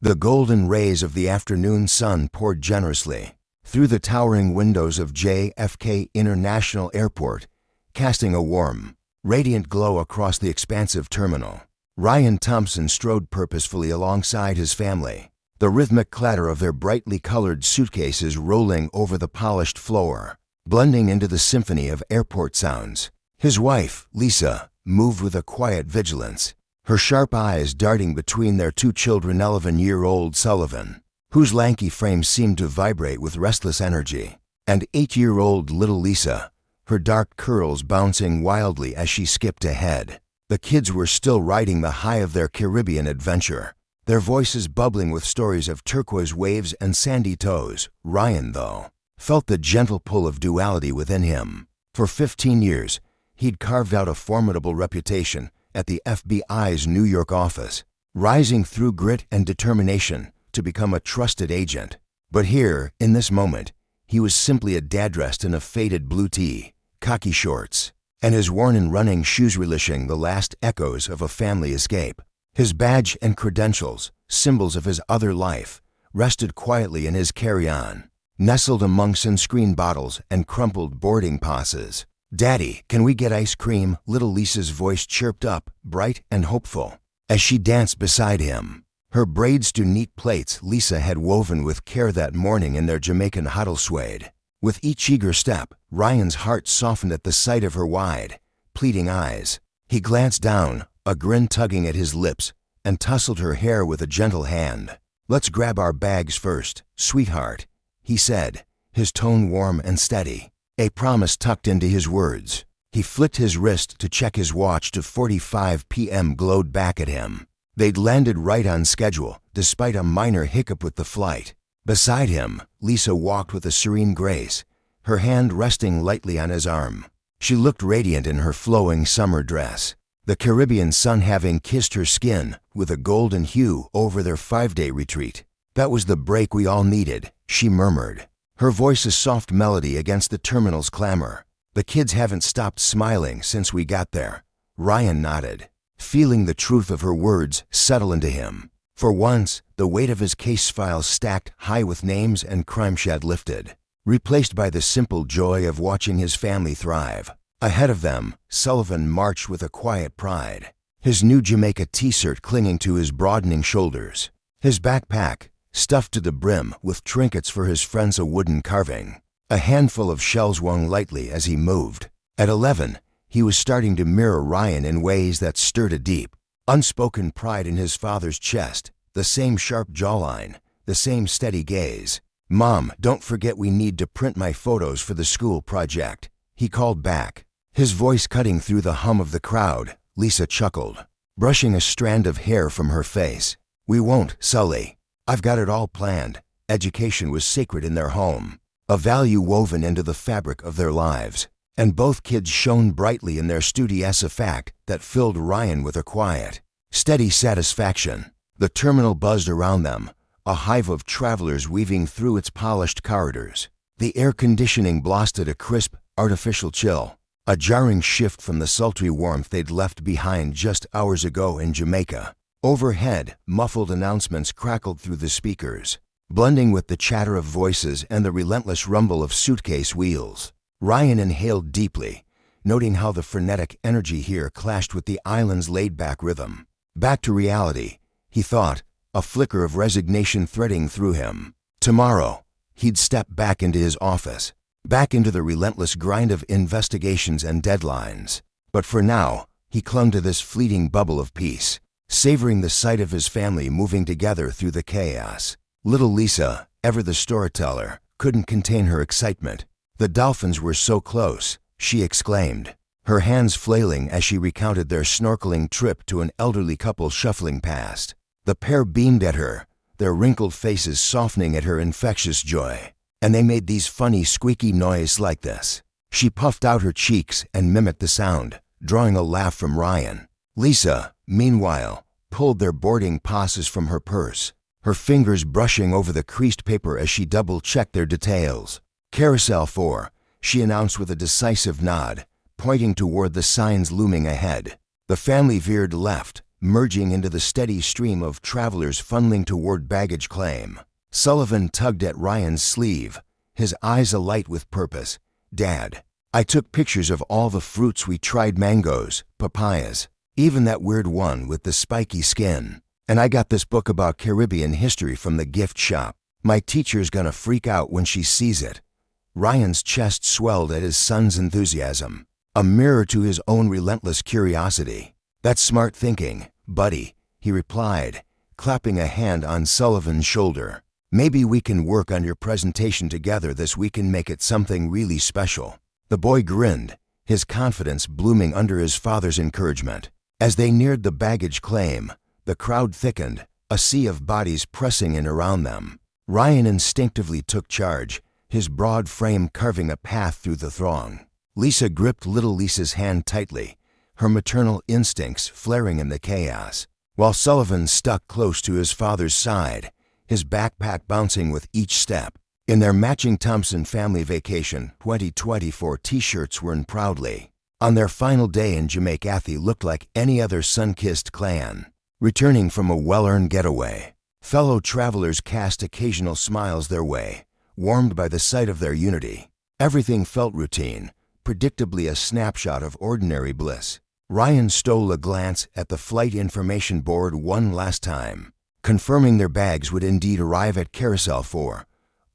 The golden rays of the afternoon sun poured generously through the towering windows of JFK International Airport, casting a warm, radiant glow across the expansive terminal. Ryan Thompson strode purposefully alongside his family, the rhythmic clatter of their brightly colored suitcases rolling over the polished floor, blending into the symphony of airport sounds. His wife, Lisa, moved with a quiet vigilance, her sharp eyes darting between their two children, 11-year-old Sullivan, whose lanky frame seemed to vibrate with restless energy, and 8-year-old little Lisa, her dark curls bouncing wildly as she skipped ahead. The kids were still riding the high of their Caribbean adventure, their voices bubbling with stories of turquoise waves and sandy toes. Ryan, though, felt the gentle pull of duality within him. For 15 years, he'd carved out a formidable reputation at the FBI's New York office, rising through grit and determination to become a trusted agent. But here, in this moment, he was simply a dad dressed in a faded blue tee, khaki shorts, and his worn and running shoes relishing the last echoes of a family escape. His badge and credentials, symbols of his other life, rested quietly in his carry-on, nestled among sunscreen bottles and crumpled boarding passes. "Daddy, can we get ice cream?" Little Lisa's voice chirped up, bright and hopeful, as she danced beside him. Her braids to neat plaits Lisa had woven with care that morning in their Jamaican huddle suede. With each eager step, Ryan's heart softened at the sight of her wide, pleading eyes. He glanced down, a grin tugging at his lips, and tousled her hair with a gentle hand. "Let's grab our bags first, sweetheart," he said, his tone warm and steady, a promise tucked into his words. He flicked his wrist to check his watch to 45 p.m. glowed back at him. They'd landed right on schedule, despite a minor hiccup with the flight. Beside him, Lisa walked with a serene grace, her hand resting lightly on his arm. She looked radiant in her flowing summer dress, the Caribbean sun having kissed her skin with a golden hue over their 5-day retreat. "That was the break we all needed," she murmured, her voice a soft melody against the terminal's clamor. "The kids haven't stopped smiling since we got there." Ryan nodded, feeling the truth of her words settle into him. For once, the weight of his case files stacked high with names and crime had lifted, replaced by the simple joy of watching his family thrive. Ahead of them, Sullivan marched with a quiet pride, his new Jamaica t-shirt clinging to his broadening shoulders, his backpack stuffed to the brim with trinkets for his friends, a wooden carving. A handful of shells swung lightly as he moved. At 11, he was starting to mirror Ryan in ways that stirred a deep, unspoken pride in his father's chest, the same sharp jawline, the same steady gaze. "Mom, don't forget we need to print my photos for the school project," he called back, his voice cutting through the hum of the crowd. Lisa chuckled, brushing a strand of hair from her face. "We won't, Sully. I've got it all planned." Education was sacred in their home, a value woven into the fabric of their lives, and both kids shone brightly in their studious, a fact that filled Ryan with a quiet, steady satisfaction. The terminal buzzed around them, a hive of travelers weaving through its polished corridors. The air conditioning blasted a crisp, artificial chill, a jarring shift from the sultry warmth they'd left behind just hours ago in Jamaica. Overhead, muffled announcements crackled through the speakers, blending with the chatter of voices and the relentless rumble of suitcase wheels. Ryan inhaled deeply, noting how the frenetic energy here clashed with the island's laid-back rhythm. Back to reality, he thought, a flicker of resignation threading through him. Tomorrow, he'd step back into his office, back into the relentless grind of investigations and deadlines. But for now, he clung to this fleeting bubble of peace, savoring the sight of his family moving together through the chaos. Little Lisa, ever the storyteller, couldn't contain her excitement. "The dolphins were so close," she exclaimed, her hands flailing as she recounted their snorkeling trip to an elderly couple shuffling past. The pair beamed at her, their wrinkled faces softening at her infectious joy. "And they made these funny squeaky noises like this." She puffed out her cheeks and mimicked the sound, drawing a laugh from Ryan. Lisa, meanwhile, pulled their boarding passes from her purse, her fingers brushing over the creased paper as she double-checked their details. "Carousel 4, she announced with a decisive nod, pointing toward the signs looming ahead. The family veered left, merging into the steady stream of travelers funneling toward baggage claim. Sullivan tugged at Ryan's sleeve, his eyes alight with purpose. "Dad, I took pictures of all the fruits we tried, mangoes, papayas, even that weird one with the spiky skin. And I got this book about Caribbean history from the gift shop. My teacher's gonna freak out when she sees it." Ryan's chest swelled at his son's enthusiasm, a mirror to his own relentless curiosity. "That's smart thinking, buddy," he replied, clapping a hand on Sullivan's shoulder. "Maybe we can work on your presentation together this week and make it something really special." The boy grinned, his confidence blooming under his father's encouragement. As they neared the baggage claim, the crowd thickened, a sea of bodies pressing in around them. Ryan instinctively took charge, his broad frame carving a path through the throng. Lisa gripped little Lisa's hand tightly, her maternal instincts flaring in the chaos, while Sullivan stuck close to his father's side, his backpack bouncing with each step. In their matching Thompson Family Vacation 2024 t-shirts worn proudly, on their final day in Jamaica, they looked like any other sun-kissed clan, returning from a well-earned getaway. Fellow travelers cast occasional smiles their way, warmed by the sight of their unity. Everything felt routine, predictably a snapshot of ordinary bliss. Ryan stole a glance at the flight information board one last time, confirming their bags would indeed arrive at Carousel 4.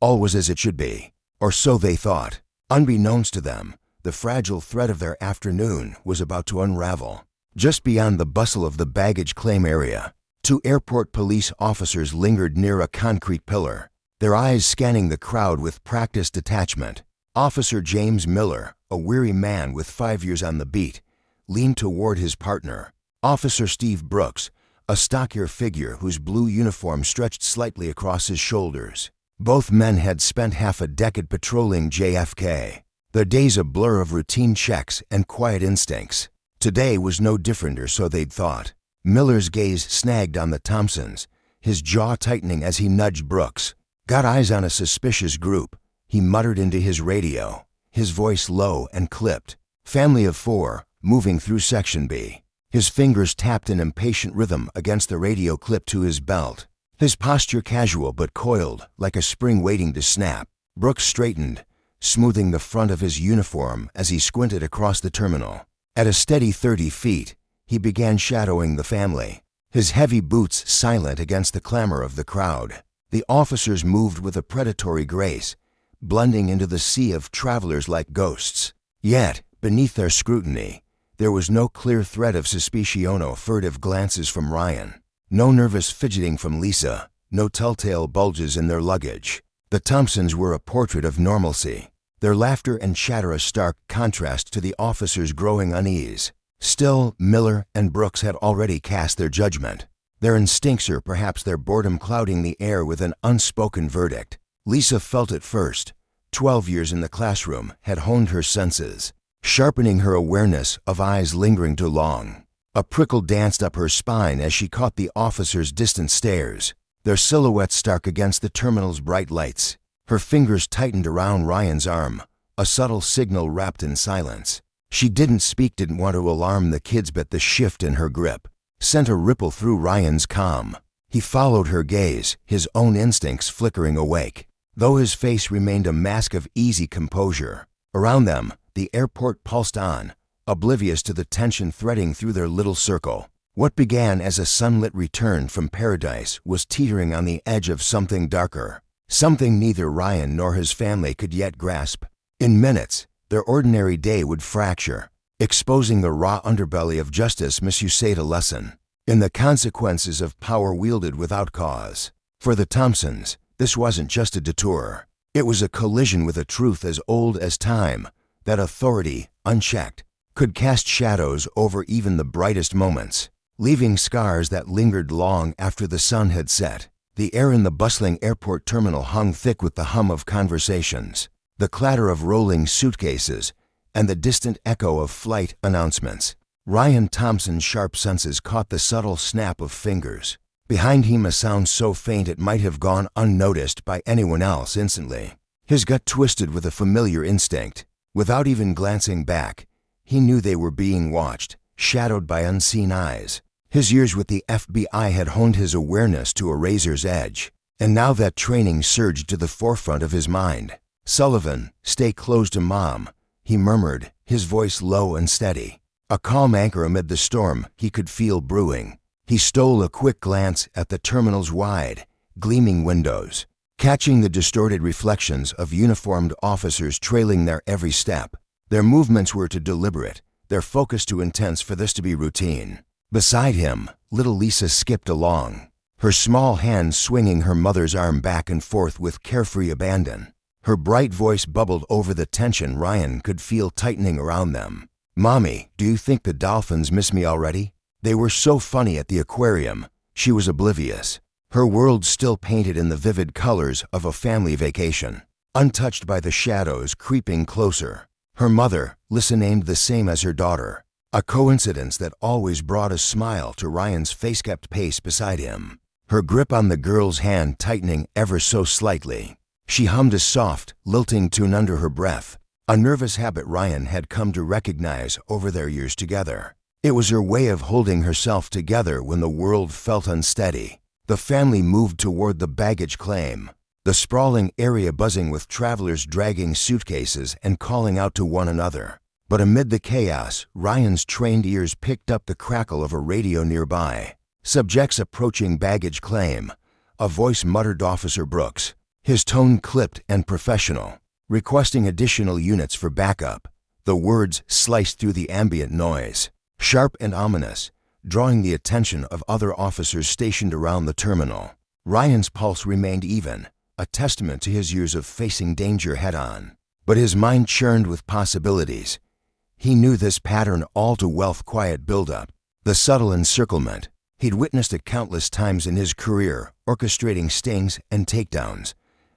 All was as it should be, or so they thought. Unbeknownst to them, the fragile thread of their afternoon was about to unravel. Just beyond the bustle of the baggage claim area, 2 airport police officers lingered near a concrete pillar, their eyes scanning the crowd with practiced detachment. Officer James Miller, a weary man with 5 years on the beat, leaned toward his partner. Officer Steve Brooks, a stockier figure whose blue uniform stretched slightly across his shoulders. Both men had spent half a decade patrolling JFK, their days a blur of routine checks and quiet instincts. Today was no different, or so they'd thought. Miller's gaze snagged on the Thompsons, his jaw tightening as he nudged Brooks. "Got eyes on a suspicious group," he muttered into his radio, his voice low and clipped. "Family of 4, moving through Section B." His fingers tapped in impatient rhythm against the radio clip to his belt, his posture casual but coiled, like a spring waiting to snap. Brooks straightened, smoothing the front of his uniform as he squinted across the terminal. At a steady 30 feet, he began shadowing the family, his heavy boots silent against the clamor of the crowd. The officers moved with a predatory grace, blending into the sea of travelers like ghosts. Yet, beneath their scrutiny, there was no clear thread of suspicion or furtive glances from Ryan. No nervous fidgeting from Lisa, no telltale bulges in their luggage. The Thompsons were a portrait of normalcy, their laughter and chatter a stark contrast to the officers' growing unease. Still, Miller and Brooks had already cast their judgment, their instincts or perhaps their boredom clouding the air with an unspoken verdict. Lisa felt it first. 12 years in the classroom had honed her senses, sharpening her awareness of eyes lingering too long. A prickle danced up her spine as she caught the officers' distant stares, their silhouettes stark against the terminal's bright lights. Her fingers tightened around Ryan's arm, a subtle signal wrapped in silence. She didn't speak, didn't want to alarm the kids, but the shift in her grip sent a ripple through Ryan's calm. He followed her gaze, his own instincts flickering awake, though his face remained a mask of easy composure. Around them, the airport pulsed on, oblivious to the tension threading through their little circle. What began as a sunlit return from paradise was teetering on the edge of something darker, something neither Ryan nor his family could yet grasp. In minutes, their ordinary day would fracture, exposing the raw underbelly of justice misused a lesson in the consequences of power wielded without cause. For the Thompsons, this wasn't just a detour. It was a collision with a truth as old as time, that authority, unchecked, could cast shadows over even the brightest moments, leaving scars that lingered long after the sun had set. The air in the bustling airport terminal hung thick with the hum of conversations, the clatter of rolling suitcases, and the distant echo of flight announcements. Ryan Thompson's sharp senses caught the subtle snap of fingers. Behind him, a sound so faint it might have gone unnoticed by anyone else instantly. His gut twisted with a familiar instinct. Without even glancing back, he knew they were being watched, shadowed by unseen eyes. His years with the FBI had honed his awareness to a razor's edge, and now that training surged to the forefront of his mind. "Sullivan, stay close to Mom," he murmured, his voice low and steady. A calm anchor amid the storm he could feel brewing. He stole a quick glance at the terminal's wide, gleaming windows, catching the distorted reflections of uniformed officers trailing their every step. Their movements were too deliberate, their focus too intense for this to be routine. Beside him, little Lisa skipped along, her small hand swinging her mother's arm back and forth with carefree abandon. Her bright voice bubbled over the tension Ryan could feel tightening around them. "Mommy, do you think the dolphins miss me already? They were so funny at the aquarium." She was oblivious, her world still painted in the vivid colors of a family vacation, untouched by the shadows creeping closer. Her mother, Lisa, named the same as her daughter, a coincidence that always brought a smile to Ryan's face-kept pace beside him, her grip on the girl's hand tightening ever so slightly. She hummed a soft, lilting tune under her breath, a nervous habit Ryan had come to recognize over their years together. It was her way of holding herself together when the world felt unsteady. The family moved toward the baggage claim, the sprawling area buzzing with travelers dragging suitcases and calling out to one another. But amid the chaos, Ryan's trained ears picked up the crackle of a radio nearby. "Subjects approaching baggage claim," a voice muttered. "Officer Brooks," his tone clipped and professional, "requesting additional units for backup." The words sliced through the ambient noise, sharp and ominous, drawing the attention of other officers stationed around the terminal. Ryan's pulse remained even, a testament to his years of facing danger head-on. But his mind churned with possibilities. He knew this pattern all too well. Quiet buildup, the subtle encirclement. He'd witnessed it countless times in his career, orchestrating stings and takedowns.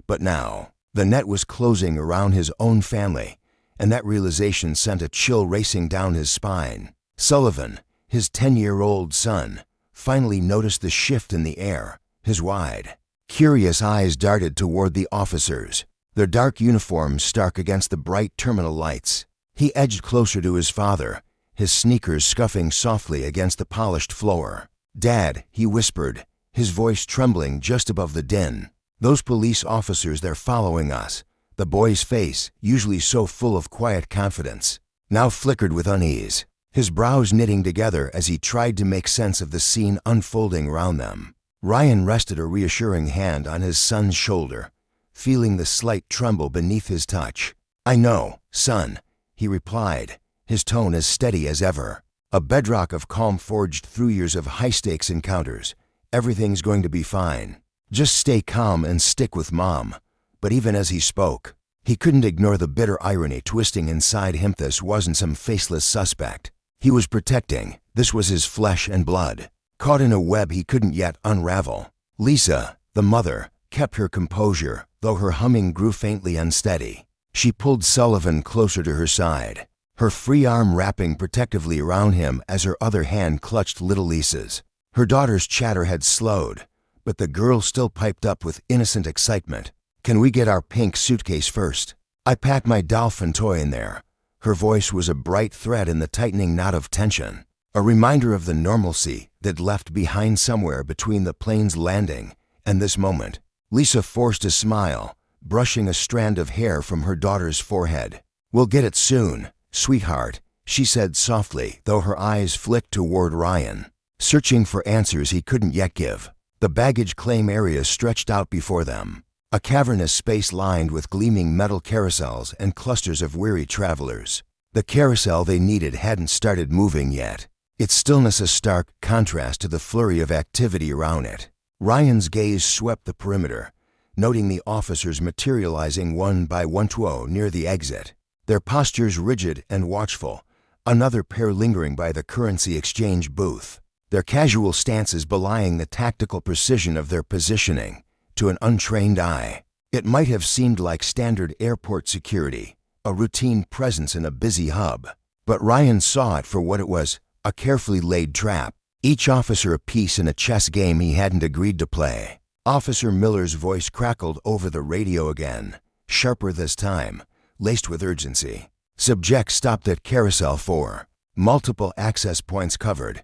But now, the net was closing around his own family, and that realization sent a chill racing down his spine. Sullivan, his 10-year-old son, finally noticed the shift in the air. His wide, curious eyes darted toward the officers, their dark uniforms stark against the bright terminal lights. He edged closer to his father, his sneakers scuffing softly against the polished floor. "Dad," he whispered, his voice trembling just above the din. "Those police officers, they're following us." The boy's face, usually so full of quiet confidence, now flickered with unease, his brows knitting together as he tried to make sense of the scene unfolding around them. Ryan rested a reassuring hand on his son's shoulder, feeling the slight tremble beneath his touch. "I know, son," he replied, his tone as steady as ever, a bedrock of calm forged through years of high-stakes encounters. "Everything's going to be fine. Just stay calm and stick with Mom." But even as he spoke, he couldn't ignore the bitter irony twisting inside him. This wasn't some faceless suspect he was protecting. This was his flesh and blood, caught in a web he couldn't yet unravel. Lisa, the mother, kept her composure, though her humming grew faintly unsteady. She pulled Sullivan closer to her side, her free arm wrapping protectively around him as her other hand clutched little Lisa's. Her daughter's chatter had slowed, but the girl still piped up with innocent excitement. "Can we get our pink suitcase first? I packed my dolphin toy in there." Her voice was a bright thread in the tightening knot of tension, a reminder of the normalcy they'd left behind somewhere between the plane's landing and this moment. Lisa forced a smile, brushing a strand of hair from her daughter's forehead. "We'll get it soon, sweetheart," she said softly, though her eyes flicked toward Ryan, searching for answers he couldn't yet give. The baggage claim area stretched out before them, a cavernous space lined with gleaming metal carousels and clusters of weary travelers. The carousel they needed hadn't started moving yet, its stillness a stark contrast to the flurry of activity around it. Ryan's gaze swept the perimeter, noting the officers materializing one by one near the exit, their postures rigid and watchful, another pair lingering by the currency exchange booth, their casual stances belying the tactical precision of their positioning. To an untrained eye, it might have seemed like standard airport security, a routine presence in a busy hub. But Ryan saw it for what it was, a carefully laid trap, each officer a piece in a chess game he hadn't agreed to play. Officer Miller's voice crackled over the radio again, sharper this time, laced with urgency. "Subject stopped at Carousel 4. Multiple access points covered."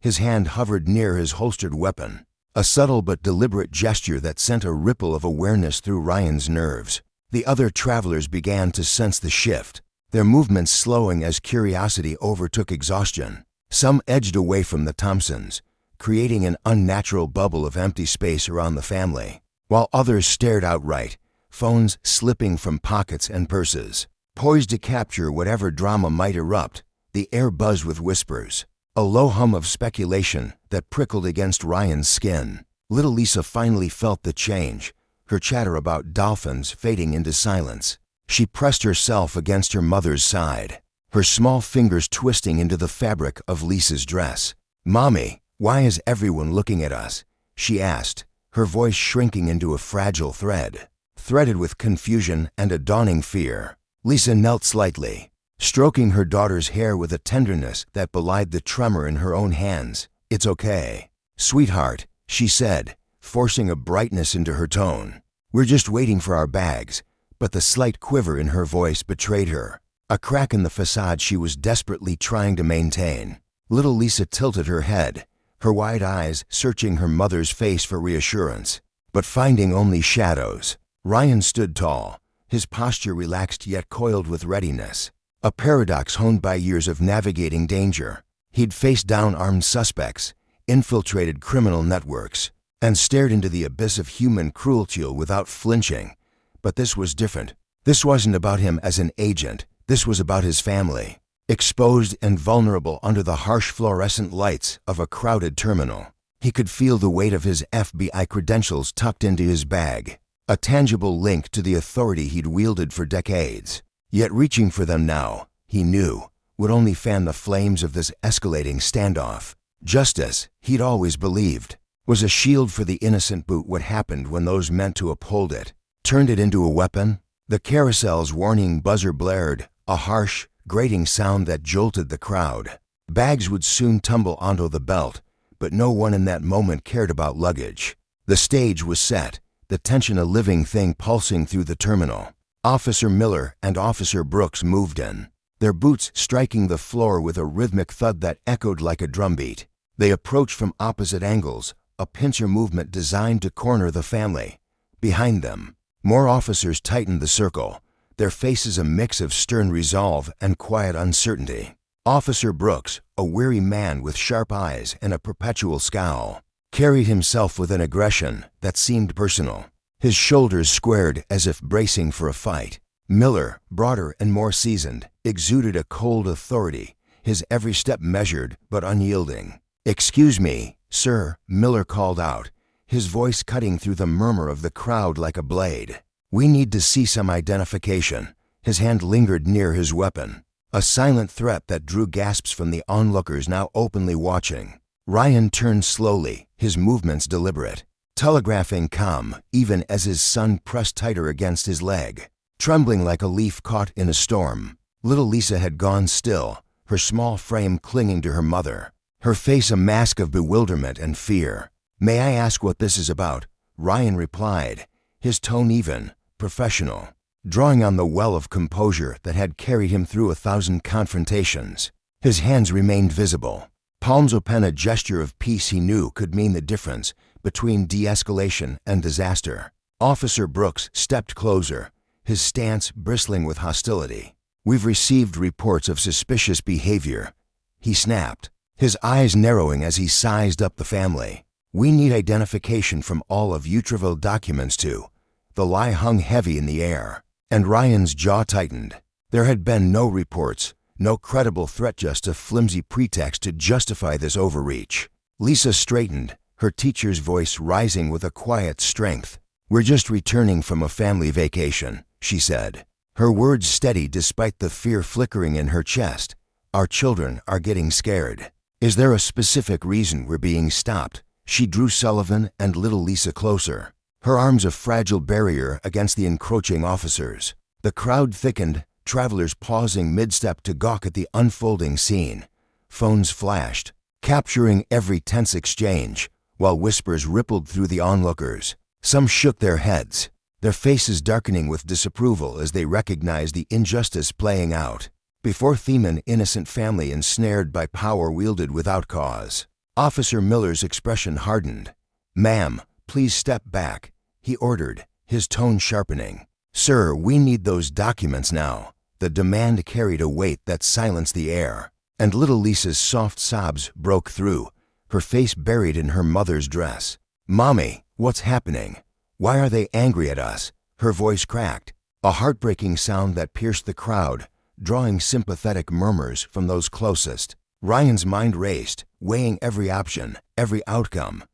His hand hovered near his holstered weapon, a subtle but deliberate gesture that sent a ripple of awareness through Ryan's nerves. The other travelers began to sense the shift, their movements slowing as curiosity overtook exhaustion. Some edged away from the Thompsons, creating an unnatural bubble of empty space around the family, while others stared outright, phones slipping from pockets and purses. Poised to capture whatever drama might erupt, the air buzzed with whispers, a low hum of speculation that prickled against Ryan's skin. Little Lisa finally felt the change, her chatter about dolphins fading into silence. She pressed herself against her mother's side, her small fingers twisting into the fabric of Lisa's dress. "Mommy, why is everyone looking at us?" she asked, her voice shrinking into a fragile thread, threaded with confusion and a dawning fear. Lisa knelt slightly, stroking her daughter's hair with a tenderness that belied the tremor in her own hands. "It's okay, sweetheart," she said, forcing a brightness into her tone. "We're just waiting for our bags." But the slight quiver in her voice betrayed her, a crack in the facade she was desperately trying to maintain. Little Lisa tilted her head, her wide eyes searching her mother's face for reassurance, but finding only shadows. Ryan stood tall, his posture relaxed yet coiled with readiness, a paradox honed by years of navigating danger. He'd faced down armed suspects, infiltrated criminal networks, and stared into the abyss of human cruelty without flinching. But this was different. This wasn't about him as an agent. This was about his family, exposed and vulnerable under the harsh fluorescent lights of a crowded terminal. He could feel the weight of his FBI credentials tucked into his bag, a tangible link to the authority he'd wielded for decades. Yet reaching for them now, he knew, would only fan the flames of this escalating standoff. Justice, he'd always believed, was a shield for the innocent, but what happened when those meant to uphold it turned it into a weapon? The carousel's warning buzzer blared, a harsh, grating sound that jolted the crowd. Bags would soon tumble onto the belt, but no one in that moment cared about luggage. The stage was set, the tension a living thing pulsing through the terminal. Officer Miller and Officer Brooks moved in, their boots striking the floor with a rhythmic thud that echoed like a drumbeat. They approached from opposite angles, a pincer movement designed to corner the family. Behind them, more officers tightened the circle, their faces a mix of stern resolve and quiet uncertainty. Officer Brooks, a weary man with sharp eyes and a perpetual scowl, carried himself with an aggression that seemed personal, his shoulders squared as if bracing for a fight. Miller, broader and more seasoned, exuded a cold authority, his every step measured but unyielding. "Excuse me, sir," Miller called out, his voice cutting through the murmur of the crowd like a blade. "We need to see some identification." His hand lingered near his weapon, a silent threat that drew gasps from the onlookers now openly watching. Ryan turned slowly, his movements deliberate, telegraphing calm even as his son pressed tighter against his leg. Trembling like a leaf caught in a storm, little Lisa had gone still, her small frame clinging to her mother, her face a mask of bewilderment and fear. "May I ask what this is about?" Ryan replied, his tone even, professional, drawing on the well of composure that had carried him through 1,000 confrontations. His hands remained visible, palms open, a gesture of peace he knew could mean the difference between de-escalation and disaster. Officer Brooks stepped closer, his stance bristling with hostility. "We've received reports of suspicious behavior," he snapped, his eyes narrowing as he sized up the family. "We need identification from all of Utraville documents too." The lie hung heavy in the air, and Ryan's jaw tightened. There had been no reports, no credible threat, just a flimsy pretext to justify this overreach. Lisa straightened, her teacher's voice rising with a quiet strength. "We're just returning from a family vacation," she said, her words steady despite the fear flickering in her chest. "Our children are getting scared." "Is there a specific reason we're being stopped?" She drew Sullivan and little Lisa closer, her arms a fragile barrier against the encroaching officers. The crowd thickened, travelers pausing mid-step to gawk at the unfolding scene. Phones flashed, capturing every tense exchange, while whispers rippled through the onlookers. Some shook their heads, their faces darkening with disapproval as they recognized the injustice playing out. Before them, an innocent family ensnared by power wielded without cause. Officer Miller's expression hardened. "Ma'am, please step back," he ordered, his tone sharpening. "Sir, we need those documents now." The demand carried a weight that silenced the air, and little Lisa's soft sobs broke through, her face buried in her mother's dress. "Mommy, what's happening? Why are they angry at us?" Her voice cracked, a heartbreaking sound that pierced the crowd, drawing sympathetic murmurs from those closest. Ryan's mind raced, weighing every option, every outcome.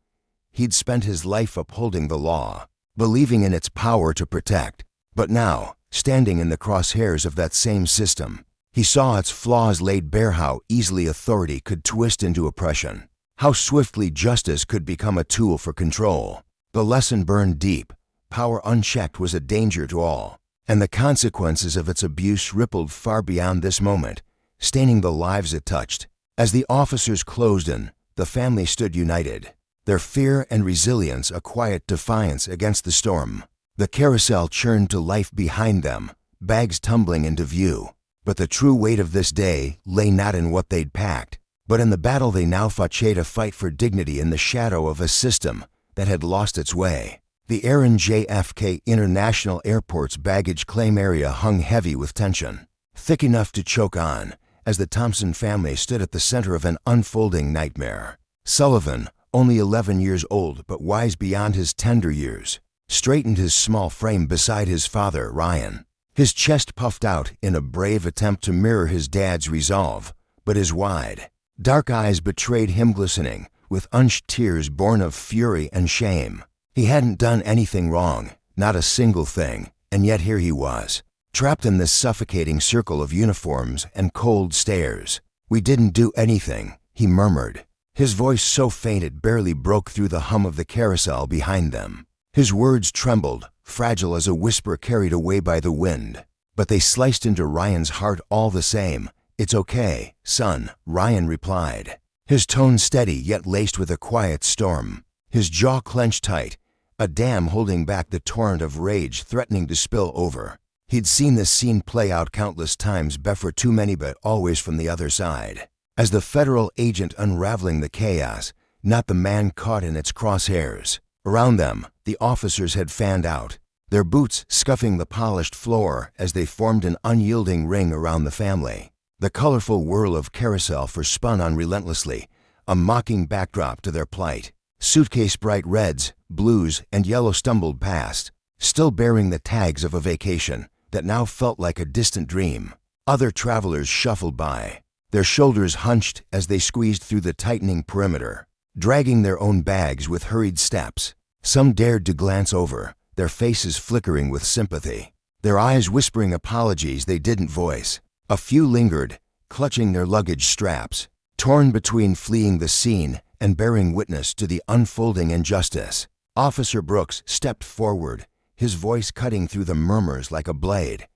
He'd spent his life upholding the law, believing in its power to protect. But now, standing in the crosshairs of that same system, he saw its flaws laid bare, how easily authority could twist into oppression, how swiftly justice could become a tool for control. The lesson burned deep. Power unchecked was a danger to all, and the consequences of its abuse rippled far beyond this moment, staining the lives it touched. As the officers closed in, the family stood united, their fear and resilience a quiet defiance against the storm. The carousel churned to life behind them, bags tumbling into view. But the true weight of this day lay not in what they'd packed, but in the battle they now fought to fight for dignity in the shadow of a system that had lost its way. The air in JFK International Airport's baggage claim area hung heavy with tension, thick enough to choke on, as the Thompson family stood at the center of an unfolding nightmare. Sullivan, only 11 years old but wise beyond his tender years, straightened his small frame beside his father, Ryan. His chest puffed out in a brave attempt to mirror his dad's resolve, but his wide, dark eyes betrayed him, glistening with unshed tears born of fury and shame. He hadn't done anything wrong, not a single thing, and yet here he was, trapped in this suffocating circle of uniforms and cold stares. "We didn't do anything," he murmured, his voice so faint it barely broke through the hum of the carousel behind them. His words trembled, fragile as a whisper carried away by the wind, but they sliced into Ryan's heart all the same. "It's okay, son," Ryan replied, his tone steady yet laced with a quiet storm, his jaw clenched tight, a dam holding back the torrent of rage threatening to spill over. He'd seen this scene play out countless times before, too many, but always from the other side. As the federal agent unraveling the chaos, not the man caught in its crosshairs. Around them, the officers had fanned out, their boots scuffing the polished floor as they formed an unyielding ring around the family. The colorful whirl of carousel spun on relentlessly, a mocking backdrop to their plight. Suitcase bright reds, blues, and yellow stumbled past, still bearing the tags of a vacation that now felt like a distant dream. Other travelers shuffled by, their shoulders hunched as they squeezed through the tightening perimeter, dragging their own bags with hurried steps. Some dared to glance over, their faces flickering with sympathy, their eyes whispering apologies they didn't voice. A few lingered, clutching their luggage straps, torn between fleeing the scene and bearing witness to the unfolding injustice. Officer Brooks stepped forward, his voice cutting through the murmurs like a blade.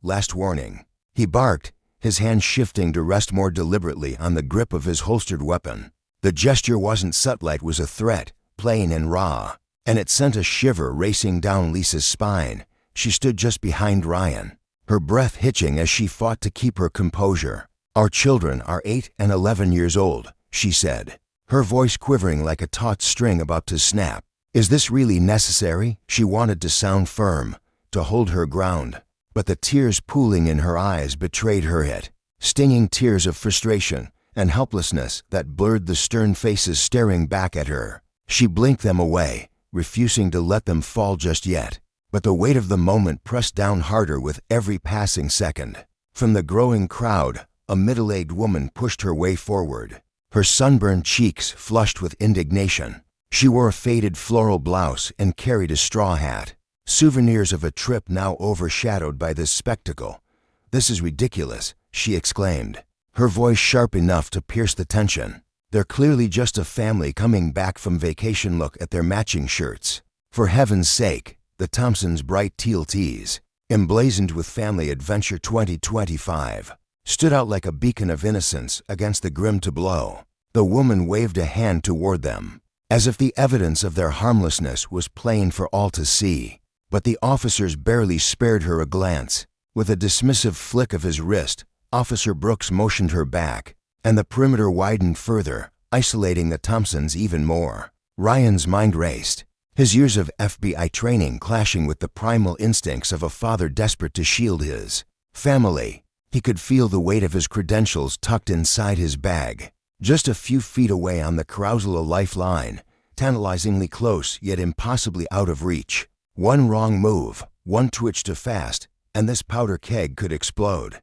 "Last warning," he barked, his hand shifting to rest more deliberately on the grip of his holstered weapon. The gesture wasn't subtle, it was a threat, plain and raw, and it sent a shiver racing down Lisa's spine. She stood just behind Ryan, her breath hitching as she fought to keep her composure. "Our children are 8 and 11 years old," she said, her voice quivering like a taut string about to snap. "Is this really necessary?" She wanted to sound firm, to hold her ground, but the tears pooling in her eyes betrayed her hit, stinging tears of frustration and helplessness that blurred the stern faces staring back at her. She blinked them away, refusing to let them fall just yet, but the weight of the moment pressed down harder with every passing second. From the growing crowd, a middle-aged woman pushed her way forward, her sunburned cheeks flushed with indignation. She wore a faded floral blouse and carried a straw hat, souvenirs of a trip now overshadowed by this spectacle. "This is ridiculous," she exclaimed, her voice sharp enough to pierce the tension. "They're clearly just a family coming back from vacation. Look at their matching shirts. For heaven's sake." The Thompsons' bright teal tees, emblazoned with Family Adventure 2025, stood out like a beacon of innocence against the grim tableau. The woman waved a hand toward them, as if the evidence of their harmlessness was plain for all to see. But the officers barely spared her a glance. With a dismissive flick of his wrist, Officer Brooks motioned her back, and the perimeter widened further, isolating the Thompsons even more. Ryan's mind raced, his years of FBI training clashing with the primal instincts of a father desperate to shield his family. He could feel the weight of his credentials tucked inside his bag, just a few feet away on the Carousel lifeline, tantalizingly close yet impossibly out of reach. One wrong move, one twitch too fast, and this powder keg could explode.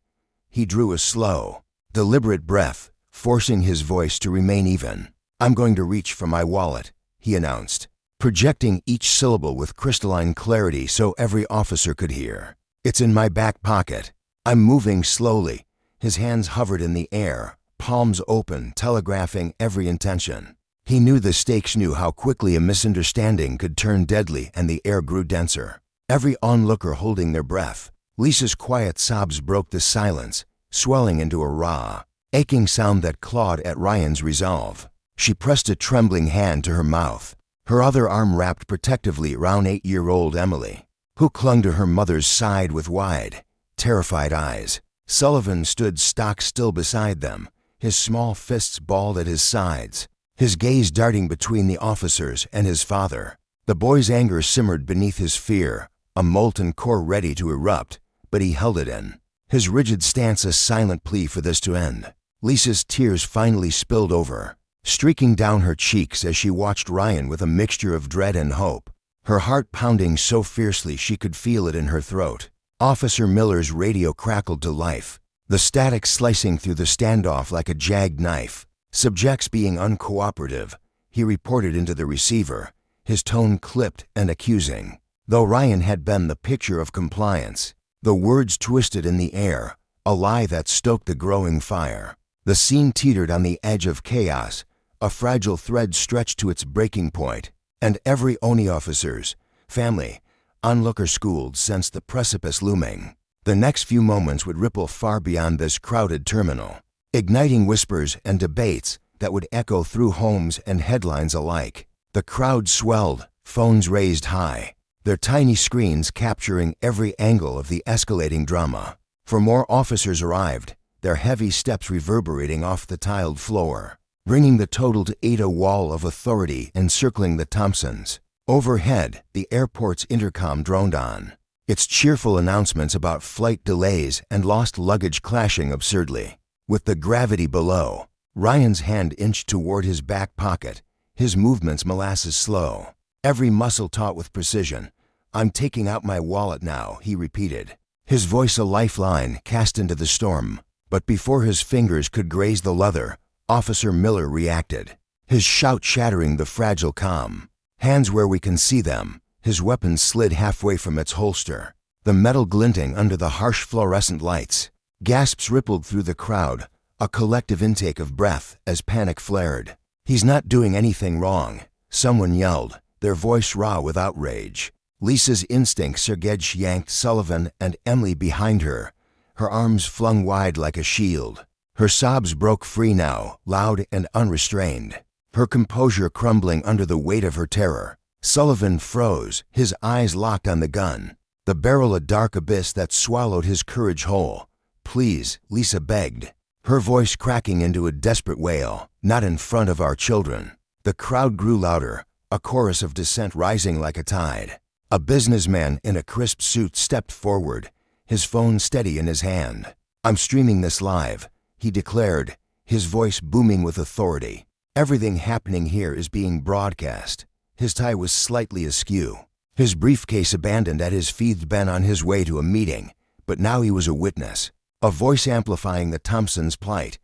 He drew a slow, deliberate breath, forcing his voice to remain even. "I'm going to reach for my wallet," he announced, projecting each syllable with crystalline clarity so every officer could hear. "It's in my back pocket." I'm moving slowly. His hands hovered in the air, palms open, telegraphing every intention. He knew the stakes, knew how quickly a misunderstanding could turn deadly, and the air grew denser. Every onlooker holding their breath. Lisa's quiet sobs broke the silence, swelling into a raw, aching sound that clawed at Ryan's resolve. She pressed a trembling hand to her mouth, her other arm wrapped protectively around 8-year-old Emily, who clung to her mother's side with wide, terrified eyes. Sullivan stood stock still beside them, his small fists balled at his sides, his gaze darting between the officers and his father. The boy's anger simmered beneath his fear, a molten core ready to erupt, but he held it in, his rigid stance a silent plea for this to end. Lisa's tears finally spilled over, streaking down her cheeks as she watched Ryan with a mixture of dread and hope, her heart pounding so fiercely she could feel it in her throat. Officer Miller's radio crackled to life, the static slicing through the standoff like a jagged knife. "Subjects being uncooperative," he reported into the receiver, his tone clipped and accusing. Though Ryan had been the picture of compliance, the words twisted in the air, a lie that stoked the growing fire. The scene teetered on the edge of chaos, a fragile thread stretched to its breaking point, and every ONI officer's family, onlooker schooled, sensed the precipice looming. The next few moments would ripple far beyond this crowded terminal, igniting whispers and debates that would echo through homes and headlines alike. The crowd swelled, phones raised high, their tiny screens capturing every angle of the escalating drama. For more officers arrived, their heavy steps reverberating off the tiled floor, bringing the total to 8, a wall of authority encircling the Thompsons. Overhead, the airport's intercom droned on, its cheerful announcements about flight delays and lost luggage clashing absurdly with the gravity below. Ryan's hand inched toward his back pocket, his movements molasses slow, every muscle taut with precision. "I'm taking out my wallet now," he repeated, his voice a lifeline cast into the storm. But before his fingers could graze the leather, Officer Miller reacted, his shout shattering the fragile calm. "Hands where we can see them." His weapon slid halfway from its holster, the metal glinting under the harsh fluorescent lights. Gasps rippled through the crowd, a collective intake of breath as panic flared. "He's not doing anything wrong," someone yelled, their voice raw with outrage. Lisa's instincts surged, yanked Sullivan and Emily behind her, her arms flung wide like a shield. Her sobs broke free now, loud and unrestrained, her composure crumbling under the weight of her terror. Sullivan froze, his eyes locked on the gun, the barrel a dark abyss that swallowed his courage whole. "Please," Lisa begged, her voice cracking into a desperate wail, "not in front of our children." The crowd grew louder, a chorus of dissent rising like a tide. A businessman in a crisp suit stepped forward, his phone steady in his hand. "I'm streaming this live," he declared, his voice booming with authority. "Everything happening here is being broadcast." His tie was slightly askew, his briefcase abandoned at his feet, bent on his way to a meeting, but now he was a witness, a voice amplifying the Thompsons' plight.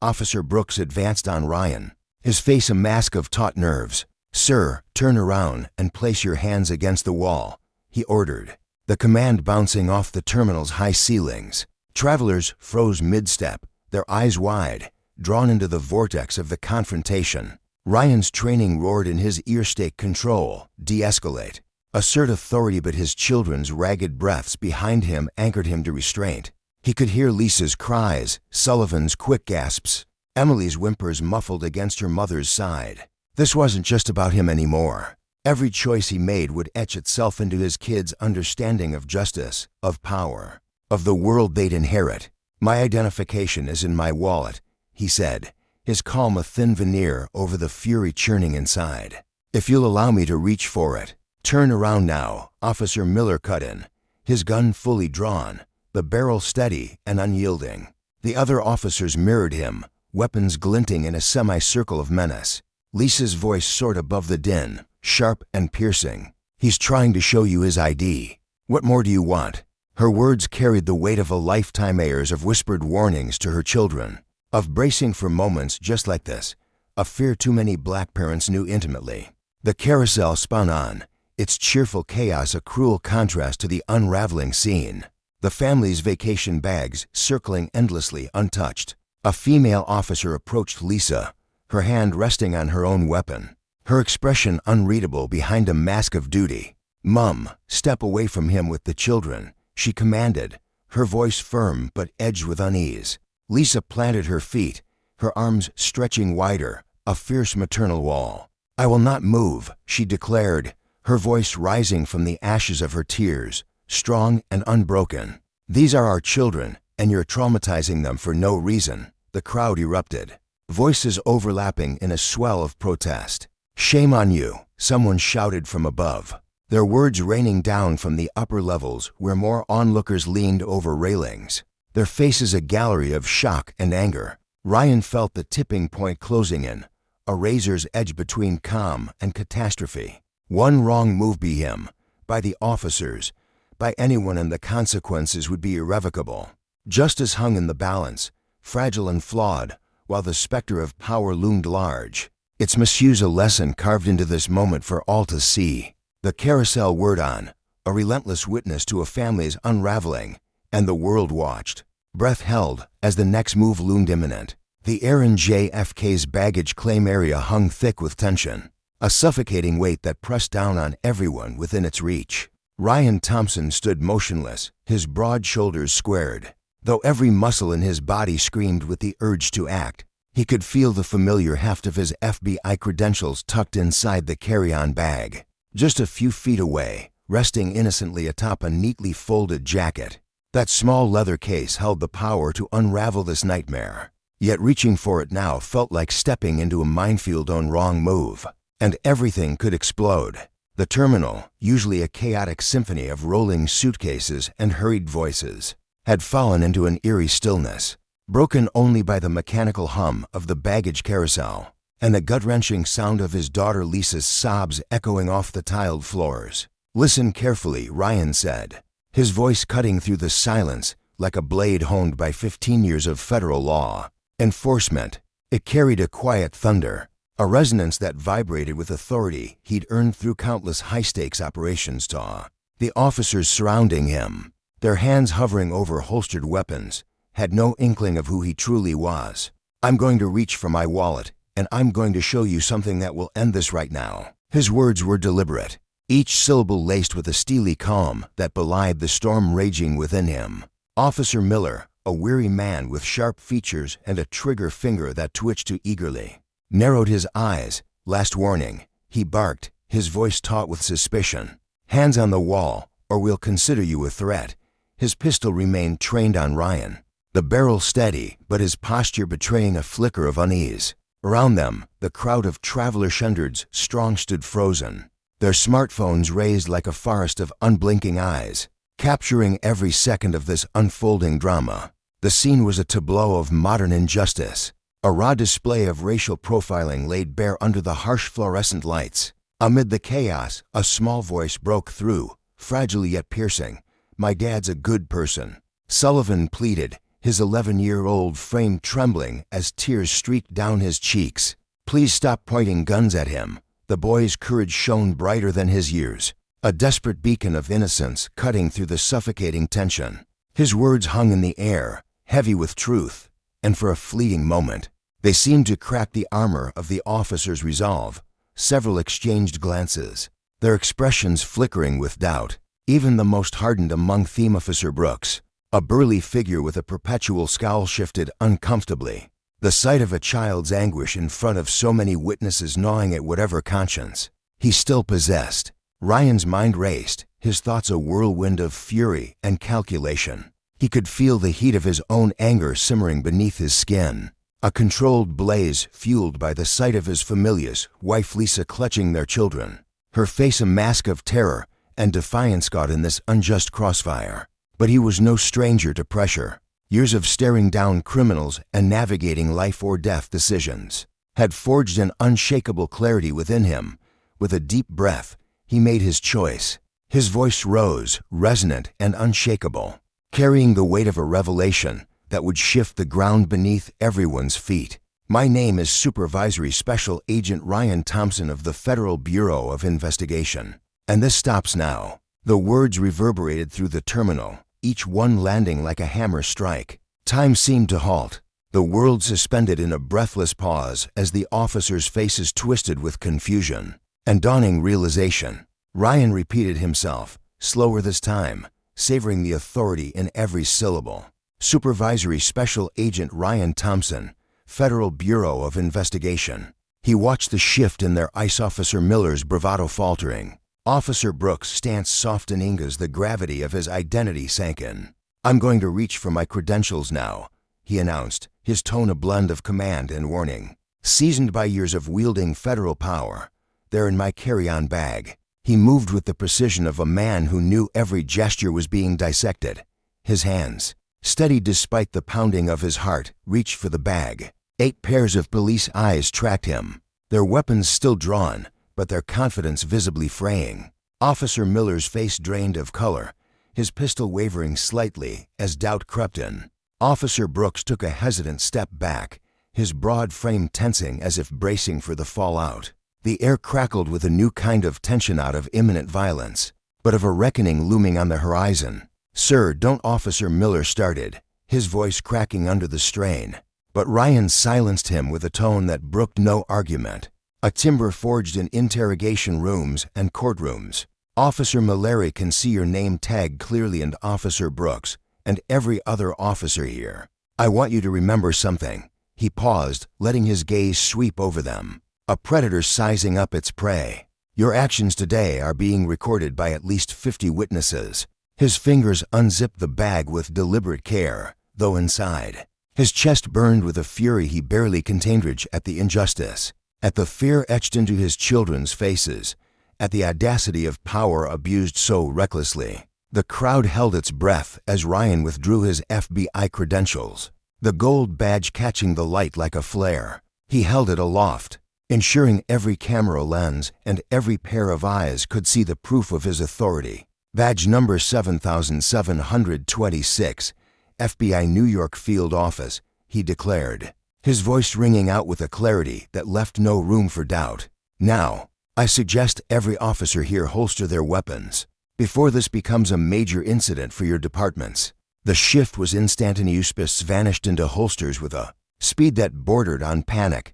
Officer Brooks advanced on Ryan, his face a mask of taut nerves. "Sir, turn around and place your hands against the wall," he ordered, the command bouncing off the terminal's high ceilings. Travelers froze mid-step, their eyes wide, drawn into the vortex of the confrontation. Ryan's training roared in his ear: "Stake control, de-escalate, assert authority," but his children's ragged breaths behind him anchored him to restraint. He could hear Lisa's cries, Sullivan's quick gasps, Emily's whimpers muffled against her mother's side. This wasn't just about him anymore. Every choice he made would etch itself into his kids' understanding of justice, of power, of the world they'd inherit. "My identification is in my wallet," he said, his calm a thin veneer over the fury churning inside. "If you'll allow me to reach for it." "Turn around now," Officer Miller cut in, his gun fully drawn, the barrel steady and unyielding. The other officers mirrored him, weapons glinting in a semicircle of menace. Lisa's voice soared above the din, sharp and piercing. "He's trying to show you his ID. What more do you want?" Her words carried the weight of a lifetime of whispered warnings to her children, of bracing for moments just like this, a fear too many black parents knew intimately. The carousel spun on, its cheerful chaos a cruel contrast to the unraveling scene. The family's vacation bags circling endlessly untouched. A female officer approached Lisa, her hand resting on her own weapon, her expression unreadable behind a mask of duty. "Mum, step away from him with the children," she commanded, her voice firm but edged with unease. Lisa planted her feet, her arms stretching wider, a fierce maternal wall. "I will not move," she declared, her voice rising from the ashes of her tears, strong and unbroken. "These are our children, and you're traumatizing them for no reason." The crowd erupted, voices overlapping in a swell of protest. "Shame on you," someone shouted from above, their words raining down from the upper levels where more onlookers leaned over railings, their faces a gallery of shock and anger. Ryan felt the tipping point closing in, a razor's edge between calm and catastrophe. One wrong move by him, by the officers, by anyone, and the consequences would be irrevocable. Justice hung in the balance, fragile and flawed, while the specter of power loomed large. Its misuse a lesson carved into this moment for all to see. The carousel whirred on, a relentless witness to a family's unraveling, and the world watched, breath held, as the next move loomed imminent. The air in JFK's baggage claim area hung thick with tension, a suffocating weight that pressed down on everyone within its reach. Ryan Thompson stood motionless, his broad shoulders squared. Though every muscle in his body screamed with the urge to act, he could feel the familiar heft of his FBI credentials tucked inside the carry-on bag. Just a few feet away, resting innocently atop a neatly folded jacket, that small leather case held the power to unravel this nightmare. Yet reaching for it now felt like stepping into a minefield on wrong move, and everything could explode. The terminal, usually a chaotic symphony of rolling suitcases and hurried voices, had fallen into an eerie stillness, broken only by the mechanical hum of the baggage carousel and the gut-wrenching sound of his daughter Lisa's sobs echoing off the tiled floors. "Listen carefully," Ryan said, his voice cutting through the silence like a blade honed by 15 years of federal law enforcement. It carried a quiet thunder, a resonance that vibrated with authority he'd earned through countless high-stakes operations. The officers surrounding him, their hands hovering over holstered weapons, had no inkling of who he truly was. "I'm going to reach for my wallet, and I'm going to show you something that will end this right now." His words were deliberate, each syllable laced with a steely calm that belied the storm raging within him. Officer Miller, a weary man with sharp features and a trigger finger that twitched too eagerly, narrowed his eyes. "Last warning," he barked, his voice taut with suspicion. "Hands on the wall, or we'll consider you a threat." His pistol remained trained on Ryan, the barrel steady, but his posture betraying a flicker of unease. Around them, the crowd of traveler shundards strong stood frozen, their smartphones raised like a forest of unblinking eyes, capturing every second of this unfolding drama. The scene was a tableau of modern injustice, a raw display of racial profiling laid bare under the harsh fluorescent lights. Amid the chaos, a small voice broke through, fragile yet piercing. "My dad's a good person," Sullivan pleaded, his 11-year-old frame trembling as tears streaked down his cheeks. "Please stop pointing guns at him." The boy's courage shone brighter than his years, a desperate beacon of innocence cutting through the suffocating tension. His words hung in the air, heavy with truth, and for a fleeting moment, they seemed to crack the armor of the officer's resolve. Several exchanged glances, their expressions flickering with doubt. Even the most hardened among them, Officer Brooks, a burly figure with a perpetual scowl, shifted uncomfortably. The sight of a child's anguish in front of so many witnesses gnawing at whatever conscience he still possessed. Ryan's mind raced, his thoughts a whirlwind of fury and calculation. He could feel the heat of his own anger simmering beneath his skin. A controlled blaze fueled by the sight of his familia's wife Lisa clutching their children. Her face a mask of terror and defiance caught in this unjust crossfire. But he was no stranger to pressure. Years of staring down criminals and navigating life or death decisions had forged an unshakable clarity within him. With a deep breath, he made his choice. His voice rose, resonant and unshakable, carrying the weight of a revelation that would shift the ground beneath everyone's feet. My name is Supervisory Special Agent Ryan Thompson of the Federal Bureau of Investigation. And this stops now. The words reverberated through the terminal, each one landing like a hammer strike. Time seemed to halt. The world suspended in a breathless pause as the officers' faces twisted with confusion and dawning realization. Ryan repeated himself, slower this time, savoring the authority in every syllable. Supervisory Special Agent Ryan Thompson, Federal Bureau of Investigation. He watched the shift in their ICE Officer Miller's bravado faltering. Officer Brooks' stance softening as the gravity of his identity sank in. "I'm going to reach for my credentials now," he announced, his tone a blend of command and warning. "Seasoned by years of wielding federal power, they're in my carry-on bag." He moved with the precision of a man who knew every gesture was being dissected. His hands, steady despite the pounding of his heart, reached for the bag. 8 pairs of police eyes tracked him, their weapons still drawn, but their confidence visibly fraying. Officer Miller's face drained of color, his pistol wavering slightly as doubt crept in. Officer Brooks took a hesitant step back, his broad frame tensing as if bracing for the fallout. The air crackled with a new kind of tension, not of imminent violence, but of a reckoning looming on the horizon. "Sir, don't," Officer Miller started, his voice cracking under the strain. But Ryan silenced him with a tone that brooked no argument. A timber forged in interrogation rooms and courtrooms. "Officer Mallory can see your name tag clearly, and Officer Brooks, and every other officer here. I want you to remember something." He paused, letting his gaze sweep over them. "A predator sizing up its prey. Your actions today are being recorded by at least 50 witnesses." His fingers unzipped the bag with deliberate care, though inside, his chest burned with a fury he barely contained. Rage at the injustice, at the fear etched into his children's faces, at the audacity of power abused so recklessly. The crowd held its breath as Ryan withdrew his FBI credentials, the gold badge catching the light like a flare. He held it aloft, ensuring every camera lens and every pair of eyes could see the proof of his authority. "Badge number 7726, FBI New York Field Office," he declared, his voice ringing out with a clarity that left no room for doubt. "Now, I suggest every officer here holster their weapons before this becomes a major incident for your departments." The shift was instantaneous. Vanished into holsters with a speed that bordered on panic.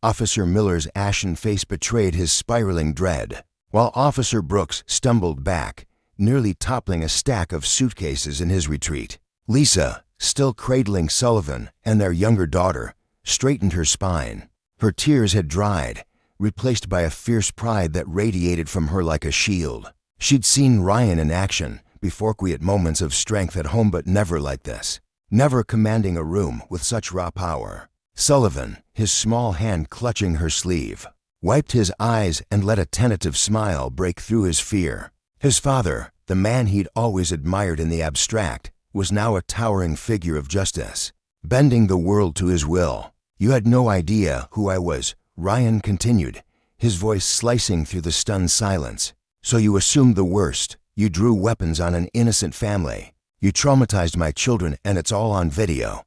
Officer Miller's ashen face betrayed his spiraling dread, while Officer Brooks stumbled back, nearly toppling a stack of suitcases in his retreat. Lisa, still cradling Sullivan and their younger daughter, straightened her spine. Her tears had dried, replaced by a fierce pride that radiated from her like a shield. She'd seen Ryan in action before, quiet moments of strength at home, but never like this. Never commanding a room with such raw power. Sullivan, his small hand clutching her sleeve, wiped his eyes and let a tentative smile break through his fear. His father, the man he'd always admired in the abstract, was now a towering figure of justice, bending the world to his will. "You had no idea who I was," Ryan continued, his voice slicing through the stunned silence. "So you assumed the worst. You drew weapons on an innocent family. You traumatized my children, and it's all on video."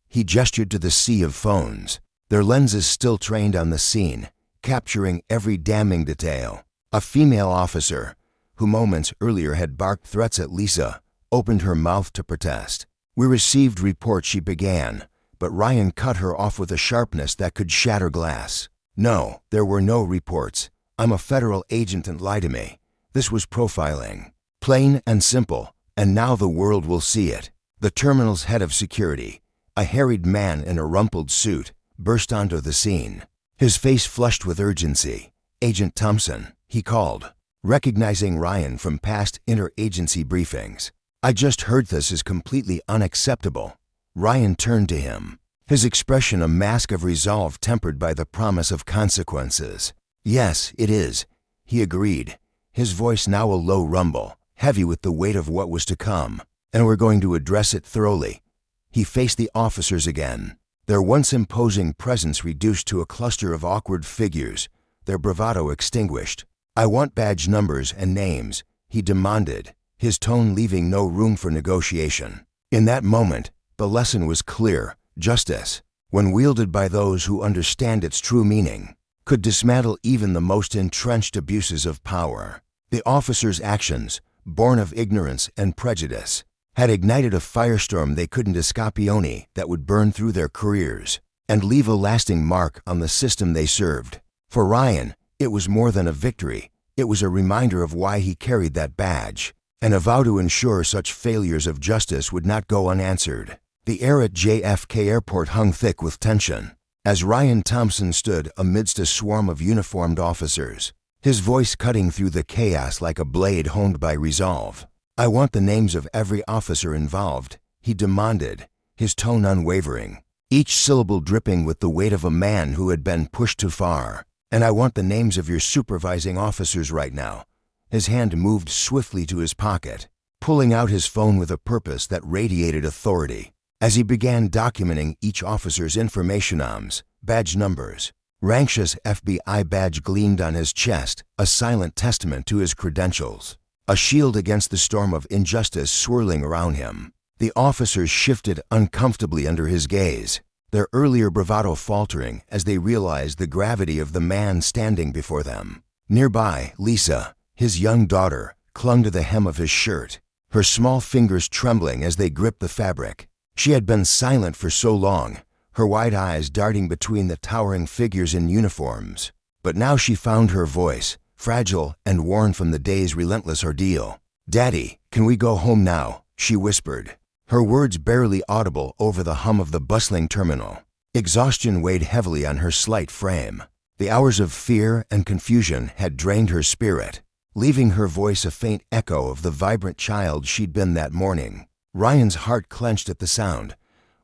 He gestured to the sea of phones, their lenses still trained on the scene, capturing every damning detail. A female officer, who moments earlier had barked threats at Lisa, opened her mouth to protest. "We received reports," she began, but Ryan cut her off with a sharpness that could shatter glass. "No, there were no reports. I'm a federal agent, and lie to me. This was profiling. Plain and simple, and now the world will see it." The terminal's head of security, a harried man in a rumpled suit, burst onto the scene, his face flushed with urgency. "Agent Thompson," he called, recognizing Ryan from past interagency briefings. "I just heard this is completely unacceptable." Ryan turned to him, his expression a mask of resolve tempered by the promise of consequences. "Yes, it is," he agreed, his voice now a low rumble, heavy with the weight of what was to come. "And we're going to address it thoroughly." He faced the officers again, their once imposing presence reduced to a cluster of awkward figures, their bravado extinguished. "I want badge numbers and names," he demanded, his tone leaving no room for negotiation. In that moment, the lesson was clear. Justice, when wielded by those who understand its true meaning, could dismantle even the most entrenched abuses of power. The officers' actions, born of ignorance and prejudice, had ignited a firestorm they couldn't escapione that would burn through their careers and leave a lasting mark on the system they served. For Ryan, it was more than a victory. It was a reminder of why he carried that badge, and a vow to ensure such failures of justice would not go unanswered. The air at JFK Airport hung thick with tension as Ryan Thompson stood amidst a swarm of uniformed officers, his voice cutting through the chaos like a blade honed by resolve. "I want the names of every officer involved," he demanded, his tone unwavering, each syllable dripping with the weight of a man who had been pushed too far. "And I want the names of your supervising officers right now." His hand moved swiftly to his pocket, pulling out his phone with a purpose that radiated authority. As he began documenting each officer's information badge numbers, Ranksha's FBI badge gleamed on his chest, a silent testament to his credentials, a shield against the storm of injustice swirling around him. The officers shifted uncomfortably under his gaze, their earlier bravado faltering as they realized the gravity of the man standing before them. Nearby, Lisa, his young daughter, clung to the hem of his shirt, her small fingers trembling as they gripped the fabric. She had been silent for so long, her wide eyes darting between the towering figures in uniforms. But now she found her voice, fragile and worn from the day's relentless ordeal. "Daddy, can we go home now?" she whispered, her words barely audible over the hum of the bustling terminal. Exhaustion weighed heavily on her slight frame. The hours of fear and confusion had drained her spirit, leaving her voice a faint echo of the vibrant child she'd been that morning. Ryan's heart clenched at the sound.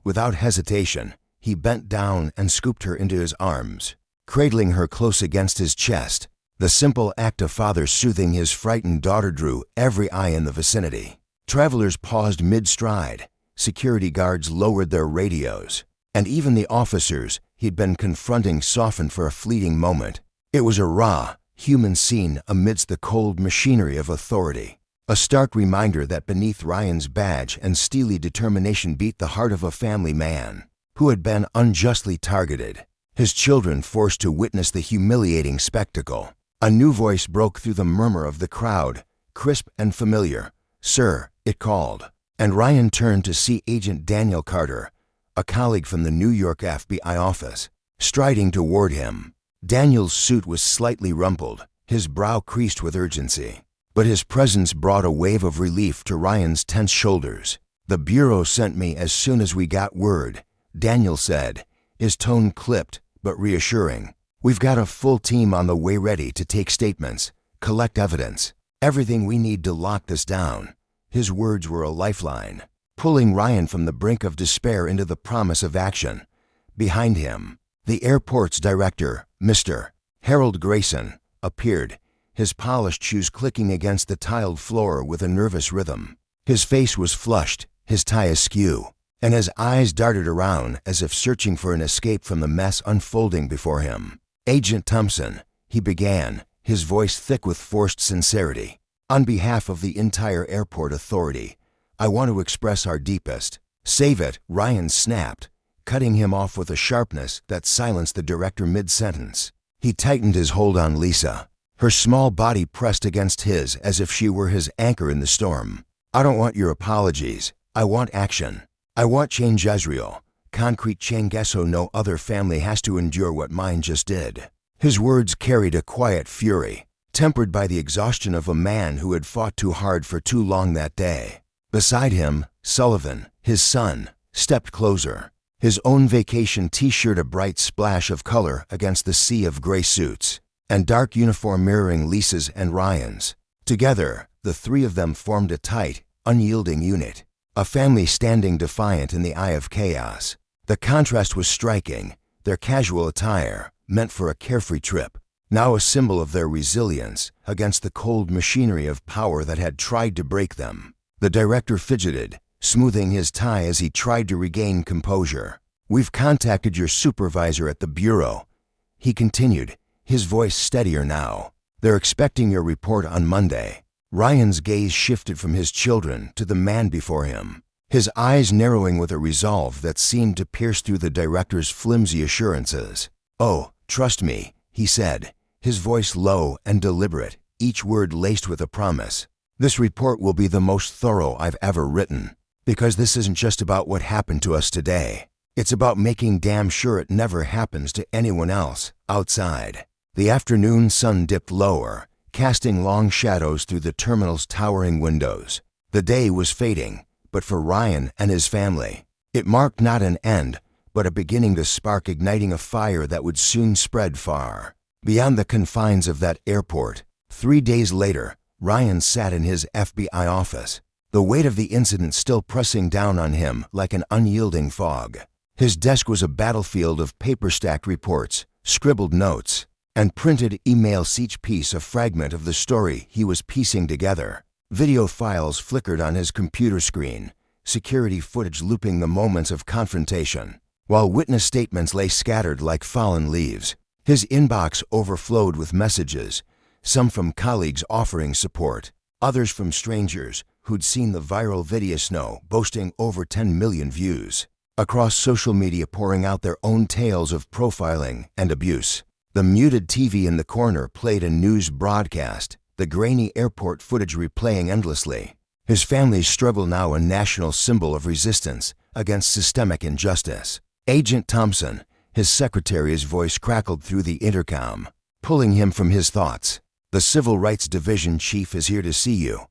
Without hesitation, he bent down and scooped her into his arms, cradling her close against his chest. The simple act of father soothing his frightened daughter drew every eye in the vicinity. Travelers paused mid-stride, security guards lowered their radios, and even the officers he'd been confronting softened for a fleeting moment. It was a raw, human scene amidst the cold machinery of authority. A stark reminder that beneath Ryan's badge and steely determination beat the heart of a family man who had been unjustly targeted, his children forced to witness the humiliating spectacle. A new voice broke through the murmur of the crowd, crisp and familiar. "Sir," it called, and Ryan turned to see Agent Daniel Carter, a colleague from the New York FBI office, striding toward him. Daniel's suit was slightly rumpled, his brow creased with urgency. But his presence brought a wave of relief to Ryan's tense shoulders. "The Bureau sent me as soon as we got word," Daniel said, his tone clipped but reassuring. "We've got a full team on the way ready to take statements, collect evidence, everything we need to lock this down." His words were a lifeline, pulling Ryan from the brink of despair into the promise of action. Behind him, the airport's director, Mr. Harold Grayson, appeared, his polished shoes clicking against the tiled floor with a nervous rhythm. His face was flushed, his tie askew, and his eyes darted around as if searching for an escape from the mess unfolding before him. "Agent Thompson," he began, his voice thick with forced sincerity, "on behalf of the entire airport authority, I want to express our deepest—" "Save it," Ryan snapped, cutting him off with a sharpness that silenced the director mid-sentence. He tightened his hold on Lisa, her small body pressed against his as if she were his anchor in the storm. "I don't want your apologies. I want action. I want change, Israel. Concrete change so no other family has to endure what mine just did." His words carried a quiet fury, tempered by the exhaustion of a man who had fought too hard for too long that day. Beside him, Sullivan, his son, stepped closer, his own vacation T-shirt a bright splash of color against the sea of gray suits, and dark uniform mirroring Lisa's and Ryan's. Together, the three of them formed a tight, unyielding unit, a family standing defiant in the eye of chaos. The contrast was striking. Their casual attire, meant for a carefree trip, now a symbol of their resilience against the cold machinery of power that had tried to break them. The director fidgeted, smoothing his tie as he tried to regain composure. "We've contacted your supervisor at the bureau," he continued, his voice steadier now. "They're expecting your report on Monday." Ryan's gaze shifted from his children to the man before him, his eyes narrowing with a resolve that seemed to pierce through the director's flimsy assurances. "Oh, trust me," he said, his voice low and deliberate, each word laced with a promise. "This report will be the most thorough I've ever written, because this isn't just about what happened to us today. It's about making damn sure it never happens to anyone else outside." The afternoon sun dipped lower, casting long shadows through the terminal's towering windows. The day was fading, but for Ryan and his family, it marked not an end, but a beginning to spark, igniting a fire that would soon spread far beyond the confines of that airport. 3 days later, Ryan sat in his FBI office, the weight of the incident still pressing down on him like an unyielding fog. His desk was a battlefield of paper-stacked reports, scribbled notes, and printed emails, each piece a fragment of the story he was piecing together. Video files flickered on his computer screen, security footage looping the moments of confrontation, while witness statements lay scattered like fallen leaves. His inbox overflowed with messages, some from colleagues offering support, others from strangers who'd seen the viral video snow boasting over 10 million views, across social media pouring out their own tales of profiling and abuse. The muted TV in the corner played a news broadcast, the grainy airport footage replaying endlessly. His family's struggle now a national symbol of resistance against systemic injustice. "Agent Thompson," his secretary's voice crackled through the intercom, pulling him from his thoughts. "The Civil Rights Division chief is here to see you."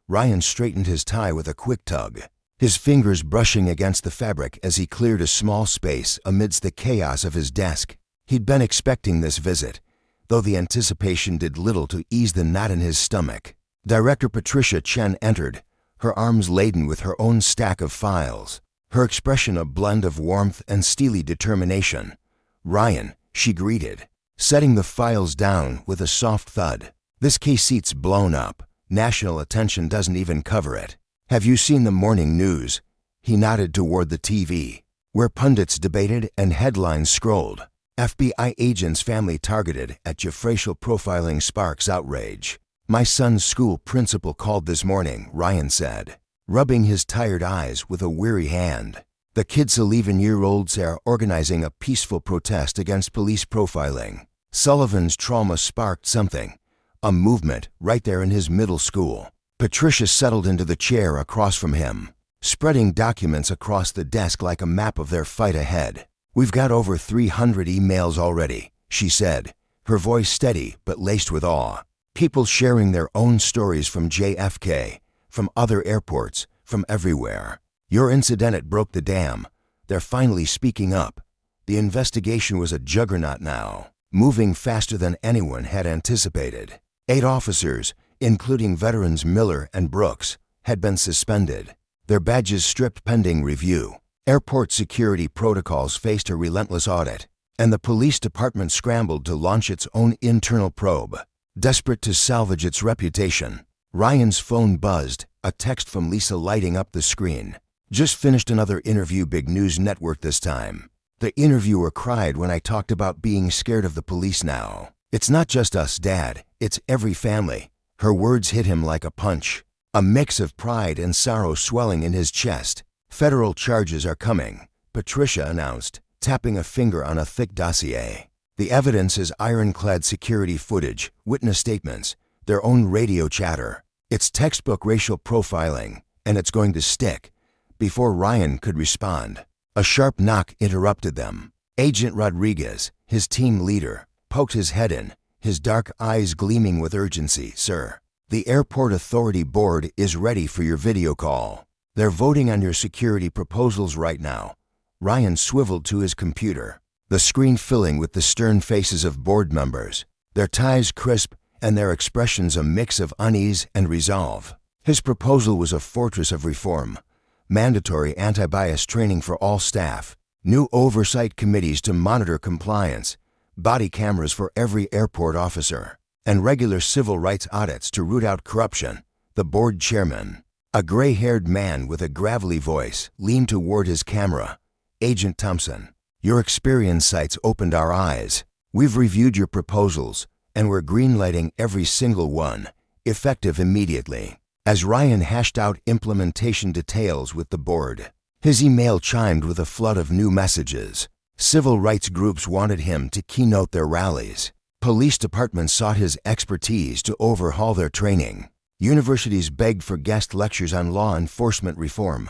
Ryan straightened his tie with a quick tug, his fingers brushing against the fabric as he cleared a small space amidst the chaos of his desk. He'd been expecting this visit, though the anticipation did little to ease the knot in his stomach. Director Patricia Chen entered, her arms laden with her own stack of files, her expression a blend of warmth and steely determination. "Ryan," she greeted, setting the files down with a soft thud. "This case seat's blown up. National attention doesn't even cover it. Have you seen the morning news?" He nodded toward the TV, where pundits debated and headlines scrolled. "FBI agent's family targeted at Jeff racial profiling sparks outrage." "My son's school principal called this morning," Ryan said, rubbing his tired eyes with a weary hand. "The kids 11-year-olds are organizing a peaceful protest against police profiling." Sullivan's trauma sparked something, a movement right there in his middle school. Patricia settled into the chair across from him, spreading documents across the desk like a map of their fight ahead. "We've got over 300 emails already," she said, her voice steady but laced with awe. "People sharing their own stories from JFK, from other airports, from everywhere. Your incident broke the dam. They're finally speaking up." The investigation was a juggernaut now, moving faster than anyone had anticipated. 8 officers, including veterans Miller and Brooks, had been suspended, their badges stripped pending review. Airport security protocols faced a relentless audit, and the police department scrambled to launch its own internal probe, desperate to salvage its reputation. Ryan's phone buzzed, a text from Lisa lighting up the screen. "Just finished another interview, big news network this time." The interviewer cried when I talked about being scared of the police now. "It's not just us, Dad, it's every family." Her words hit him like a punch, a mix of pride and sorrow swelling in his chest. "Federal charges are coming," Patricia announced, tapping a finger on a thick dossier. "The evidence is ironclad security footage, witness statements, their own radio chatter. It's textbook racial profiling, and it's going to stick." Before Ryan could respond, a sharp knock interrupted them. Agent Rodriguez, his team leader, poked his head in, his dark eyes gleaming with urgency. "Sir, the Airport Authority Board is ready for your video call. They're voting on your security proposals right now." Ryan swiveled to his computer, the screen filling with the stern faces of board members, their ties crisp and their expressions a mix of unease and resolve. His proposal was a fortress of reform: mandatory anti-bias training for all staff, New oversight committees to monitor compliance, body cameras for every airport officer, and regular civil rights audits to root out corruption. The board chairman, a gray-haired man with a gravelly voice, leaned toward his camera. Agent Thompson, your experience sites opened our eyes. We've reviewed your proposals, and we're greenlighting every single one, effective immediately. As Ryan hashed out implementation details with the board, his email chimed with a flood of new messages. Civil rights groups wanted him to keynote their rallies. Police departments sought his expertise to overhaul their training. Universities begged for guest lectures on law enforcement reform.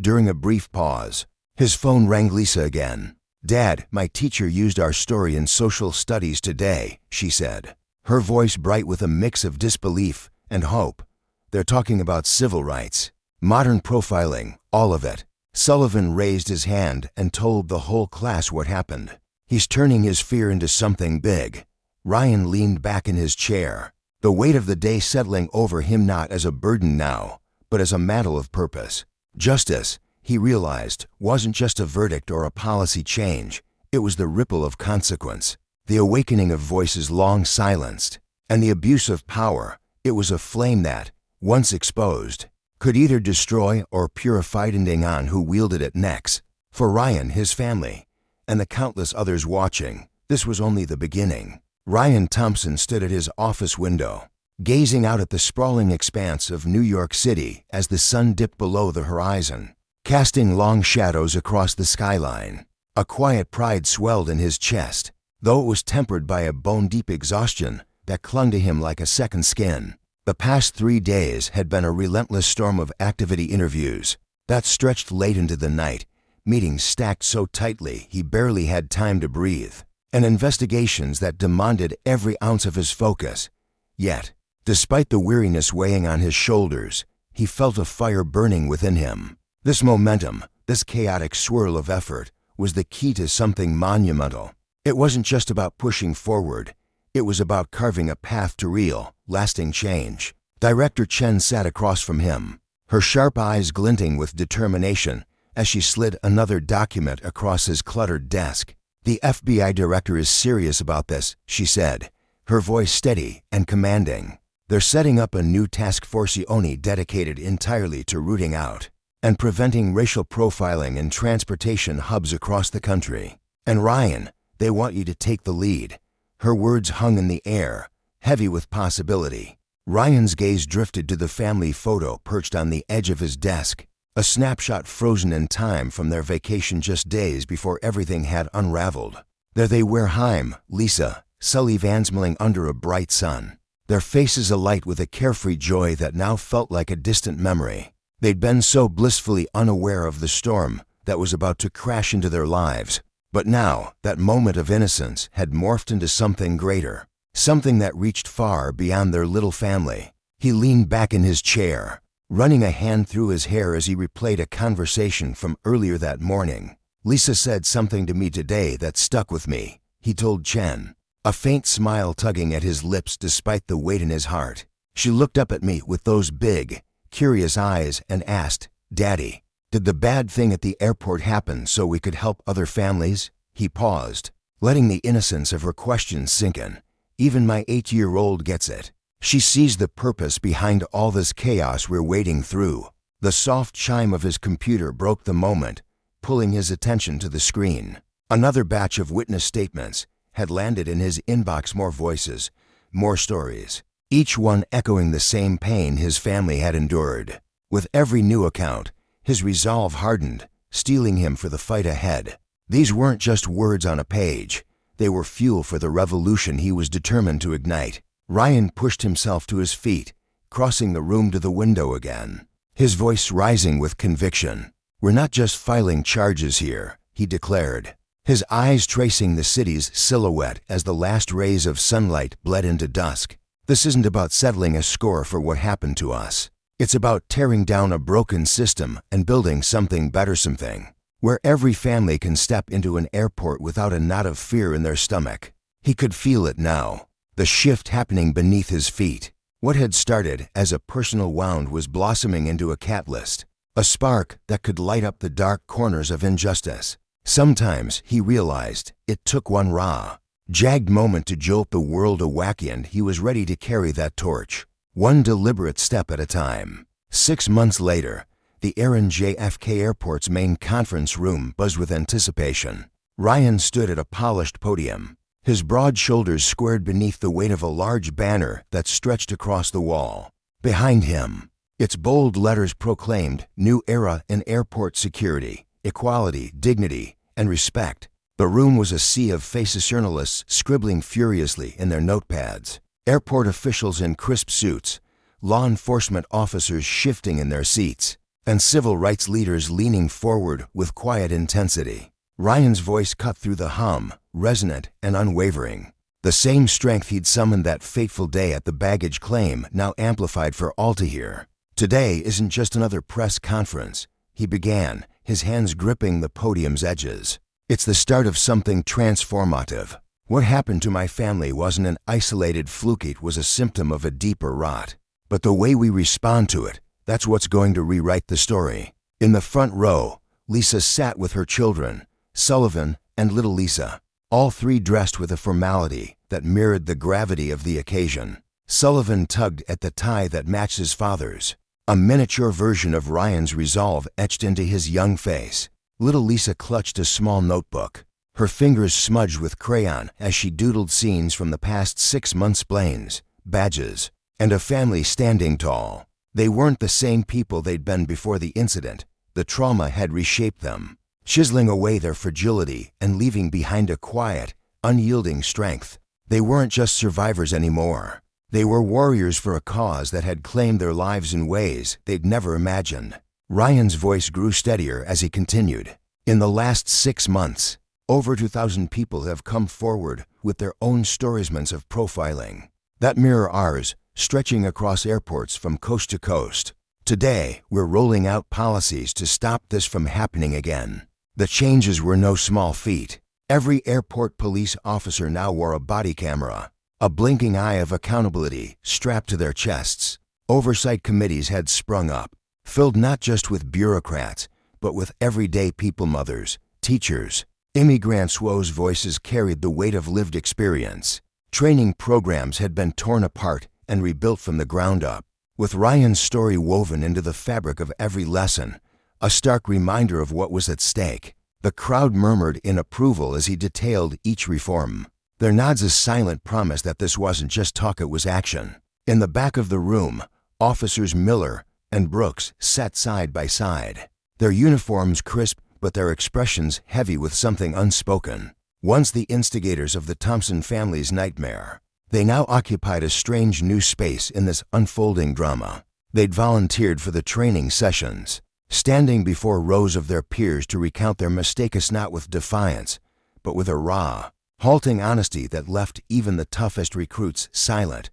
During a brief pause, his phone rang. Lisa again. "Dad, my teacher used our story in social studies today," she said, her voice bright with a mix of disbelief and hope. "They're talking about civil rights, modern profiling, all of it." Sullivan raised his hand and told the whole class what happened. "He's turning his fear into something big." Ryan leaned back in his chair, the weight of the day settling over him not as a burden now, but as a mantle of purpose. Justice, he realized, wasn't just a verdict or a policy change. It was the ripple of consequence, the awakening of voices long silenced, and the abuse of power. It was a flame that, once exposed, could either destroy or purify, depending on who wielded it next. For Ryan, his family, and the countless others watching, this was only the beginning. Ryan Thompson stood at his office window, gazing out at the sprawling expanse of New York City as the sun dipped below the horizon, casting long shadows across the skyline. A quiet pride swelled in his chest, though it was tempered by a bone-deep exhaustion that clung to him like a second skin. The past 3 days had been a relentless storm of activity interviews that stretched late into the night, meetings stacked so tightly he barely had time to breathe, and investigations that demanded every ounce of his focus. Yet, despite the weariness weighing on his shoulders, he felt a fire burning within him. This momentum, this chaotic swirl of effort, was the key to something monumental. It wasn't just about pushing forward. It was about carving a path to real, lasting change. Director Chen sat across from him, her sharp eyes glinting with determination as she slid another document across his cluttered desk. "The FBI director is serious about this," she said, her voice steady and commanding. "They're setting up a new task force only dedicated entirely to rooting out and preventing racial profiling in transportation hubs across the country. And Ryan, they want you to take the lead." Her words hung in the air, heavy with possibility. Ryan's gaze drifted to the family photo perched on the edge of his desk, a snapshot frozen in time from their vacation just days before everything had unraveled. There they were, Haim, Lisa, Sully vansmilling under a bright sun, their faces alight with a carefree joy that now felt like a distant memory. They'd been so blissfully unaware of the storm that was about to crash into their lives. But now, that moment of innocence had morphed into something greater, something that reached far beyond their little family. He leaned back in his chair, running a hand through his hair as he replayed a conversation from earlier that morning. "Lisa said something to me today that stuck with me," he told Chen, a faint smile tugging at his lips despite the weight in his heart. "She looked up at me with those big, curious eyes and asked, 'Daddy, did the bad thing at the airport happen so we could help other families?'" He paused, letting the innocence of her question sink in. "Even my 8-year-old gets it. She sees the purpose behind all this chaos we're wading through." The soft chime of his computer broke the moment, pulling his attention to the screen. Another batch of witness statements had landed in his inbox, more voices, more stories, each one echoing the same pain his family had endured. With every new account, his resolve hardened, steeling him for the fight ahead. These weren't just words on a page. They were fuel for the revolution he was determined to ignite. Ryan pushed himself to his feet, crossing the room to the window again, his voice rising with conviction. "We're not just filing charges here," he declared, his eyes tracing the city's silhouette as the last rays of sunlight bled into dusk. "This isn't about settling a score for what happened to us. It's about tearing down a broken system and building something better, something where every family can step into an airport without a knot of fear in their stomach." He could feel it now, the shift happening beneath his feet. What had started as a personal wound was blossoming into a catalyst, a spark that could light up the dark corners of injustice. Sometimes, he realized, it took one raw, jagged moment to jolt the world awacky, and he was ready to carry that torch, one deliberate step at a time. 6 months later, the air in JFK Airport's main conference room buzzed with anticipation. Ryan stood at a polished podium, his broad shoulders squared beneath the weight of a large banner that stretched across the wall. Behind him, its bold letters proclaimed, "New era in airport security, equality, dignity, and respect." The room was a sea of faces, journalists scribbling furiously in their notepads, airport officials in crisp suits, law enforcement officers shifting in their seats, and civil rights leaders leaning forward with quiet intensity. Ryan's voice cut through the hum, resonant and unwavering. The same strength he'd summoned that fateful day at the baggage claim now amplified for all to hear. "Today isn't just another press conference," he began, his hands gripping the podium's edges. "It's the start of something transformative. What happened to my family wasn't an isolated fluke, it was a symptom of a deeper rot. But the way we respond to it, that's what's going to rewrite the story." In the front row, Lisa sat with her children, Sullivan and little Lisa, all three dressed with a formality that mirrored the gravity of the occasion. Sullivan tugged at the tie that matched his father's, a miniature version of Ryan's resolve etched into his young face. Little Lisa clutched a small notebook, her fingers smudged with crayon as she doodled scenes from the past 6 months' planes, badges, and a family standing tall. They weren't the same people they'd been before the incident. The trauma had reshaped them, chiseling away their fragility and leaving behind a quiet, unyielding strength. They weren't just survivors anymore. They were warriors for a cause that had claimed their lives in ways they'd never imagined. Ryan's voice grew steadier as he continued. "In the last 6 months, over 2,000 people have come forward with their own stories of profiling that mirror ours, stretching across airports from coast to coast. Today, we're rolling out policies to stop this from happening again." The changes were no small feat. Every airport police officer now wore a body camera, a blinking eye of accountability strapped to their chests. Oversight committees had sprung up, filled not just with bureaucrats, but with everyday people, mothers, teachers, immigrants whose voices carried the weight of lived experience. Training programs had been torn apart and rebuilt from the ground up, with Ryan's story woven into the fabric of every lesson, a stark reminder of what was at stake. The crowd murmured in approval as he detailed each reform, their nods a silent promise that this wasn't just talk, it was action. In the back of the room, Officers Miller and Brooks sat side by side, their uniforms crisp but their expressions heavy with something unspoken. Once the instigators of the Thompson family's nightmare, they now occupied a strange new space in this unfolding drama. They'd volunteered for the training sessions, standing before rows of their peers to recount their mistakes not with defiance, but with a raw, halting honesty that left even the toughest recruits silent.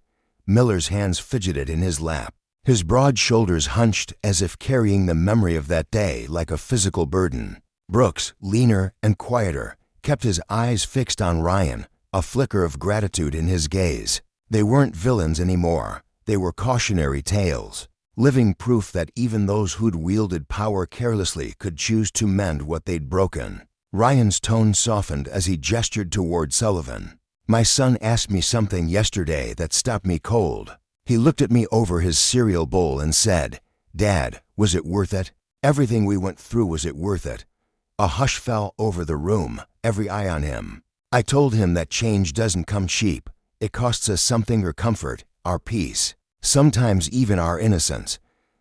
Miller's hands fidgeted in his lap, his broad shoulders hunched as if carrying the memory of that day like a physical burden. Brooks, leaner and quieter, kept his eyes fixed on Ryan, a flicker of gratitude in his gaze. They weren't villains anymore. They were cautionary tales, living proof that even those who'd wielded power carelessly could choose to mend what they'd broken. Ryan's tone softened as he gestured toward Sullivan. "My son asked me something yesterday that stopped me cold." He looked at me over his cereal bowl and said, "Dad, was it worth it? Everything we went through, was it worth it?" A hush fell over the room, every eye on him. I told him that change doesn't come cheap. It costs us something, our comfort, our peace, sometimes even our innocence.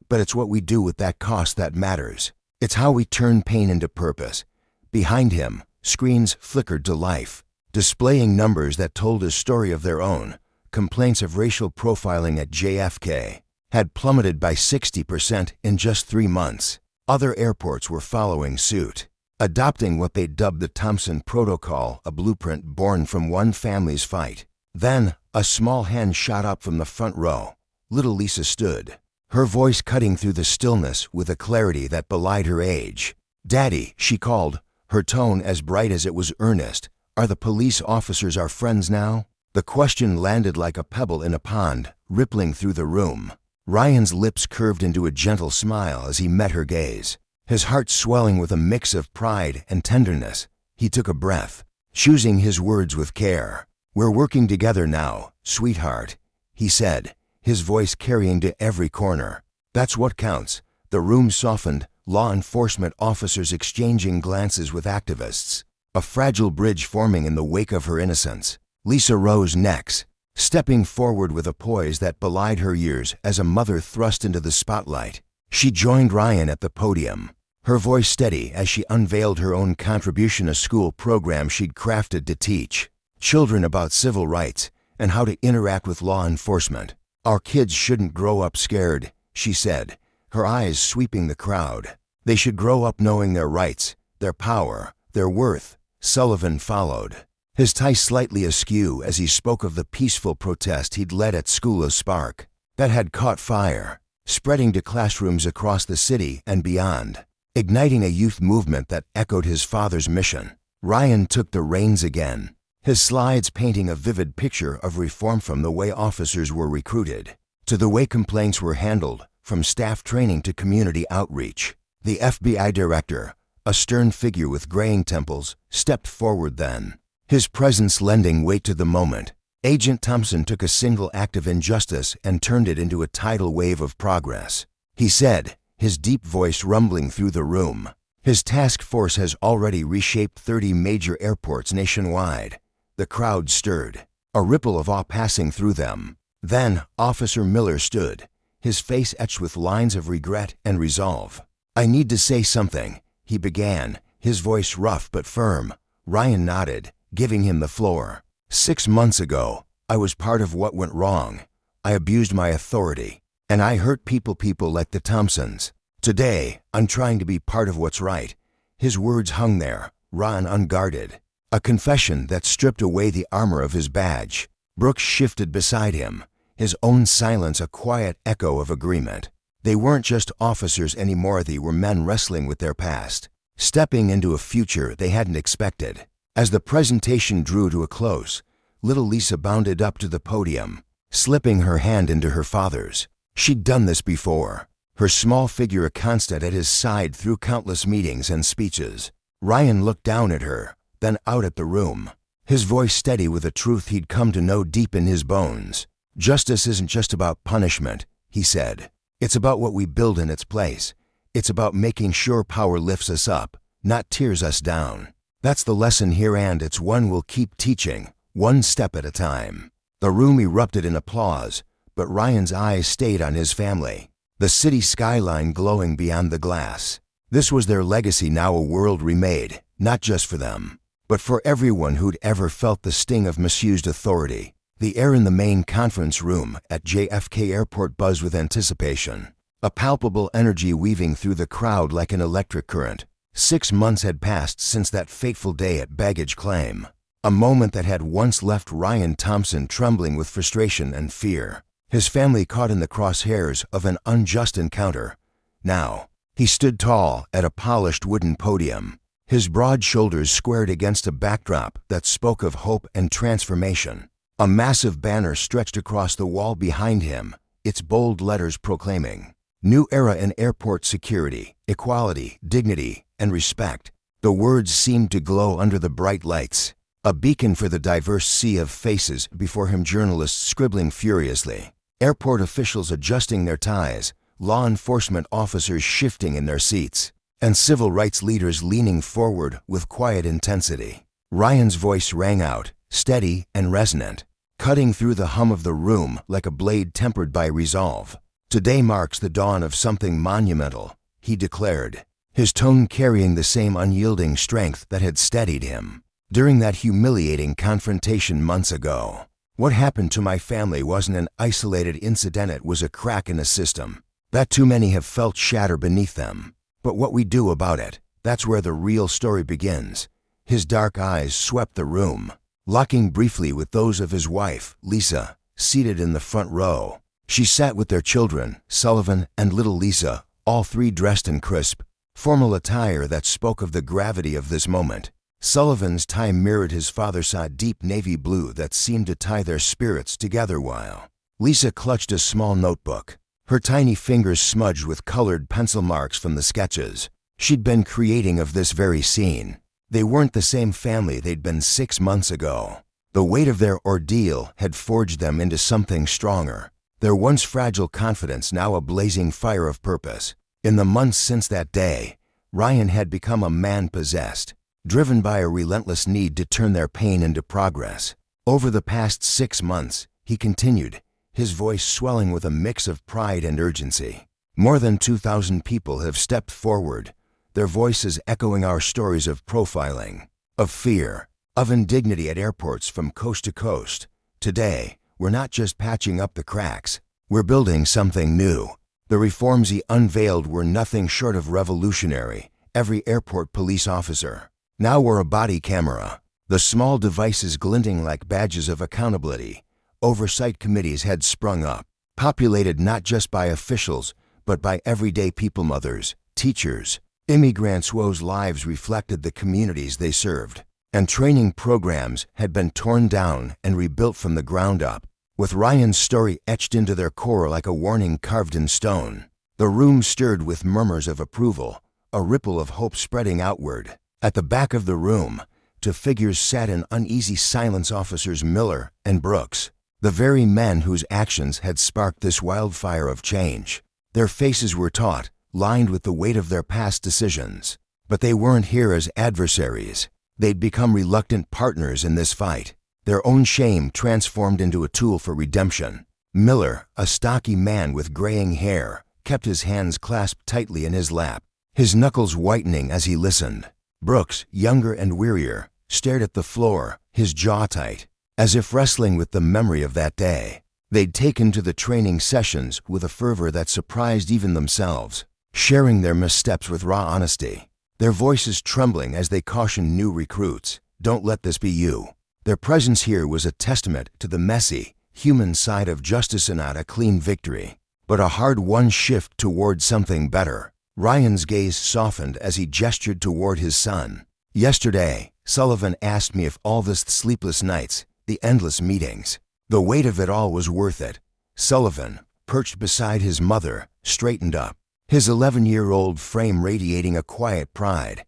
But it's what we do with that cost that matters. It's how we turn pain into purpose. Behind him, screens flickered to life, displaying numbers that told a story of their own. Complaints of racial profiling at JFK had plummeted by 60% in just 3 months. Other airports were following suit, adopting what they dubbed the Thompson Protocol, a blueprint born from one family's fight. Then, a small hand shot up from the front row. Little Lisa stood, her voice cutting through the stillness with a clarity that belied her age. "Daddy," she called, her tone as bright as it was earnest, "are the police officers our friends now?" The question landed like a pebble in a pond, rippling through the room. Ryan's lips curved into a gentle smile as he met her gaze. his heart swelling with a mix of pride and tenderness. He took a breath, choosing his words with care. "We're working together now, sweetheart," he said, his voice carrying to every corner. "That's what counts." The room softened, law enforcement officers exchanging glances with activists, a fragile bridge forming in the wake of her innocence. Lisa rose next, stepping forward with a poise that belied her years as a mother thrust into the spotlight. She joined Ryan at the podium, her voice steady as she unveiled her own contribution, a school program she'd crafted to teach children about civil rights and how to interact with law enforcement. "Our kids shouldn't grow up scared," she said, her eyes sweeping the crowd. "They should grow up knowing their rights, their power, their worth." Sullivan followed, his tie slightly askew as he spoke of the peaceful protest he'd led at school, a spark that had caught fire, spreading to classrooms across the city and beyond, igniting a youth movement that echoed his father's mission. Ryan took the reins again, his slides painting a vivid picture of reform, from the way officers were recruited to the way complaints were handled, from staff training to community outreach. The FBI director, a stern figure with graying temples, stepped forward then, his presence lending weight to the moment. Agent Thompson took a single act of injustice and turned it into a tidal wave of progress. He said, his deep voice rumbling through the room, "His task force has already reshaped 30 major airports nationwide." The crowd stirred, a ripple of awe passing through them. Then Officer Miller stood, his face etched with lines of regret and resolve. "I need to say something," he began, his voice rough but firm. Ryan nodded, giving him the floor. 6 months ago, I was part of what went wrong. I abused my authority, and I hurt people like the Thompsons. Today, I'm trying to be part of what's right." His words hung there, raw and unguarded, a confession that stripped away the armor of his badge. Brooks shifted beside him, his own silence a quiet echo of agreement. They weren't just officers anymore, they were men wrestling with their past, stepping into a future they hadn't expected. As the presentation drew to a close, little Lisa bounded up to the podium, slipping her hand into her father's. She'd done this before, her small figure a constant at his side through countless meetings and speeches. Ryan looked down at her, then out at the room, his voice steady with a truth he'd come to know deep in his bones. "Justice isn't just about punishment," he said. "It's about what we build in its place. It's about making sure power lifts us up, not tears us down. That's the lesson here, and it's one we'll keep teaching, one step at a time." The room erupted in applause, but Ryan's eyes stayed on his family, the city skyline glowing beyond the glass. This was their legacy now, a world remade, not just for them, but for everyone who'd ever felt the sting of misused authority. The air in the main conference room at JFK Airport buzzed with anticipation, a palpable energy weaving through the crowd like an electric current. 6 months had passed since that fateful day at baggage claim, a moment that had once left Ryan Thompson trembling with frustration and fear, his family caught in the crosshairs of an unjust encounter. Now, he stood tall at a polished wooden podium, his broad shoulders squared against a backdrop that spoke of hope and transformation. A massive banner stretched across the wall behind him, its bold letters proclaiming, "New era in airport security, equality, dignity, and respect." The words seemed to glow under the bright lights, a beacon for the diverse sea of faces before him, journalists scribbling furiously, airport officials adjusting their ties, law enforcement officers shifting in their seats, and civil rights leaders leaning forward with quiet intensity. Ryan's voice rang out, steady and resonant, cutting through the hum of the room like a blade tempered by resolve. "Today marks the dawn of something monumental," he declared, his tone carrying the same unyielding strength that had steadied him during that humiliating confrontation months ago. "What happened to my family wasn't an isolated incident, it was a crack in a system that too many have felt shatter beneath them. But what we do about it, that's where the real story begins." His dark eyes swept the room, locking briefly with those of his wife, Lisa, seated in the front row. She sat with their children, Sullivan and little Lisa, all three dressed in crisp, formal attire that spoke of the gravity of this moment. Sullivan's tie mirrored his father's deep navy blue that seemed to tie their spirits together, while Lisa clutched a small notebook, her tiny fingers smudged with colored pencil marks from the sketches. she'd been creating of this very scene. They weren't the same family they'd been 6 months ago. The weight of their ordeal had forged them into something stronger, their once fragile confidence now a blazing fire of purpose. In the months since that day, Ryan had become a man possessed, driven by a relentless need to turn their pain into progress. Over the past 6 months, he continued, his voice swelling with a mix of pride and urgency. More than 2,000 people have stepped forward, their voices echoing our stories of profiling, of fear, of indignity at airports from coast to coast. Today, we're not just patching up the cracks, we're building something new. The reforms he unveiled were nothing short of revolutionary. Every airport police officer now wore a body camera, the small devices glinting like badges of accountability. Oversight committees had sprung up, populated not just by officials, but by everyday people, mothers, teachers, immigrants whose lives reflected the communities they served. And training programs had been torn down and rebuilt from the ground up, with Ryan's story etched into their core like a warning carved in stone. The room stirred with murmurs of approval, a ripple of hope spreading outward. At the back of the room, two figures sat in uneasy silence, Officers Miller and Brooks, the very men whose actions had sparked this wildfire of change. Their faces were taut, lined with the weight of their past decisions. But they weren't here as adversaries. They'd become reluctant partners in this fight, their own shame transformed into a tool for redemption. Miller, a stocky man with graying hair, kept his hands clasped tightly in his lap, his knuckles whitening as he listened. Brooks, younger and wearier, stared at the floor, his jaw tight, as if wrestling with the memory of that day. They'd taken to the training sessions with a fervor that surprised even themselves, sharing their missteps with raw honesty, their voices trembling as they cautioned new recruits, "Don't let this be you." Their presence here was a testament to the messy, human side of justice, and not a clean victory, but a hard-won shift toward something better. Ryan's gaze softened as he gestured toward his son. "Yesterday, Sullivan asked me if all this sleepless nights, the endless meetings, the weight of it all was worth it." Sullivan, perched beside his mother, straightened up, his 11-year-old frame radiating a quiet pride.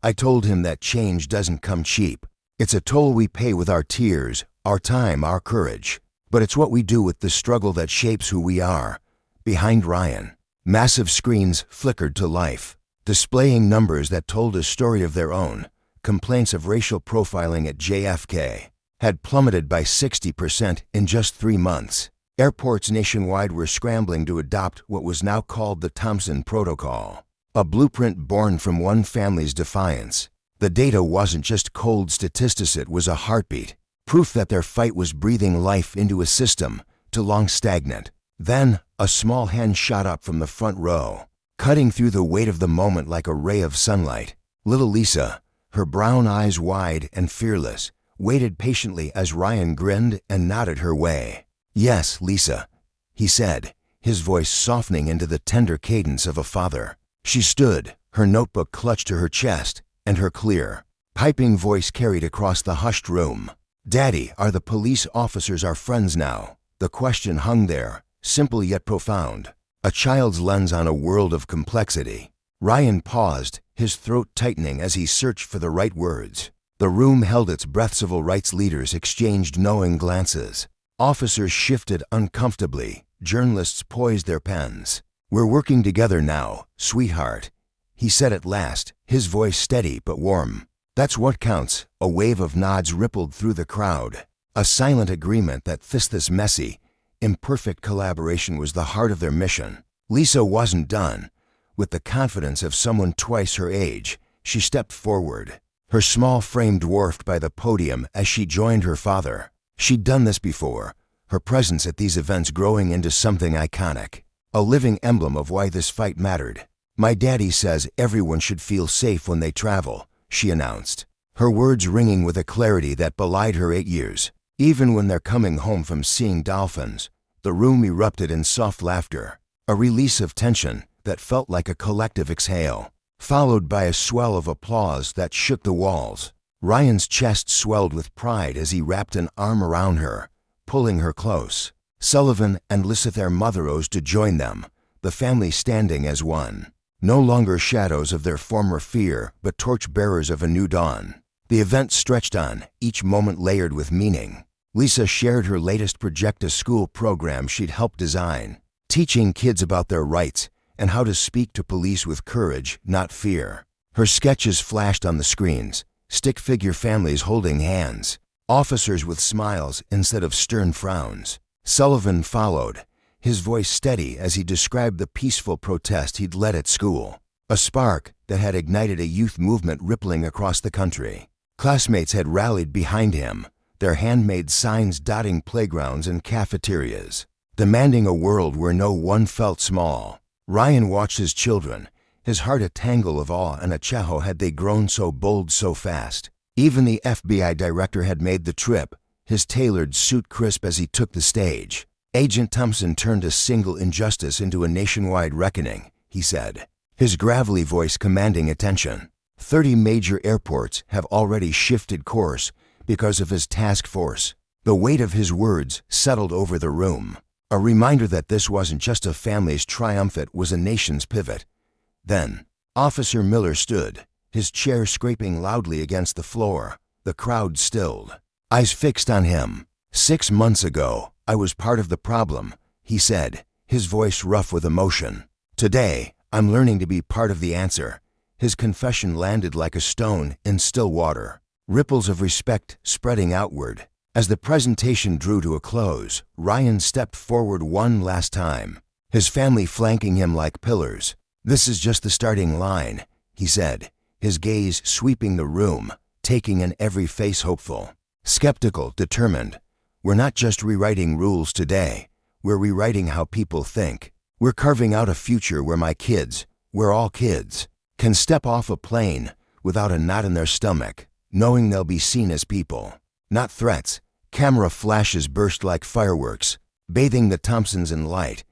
"I told him that change doesn't come cheap. It's a toll we pay with our tears, our time, our courage. But it's what we do with the struggle that shapes who we are." Behind Ryan, massive screens flickered to life, displaying numbers that told a story of their own. Complaints of racial profiling at JFK had plummeted by 60% in just 3 months. Airports nationwide were scrambling to adopt what was now called the Thompson Protocol, a blueprint born from one family's defiance. The data wasn't just cold statistics, it was a heartbeat, proof that their fight was breathing life into a system too long stagnant. Then, a small hand shot up from the front row, cutting through the weight of the moment like a ray of sunlight. Little Lisa, her brown eyes wide and fearless, waited patiently as Ryan grinned and nodded her way. "Yes, Lisa," he said, his voice softening into the tender cadence of a father. She stood, her notebook clutched to her chest, and her clear, piping voice carried across the hushed room. "Daddy, are the police officers our friends now?" The question hung there, simple yet profound, a child's lens on a world of complexity. Ryan paused, his throat tightening as he searched for the right words. The room held its breath. Civil rights leaders exchanged knowing glances. Officers shifted uncomfortably. Journalists poised their pens. "We're working together now, sweetheart," he said at last, his voice steady but warm. "That's what counts." A wave of nods rippled through the crowd, a silent agreement that this messy, imperfect collaboration was the heart of their mission. Lisa wasn't done. With the confidence of someone twice her age, she stepped forward, her small frame dwarfed by the podium as she joined her father. She'd done this before, her presence at these events growing into something iconic, a living emblem of why this fight mattered. "My daddy says everyone should feel safe when they travel," she announced, her words ringing with a clarity that belied her 8 years. "Even when they're coming home from seeing dolphins." The room erupted in soft laughter, a release of tension that felt like a collective exhale, followed by a swell of applause that shook the walls. Ryan's chest swelled with pride as he wrapped an arm around her, pulling her close. Sullivan and Lisa, their mother, rose to join them, the family standing as one. No longer shadows of their former fear, but torchbearers of a new dawn. The event stretched on, each moment layered with meaning. Lisa shared her latest project-to-school program she'd helped design, teaching kids about their rights and how to speak to police with courage, not fear. Her sketches flashed on the screens, stick figure families holding hands, officers with smiles instead of stern frowns. Sullivan followed, his voice steady as he described the peaceful protest he'd led at school, a spark that had ignited a youth movement rippling across the country. Classmates had rallied behind him, their handmade signs dotting playgrounds and cafeterias, demanding a world where no one felt small. Ryan watched his children, his heart a tangle of awe and achejo. Had they grown so bold so fast? Even the FBI director had made the trip, his tailored suit crisp as he took the stage. Agent Thompson turned a single injustice into a nationwide reckoning, he said, his gravelly voice commanding attention. 30 major airports have already shifted course because of his task force. The weight of his words settled over the room, a reminder that this wasn't just a family's triumph, it was a nation's pivot. Then, Officer Miller stood, his chair scraping loudly against the floor. The crowd stilled, eyes fixed on him. 6 months ago, I was part of the problem, he said, his voice rough with emotion. Today, I'm learning to be part of the answer. His confession landed like a stone in still water, ripples of respect spreading outward. As the presentation drew to a close, Ryan stepped forward one last time, his family flanking him like pillars. This is just the starting line, he said, his gaze sweeping the room, taking in every face hopeful, skeptical, determined. We're not just rewriting rules today, we're rewriting how people think. We're carving out a future where my kids, where all kids, can step off a plane without a knot in their stomach, knowing they'll be seen as people, not threats. Camera flashes burst like fireworks, bathing the Thompsons in light.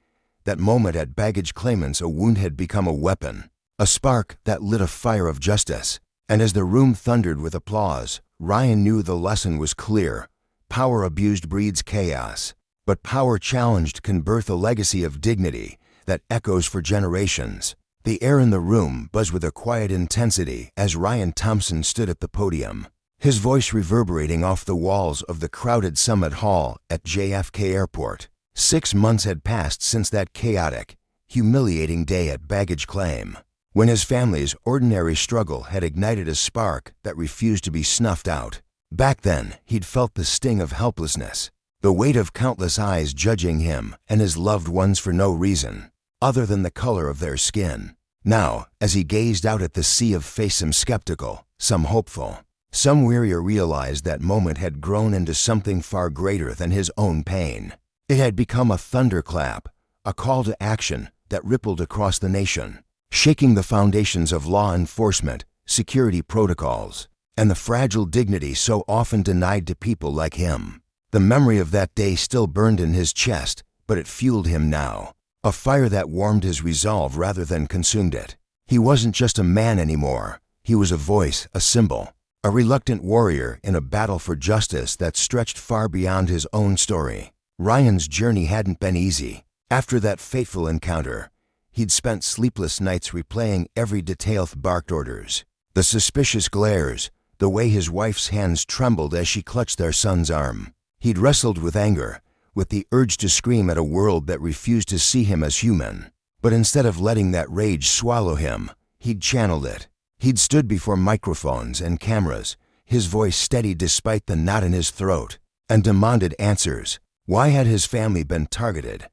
That moment at baggage claimants, a wound had become a weapon, a spark that lit a fire of justice. And as the room thundered with applause, Ryan knew the lesson was clear. Power abused breeds chaos, but power challenged can birth a legacy of dignity that echoes for generations. The air in the room buzzed with a quiet intensity as Ryan Thompson stood at the podium, his voice reverberating off the walls of the crowded Summit Hall at JFK Airport. 6 months had passed since that chaotic, humiliating day at baggage claim, when his family's ordinary struggle had ignited a spark that refused to be snuffed out. Back then, he'd felt the sting of helplessness, the weight of countless eyes judging him and his loved ones for no reason other than the color of their skin. Now, as he gazed out at the sea of faces, some skeptical, some hopeful, some wearier, realized that moment had grown into something far greater than his own pain. It had become a thunderclap, a call to action that rippled across the nation, shaking the foundations of law enforcement, security protocols, and the fragile dignity so often denied to people like him. The memory of that day still burned in his chest, but it fueled him now, a fire that warmed his resolve rather than consumed it. He wasn't just a man anymore. He was a voice, a symbol, a reluctant warrior in a battle for justice that stretched far beyond his own story. Ryan's journey hadn't been easy. After that fateful encounter, he'd spent sleepless nights replaying every detail, barked orders, the suspicious glares, the way his wife's hands trembled as she clutched their son's arm. He'd wrestled with anger, with the urge to scream at a world that refused to see him as human. But instead of letting that rage swallow him, he'd channeled it. He'd stood before microphones and cameras, his voice steady despite the knot in his throat, and demanded answers. Why had his family been targeted?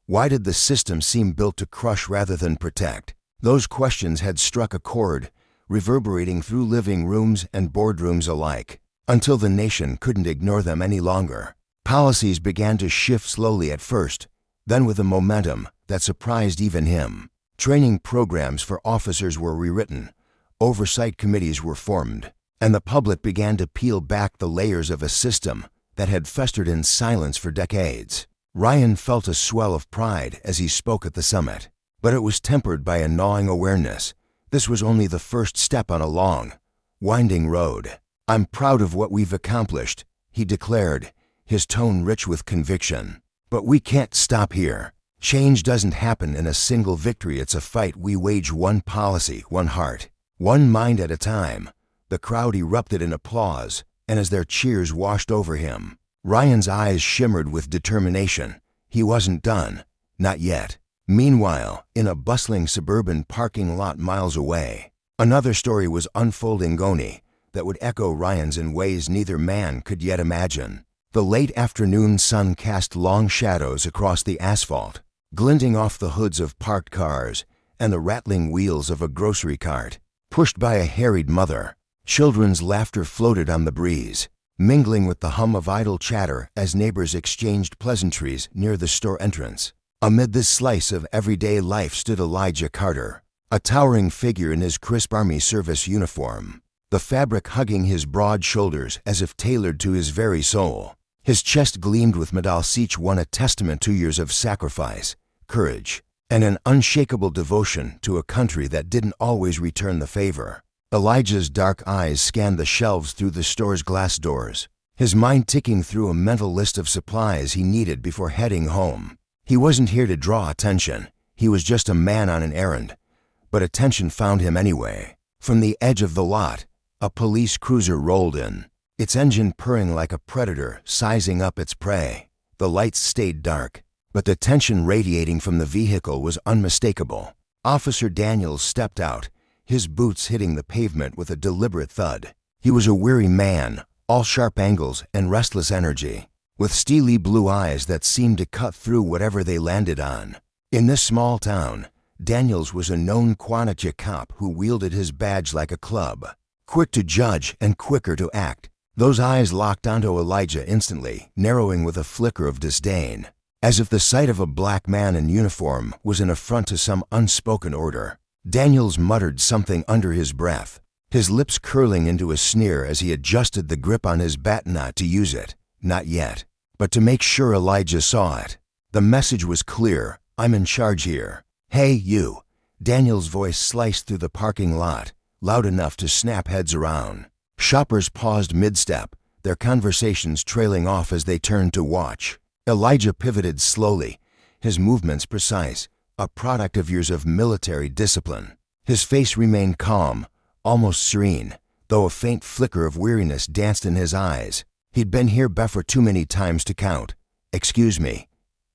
Why did the system seem built to crush rather than protect? Those questions had struck a chord, reverberating through living rooms and boardrooms alike, until the nation couldn't ignore them any longer. Policies began to shift slowly at first, then with a momentum that surprised even him. Training programs for officers were rewritten, oversight committees were formed, and the public began to peel back the layers of a system that had festered in silence for decades. Ryan felt a swell of pride as he spoke at the summit, but it was tempered by a gnawing awareness. This was only the first step on a long, winding road. I'm proud of what we've accomplished, he declared, his tone rich with conviction. But we can't stop here. Change doesn't happen in a single victory. It's a fight we wage, one policy, one heart, one mind at a time. The crowd erupted in applause, and as their cheers washed over him, Ryan's eyes shimmered with determination. He wasn't done. Not yet. Meanwhile, in a bustling suburban parking lot miles away, another story was unfolding that would echo Ryan's in ways neither man could yet imagine. The late afternoon sun cast long shadows across the asphalt, glinting off the hoods of parked cars and the rattling wheels of a grocery cart, pushed by a harried mother. Children's laughter floated on the breeze, mingling with the hum of idle chatter as neighbors exchanged pleasantries near the store entrance. Amid this slice of everyday life stood Elijah Carter, a towering figure in his crisp Army service uniform, the fabric hugging his broad shoulders as if tailored to his very soul. His chest gleamed with medals, each one a testament to years of sacrifice, courage, and an unshakable devotion to a country that didn't always return the favor. Elijah's dark eyes scanned the shelves through the store's glass doors, his mind ticking through a mental list of supplies he needed before heading home. He wasn't here to draw attention. He was just a man on an errand. But attention found him anyway. From the edge of the lot, a police cruiser rolled in, its engine purring like a predator sizing up its prey. The lights stayed dark, but the tension radiating from the vehicle was unmistakable. Officer Daniels stepped out, his boots hitting the pavement with a deliberate thud. He was a weary man, all sharp angles and restless energy, with steely blue eyes that seemed to cut through whatever they landed on. In this small town, Daniels was a known quantity cop who wielded his badge like a club, quick to judge and quicker to act. Those eyes locked onto Elijah instantly, narrowing with a flicker of disdain, as if the sight of a black man in uniform was an affront to some unspoken order. Daniels muttered something under his breath, his lips curling into a sneer as he adjusted the grip on his baton to use it. Not yet. But to make sure Elijah saw it. The message was clear. I'm in charge here. Hey, you. Daniel's voice sliced through the parking lot, loud enough to snap heads around. Shoppers paused mid-step, their conversations trailing off as they turned to watch. Elijah pivoted slowly, his movements precise, a product of years of military discipline. His face remained calm, almost serene, though a faint flicker of weariness danced in his eyes. He'd been here before too many times to count. Excuse me,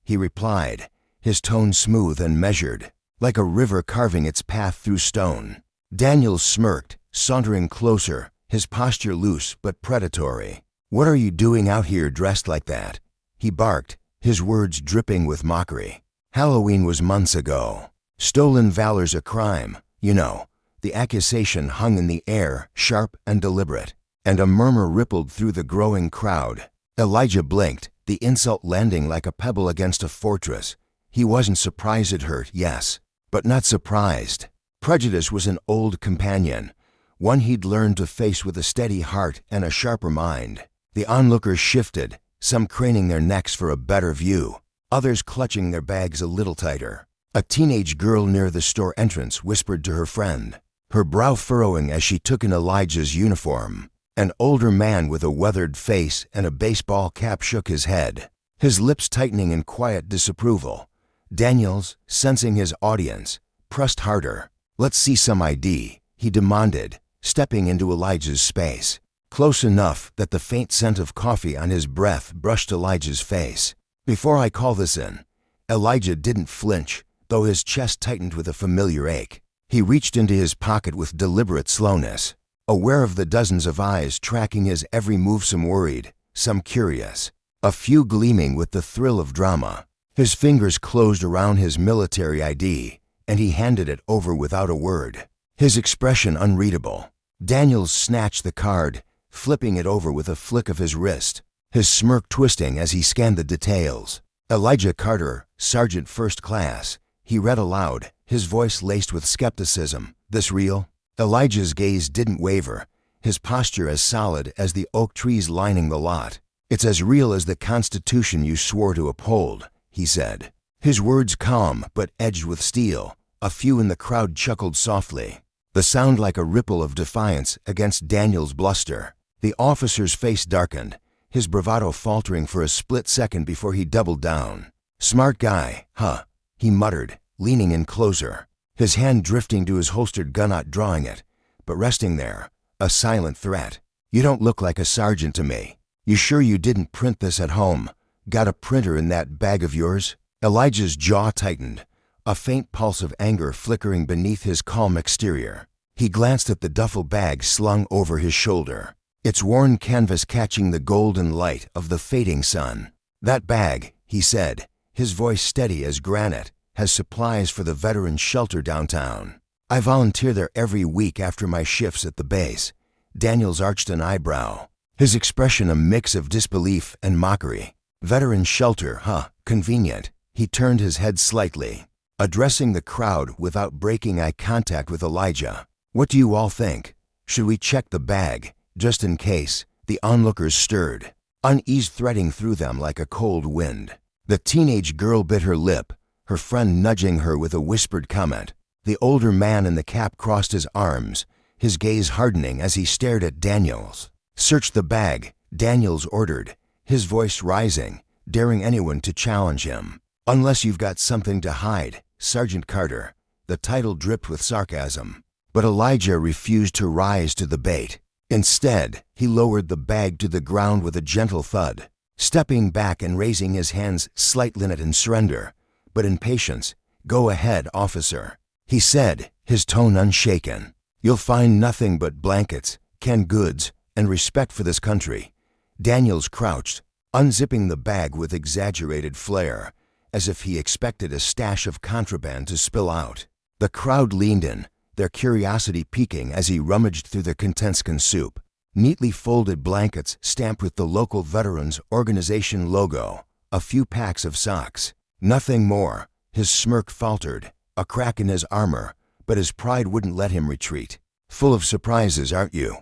he replied, his tone smooth and measured, like a river carving its path through stone. Daniels smirked, sauntering closer, his posture loose but predatory. What are you doing out here dressed like that? He barked, his words dripping with mockery. Halloween was months ago. Stolen valor's a crime, you know. The accusation hung in the air, sharp and deliberate, and a murmur rippled through the growing crowd. Elijah blinked, the insult landing like a pebble against a fortress. He wasn't surprised it hurt, yes, but not surprised. Prejudice was an old companion, one he'd learned to face with a steady heart and a sharper mind. The onlookers shifted, some craning their necks for a better view, others clutching their bags a little tighter. A teenage girl near the store entrance whispered to her friend, her brow furrowing as she took in Elijah's uniform. An older man with a weathered face and a baseball cap shook his head, his lips tightening in quiet disapproval. Daniels, sensing his audience, pressed harder. Let's see some ID, he demanded, stepping into Elijah's space, close enough that the faint scent of coffee on his breath brushed Elijah's face. Before I call this in. Elijah didn't flinch, though his chest tightened with a familiar ache. He reached into his pocket with deliberate slowness, aware of the dozens of eyes tracking his every move, some worried, some curious, a few gleaming with the thrill of drama. His fingers closed around his military ID, and he handed it over without a word, his expression unreadable. Daniels snatched the card, flipping it over with a flick of his wrist, his smirk twisting as he scanned the details. Elijah Carter, Sergeant First Class, he read aloud, his voice laced with skepticism. This real? Elijah's gaze didn't waver, his posture as solid as the oak trees lining the lot. It's as real as the Constitution you swore to uphold, he said, his words calm but edged with steel. A few in the crowd chuckled softly, the sound like a ripple of defiance against Daniel's bluster. The officer's face darkened, his bravado faltering for a split second before he doubled down. Smart guy, huh? he muttered, leaning in closer, his hand drifting to his holstered gun, not drawing it, but resting there, a silent threat. "You don't look like a sergeant to me. You sure you didn't print this at home? Got a printer in that bag of yours?" Elijah's jaw tightened, a faint pulse of anger flickering beneath his calm exterior. He glanced at the duffel bag slung over his shoulder, its worn canvas catching the golden light of the fading sun. "That bag," he said, his voice steady as granite, "has supplies for the veterans' shelter downtown. I volunteer there every week after my shifts at the base." Daniels arched an eyebrow, his expression a mix of disbelief and mockery. "Veterans' shelter, huh? Convenient." He turned his head slightly, addressing the crowd without breaking eye contact with Elijah. "What do you all think? Should we check the bag, just in case?" The onlookers stirred, unease threading through them like a cold wind. The teenage girl bit her lip, her friend nudging her with a whispered comment. The older man in the cap crossed his arms, his gaze hardening as he stared at Daniels. "Search the bag," Daniels ordered, his voice rising, daring anyone to challenge him. "Unless you've got something to hide, Sergeant Carter." The title dripped with sarcasm. But Elijah refused to rise to the bait. Instead, he lowered the bag to the ground with a gentle thud, stepping back and raising his hands slightly in surrender, but in patience. "Go ahead, officer," he said, his tone unshaken. "You'll find nothing but blankets, canned goods, and respect for this country." Daniels crouched, unzipping the bag with exaggerated flair, as if he expected a stash of contraband to spill out. The crowd leaned in, their curiosity piquing as he rummaged through the Contenskin soup. Neatly folded blankets stamped with the local Veterans Organization logo, a few packs of socks. Nothing more. His smirk faltered, a crack in his armor, but his pride wouldn't let him retreat. "Full of surprises, aren't you?"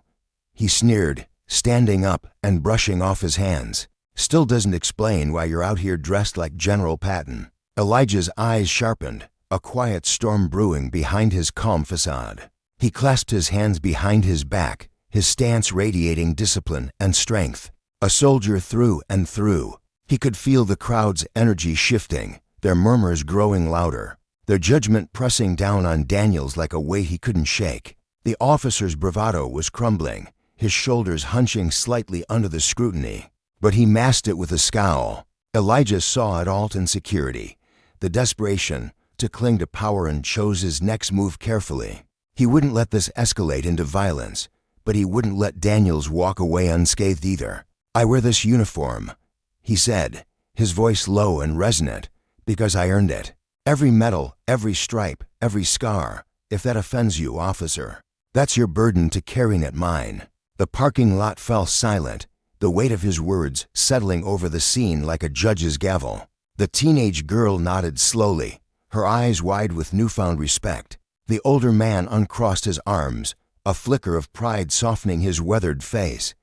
he sneered, standing up and brushing off his hands. "Still doesn't explain why you're out here dressed like General Patton." Elijah's eyes sharpened, a quiet storm brewing behind his calm facade. He clasped his hands behind his back, his stance radiating discipline and strength. A soldier through and through. He could feel the crowd's energy shifting, their murmurs growing louder, their judgment pressing down on Daniels like a weight he couldn't shake. The officer's bravado was crumbling, his shoulders hunching slightly under the scrutiny. But he masked it with a scowl. Elijah saw it all in security, the desperation to cling to power, and chose his next move carefully. He wouldn't let this escalate into violence, but he wouldn't let Daniels walk away unscathed either. "I wear this uniform," he said, his voice low and resonant, "because I earned it. Every medal, every stripe, every scar. If that offends you, officer, that's your burden to carry, not mine." The parking lot fell silent, the weight of his words settling over the scene like a judge's gavel. The teenage girl nodded slowly, her eyes wide with newfound respect. The older man uncrossed his arms, a flicker of pride softening his weathered face.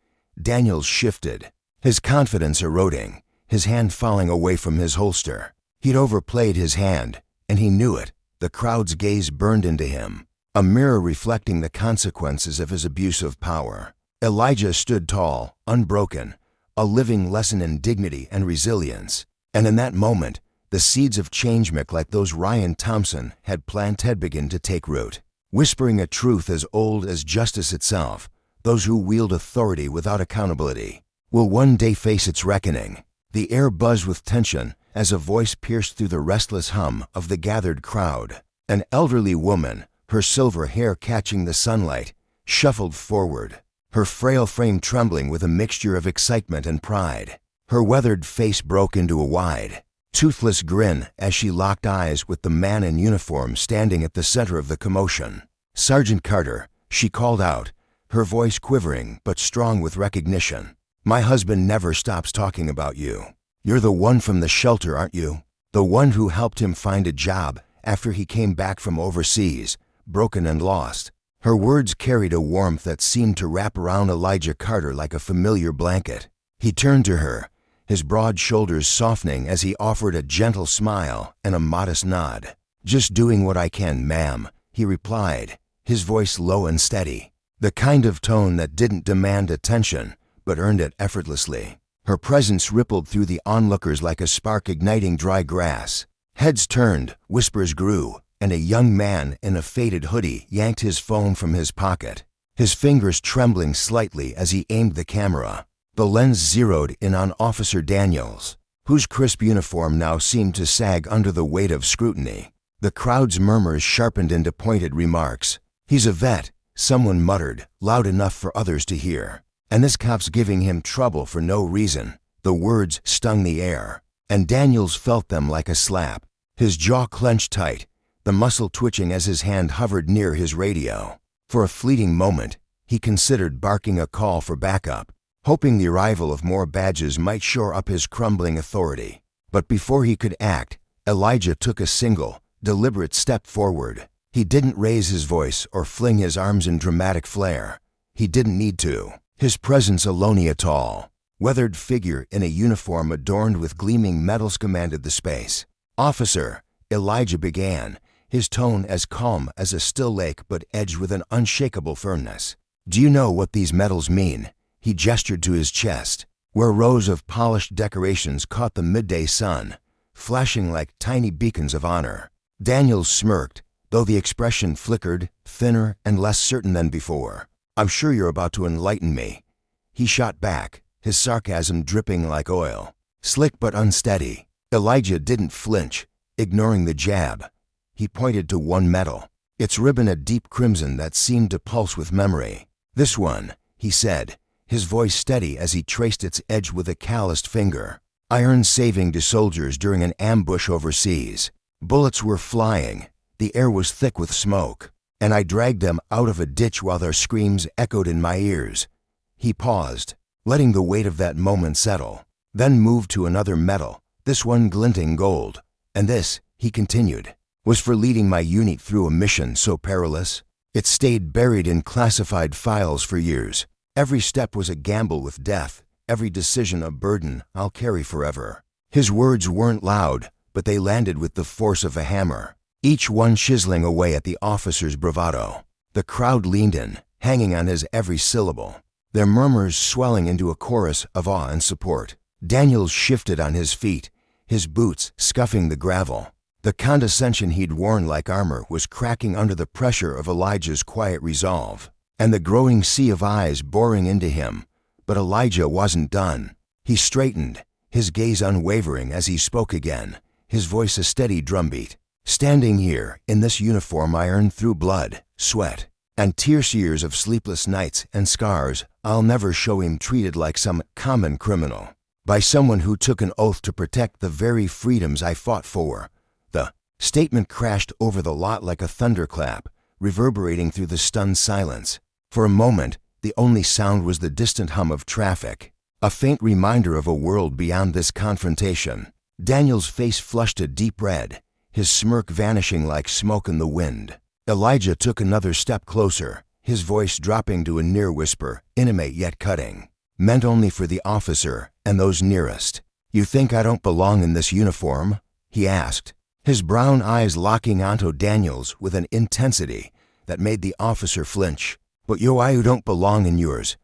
Daniels shifted, his confidence eroding, his hand falling away from his holster. He'd overplayed his hand, and he knew it. The crowd's gaze burned into him, a mirror reflecting the consequences of his abuse of power. Elijah stood tall, unbroken, a living lesson in dignity and resilience. And in that moment, the seeds of change, like those Ryan Thompson had planted, began to take root, whispering a truth as old as justice itself. Those who wield authority without accountability will one day face its reckoning. The air buzzed with tension as a voice pierced through the restless hum of the gathered crowd. An elderly woman, her silver hair catching the sunlight, shuffled forward, her frail frame trembling with a mixture of excitement and pride. Her weathered face broke into a wide, toothless grin as she locked eyes with the man in uniform standing at the center of the commotion. "Sergeant Carter," she called out, her voice quivering but strong with recognition. "My husband never stops talking about you. You're the one from the shelter, aren't you? The one who helped him find a job after he came back from overseas, broken and lost." Her words carried a warmth that seemed to wrap around Elijah Carter like a familiar blanket. He turned to her, his broad shoulders softening as he offered a gentle smile and a modest nod. "Just doing what I can, ma'am," he replied, his voice low and steady, the kind of tone that didn't demand attention but earned it effortlessly. Her presence rippled through the onlookers like a spark igniting dry grass. Heads turned, whispers grew, and a young man in a faded hoodie yanked his phone from his pocket, his fingers trembling slightly as he aimed the camera. The lens zeroed in on Officer Daniels, whose crisp uniform now seemed to sag under the weight of scrutiny. The crowd's murmurs sharpened into pointed remarks. "He's a vet," someone muttered, loud enough for others to hear. "And this cop's giving him trouble for no reason." The words stung the air, and Daniels felt them like a slap. His jaw clenched tight, the muscle twitching as his hand hovered near his radio. For a fleeting moment, he considered barking a call for backup, hoping the arrival of more badges might shore up his crumbling authority. But before he could act, Elijah took a single, deliberate step forward. He didn't raise his voice or fling his arms in dramatic flair. He didn't need to. His presence alone, a tall, weathered figure in a uniform adorned with gleaming metals, commanded the space. "Officer," Elijah began, his tone as calm as a still lake but edged with an unshakable firmness. "Do you know what these medals mean?" He gestured to his chest, where rows of polished decorations caught the midday sun, flashing like tiny beacons of honor. Daniels smirked, though the expression flickered, thinner and less certain than before. "I'm sure you're about to enlighten me," he shot back, his sarcasm dripping like oil. Slick but unsteady, Elijah didn't flinch, ignoring the jab. He pointed to one medal, its ribbon a deep crimson that seemed to pulse with memory. "This one," he said, his voice steady as he traced its edge with a calloused finger. "I earned saving to soldiers during an ambush overseas. Bullets were flying, the air was thick with smoke, and I dragged them out of a ditch while their screams echoed in my ears." He paused, letting the weight of that moment settle, then moved to another medal, this one glinting gold. "And this," he continued, "was for leading my unit through a mission so perilous. It stayed buried in classified files for years. Every step was a gamble with death, every decision a burden I'll carry forever." His words weren't loud, but they landed with the force of a hammer, each one chiseling away at the officer's bravado. The crowd leaned in, hanging on his every syllable, their murmurs swelling into a chorus of awe and support. Daniels shifted on his feet, his boots scuffing the gravel. The condescension he'd worn like armor was cracking under the pressure of Elijah's quiet resolve, and the growing sea of eyes boring into him. But Elijah wasn't done. He straightened, his gaze unwavering as he spoke again, his voice a steady drumbeat. "Standing here, in this uniform I earned through blood, sweat, and tears, years of sleepless nights and scars, I'll never show him treated like some common criminal. By someone who took an oath to protect the very freedoms I fought for." The statement crashed over the lot like a thunderclap, reverberating through the stunned silence. For a moment, the only sound was the distant hum of traffic, a faint reminder of a world beyond this confrontation. Daniel's face flushed a deep red, his smirk vanishing like smoke in the wind. Elijah took another step closer, his voice dropping to a near whisper, intimate yet cutting, meant only for the officer and those nearest. "You think I don't belong in this uniform?" he asked, his brown eyes locking onto Daniel's with an intensity that made the officer flinch. "But I who don't belong in yours."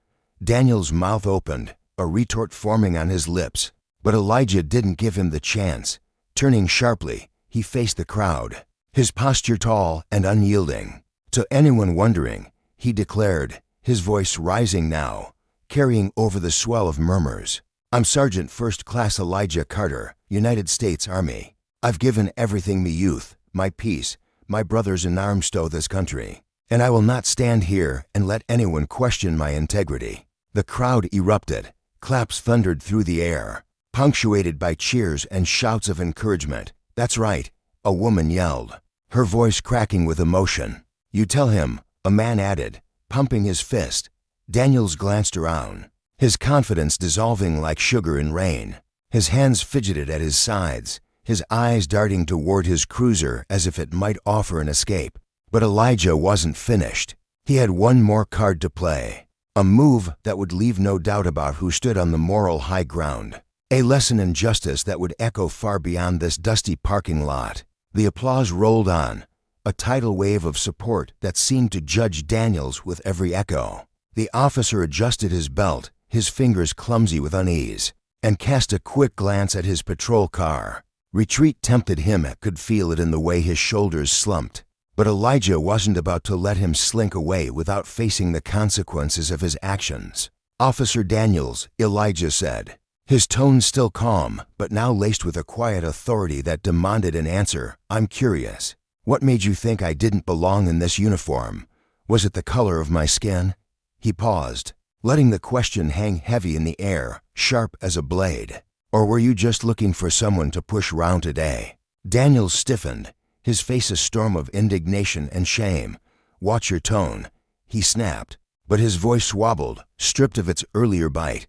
Daniel's mouth opened, a retort forming on his lips, but Elijah didn't give him the chance. Turning sharply, he faced the crowd, his posture tall and unyielding. "To anyone wondering," he declared, his voice rising now, carrying over the swell of murmurs, "I'm Sergeant First Class Elijah Carter, United States Army. I've given everything me youth, my peace, my brothers in arms to this country, and I will not stand here and let anyone question my integrity." The crowd erupted, claps thundered through the air, punctuated by cheers and shouts of encouragement. "That's right," a woman yelled, her voice cracking with emotion. "You tell him," a man added, pumping his fist. Daniels glanced around, his confidence dissolving like sugar in rain. His hands fidgeted at his sides, his eyes darting toward his cruiser as if it might offer an escape. But Elijah wasn't finished. He had one more card to play, a move that would leave no doubt about who stood on the moral high ground, a lesson in justice that would echo far beyond this dusty parking lot. The applause rolled on, a tidal wave of support that seemed to judge Daniels with every echo. The officer adjusted his belt, his fingers clumsy with unease, and cast a quick glance at his patrol car. Retreat tempted him, could feel it in the way his shoulders slumped. But Elijah wasn't about to let him slink away without facing the consequences of his actions. "Officer Daniels," Elijah said, his tone still calm, but now laced with a quiet authority that demanded an answer. "I'm curious. What made you think I didn't belong in this uniform? Was it the color of my skin?" He paused, letting the question hang heavy in the air, sharp as a blade. "Or were you just looking for someone to push round today?" Daniels stiffened, his face a storm of indignation and shame. "Watch your tone," he snapped, but his voice wobbled, stripped of its earlier bite.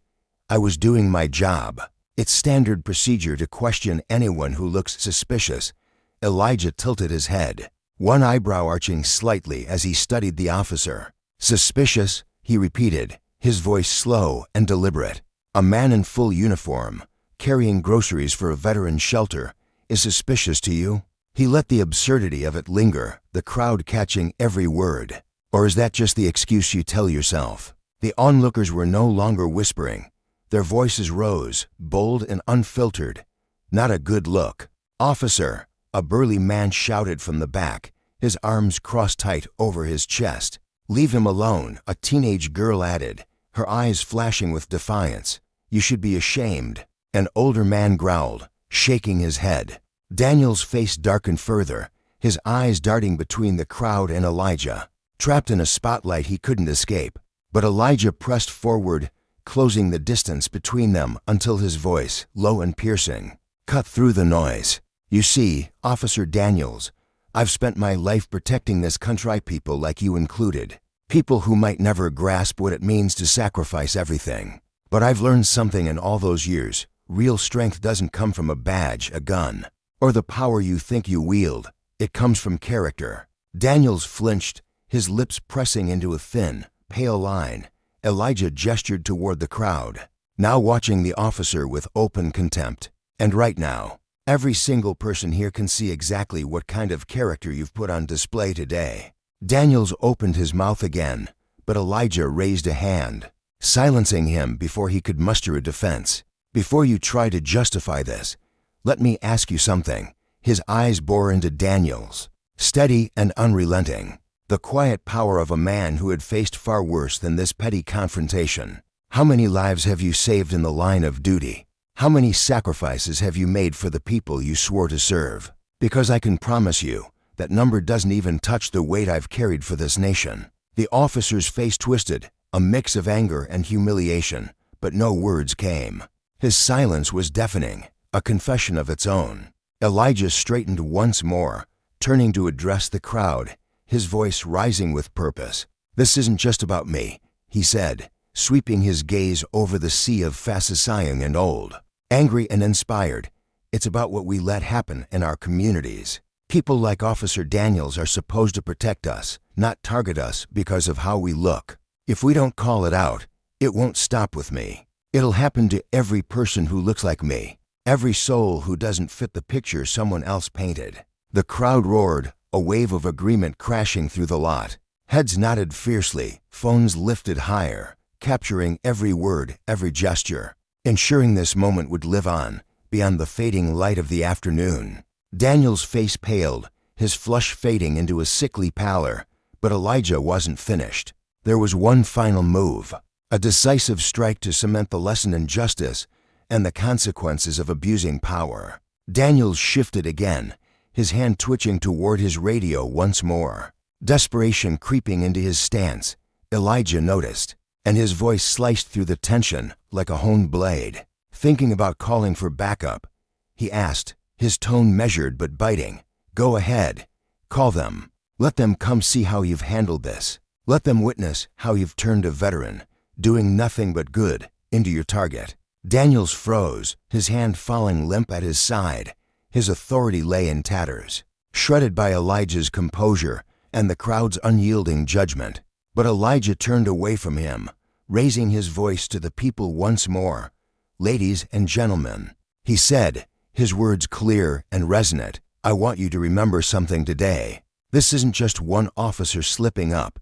"I was doing my job. It's standard procedure to question anyone who looks suspicious." Elijah tilted his head, one eyebrow arching slightly as he studied the officer. "Suspicious?" he repeated, his voice slow and deliberate. "A man in full uniform, carrying groceries for a veteran shelter, is suspicious to you?" He let the absurdity of it linger, the crowd catching every word. "Or is that just the excuse you tell yourself?" The onlookers were no longer whispering. Their voices rose, bold and unfiltered. "Not a good look." "Officer," a burly man shouted from the back, his arms crossed tight over his chest. "Leave him alone," a teenage girl added, her eyes flashing with defiance. "You should be ashamed." An older man growled, shaking his head. Daniel's face darkened further, his eyes darting between the crowd and Elijah. Trapped in a spotlight he couldn't escape. But Elijah pressed forward, closing the distance between them until his voice, low and piercing, cut through the noise. "You see, Officer Daniels, I've spent my life protecting this country, people like you included. People who might never grasp what it means to sacrifice everything. But I've learned something in all those years. Real strength doesn't come from a badge, a gun, or the power you think you wield. It comes from character." Daniels flinched, his lips pressing into a thin, pale line. Elijah gestured toward the crowd, now watching the officer with open contempt. "And right now, every single person here can see exactly what kind of character you've put on display today." Daniels opened his mouth again, but Elijah raised a hand, silencing him before he could muster a defense. "Before you try to justify this, let me ask you something." His eyes bore into Daniels, steady and unrelenting, the quiet power of a man who had faced far worse than this petty confrontation. "How many lives have you saved in the line of duty? How many sacrifices have you made for the people you swore to serve? Because I can promise you, that number doesn't even touch the weight I've carried for this nation." The officer's face twisted, a mix of anger and humiliation, but no words came. His silence was deafening, a confession of its own. Elijah straightened once more, turning to address the crowd, his voice rising with purpose. "This isn't just about me," he said, sweeping his gaze over the sea of Fascisaying and old. Angry and inspired, it's about what we let happen in our communities. People like Officer Daniels are supposed to protect us, not target us because of how we look. If we don't call it out, it won't stop with me. It'll happen to every person who looks like me, every soul who doesn't fit the picture someone else painted. The crowd roared, a wave of agreement crashing through the lot. Heads nodded fiercely, phones lifted higher, capturing every word, every gesture, ensuring this moment would live on, beyond the fading light of the afternoon. Daniel's face paled, his flush fading into a sickly pallor, but Elijah wasn't finished. There was one final move, a decisive strike to cement the lesson in justice and the consequences of abusing power. Daniels shifted again, his hand twitching toward his radio once more. Desperation creeping into his stance, Elijah noticed, and his voice sliced through the tension like a honed blade. Thinking about calling for backup, he asked, his tone measured but biting. "Go ahead. Call them. Let them come see how you've handled this. Let them witness how you've turned a veteran, doing nothing but good, into your target." Daniels froze, his hand falling limp at his side. His authority lay in tatters, shredded by Elijah's composure and the crowd's unyielding judgment. But Elijah turned away from him, raising his voice to the people once more. "Ladies and gentlemen," he said, his words clear and resonant, "I want you to remember something today. This isn't just one officer slipping up.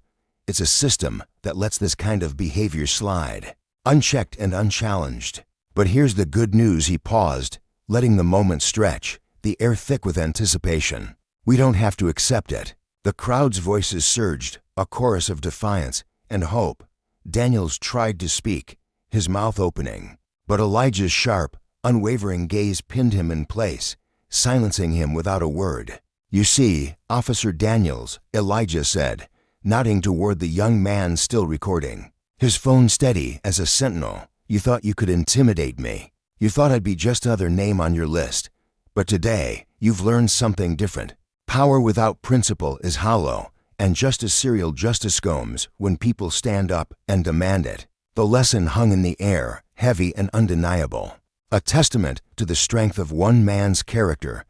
It's a system that lets this kind of behavior slide, unchecked and unchallenged. But here's the good news." He paused, letting the moment stretch. the air thick with anticipation. "We don't have to accept it." The crowd's voices surged, a chorus of defiance and hope. Daniels tried to speak, his mouth opening, but Elijah's sharp, unwavering gaze pinned him in place, silencing him without a word. "You see, Officer Daniels," Elijah said, nodding toward the young man still recording, his phone steady as a sentinel. "You thought you could intimidate me. You thought I'd be just another name on your list. But today, you've learned something different. Power without principle is hollow, and justice serial justice comes when people stand up and demand it." The lesson hung in the air, heavy and undeniable, a testament to the strength of one man's character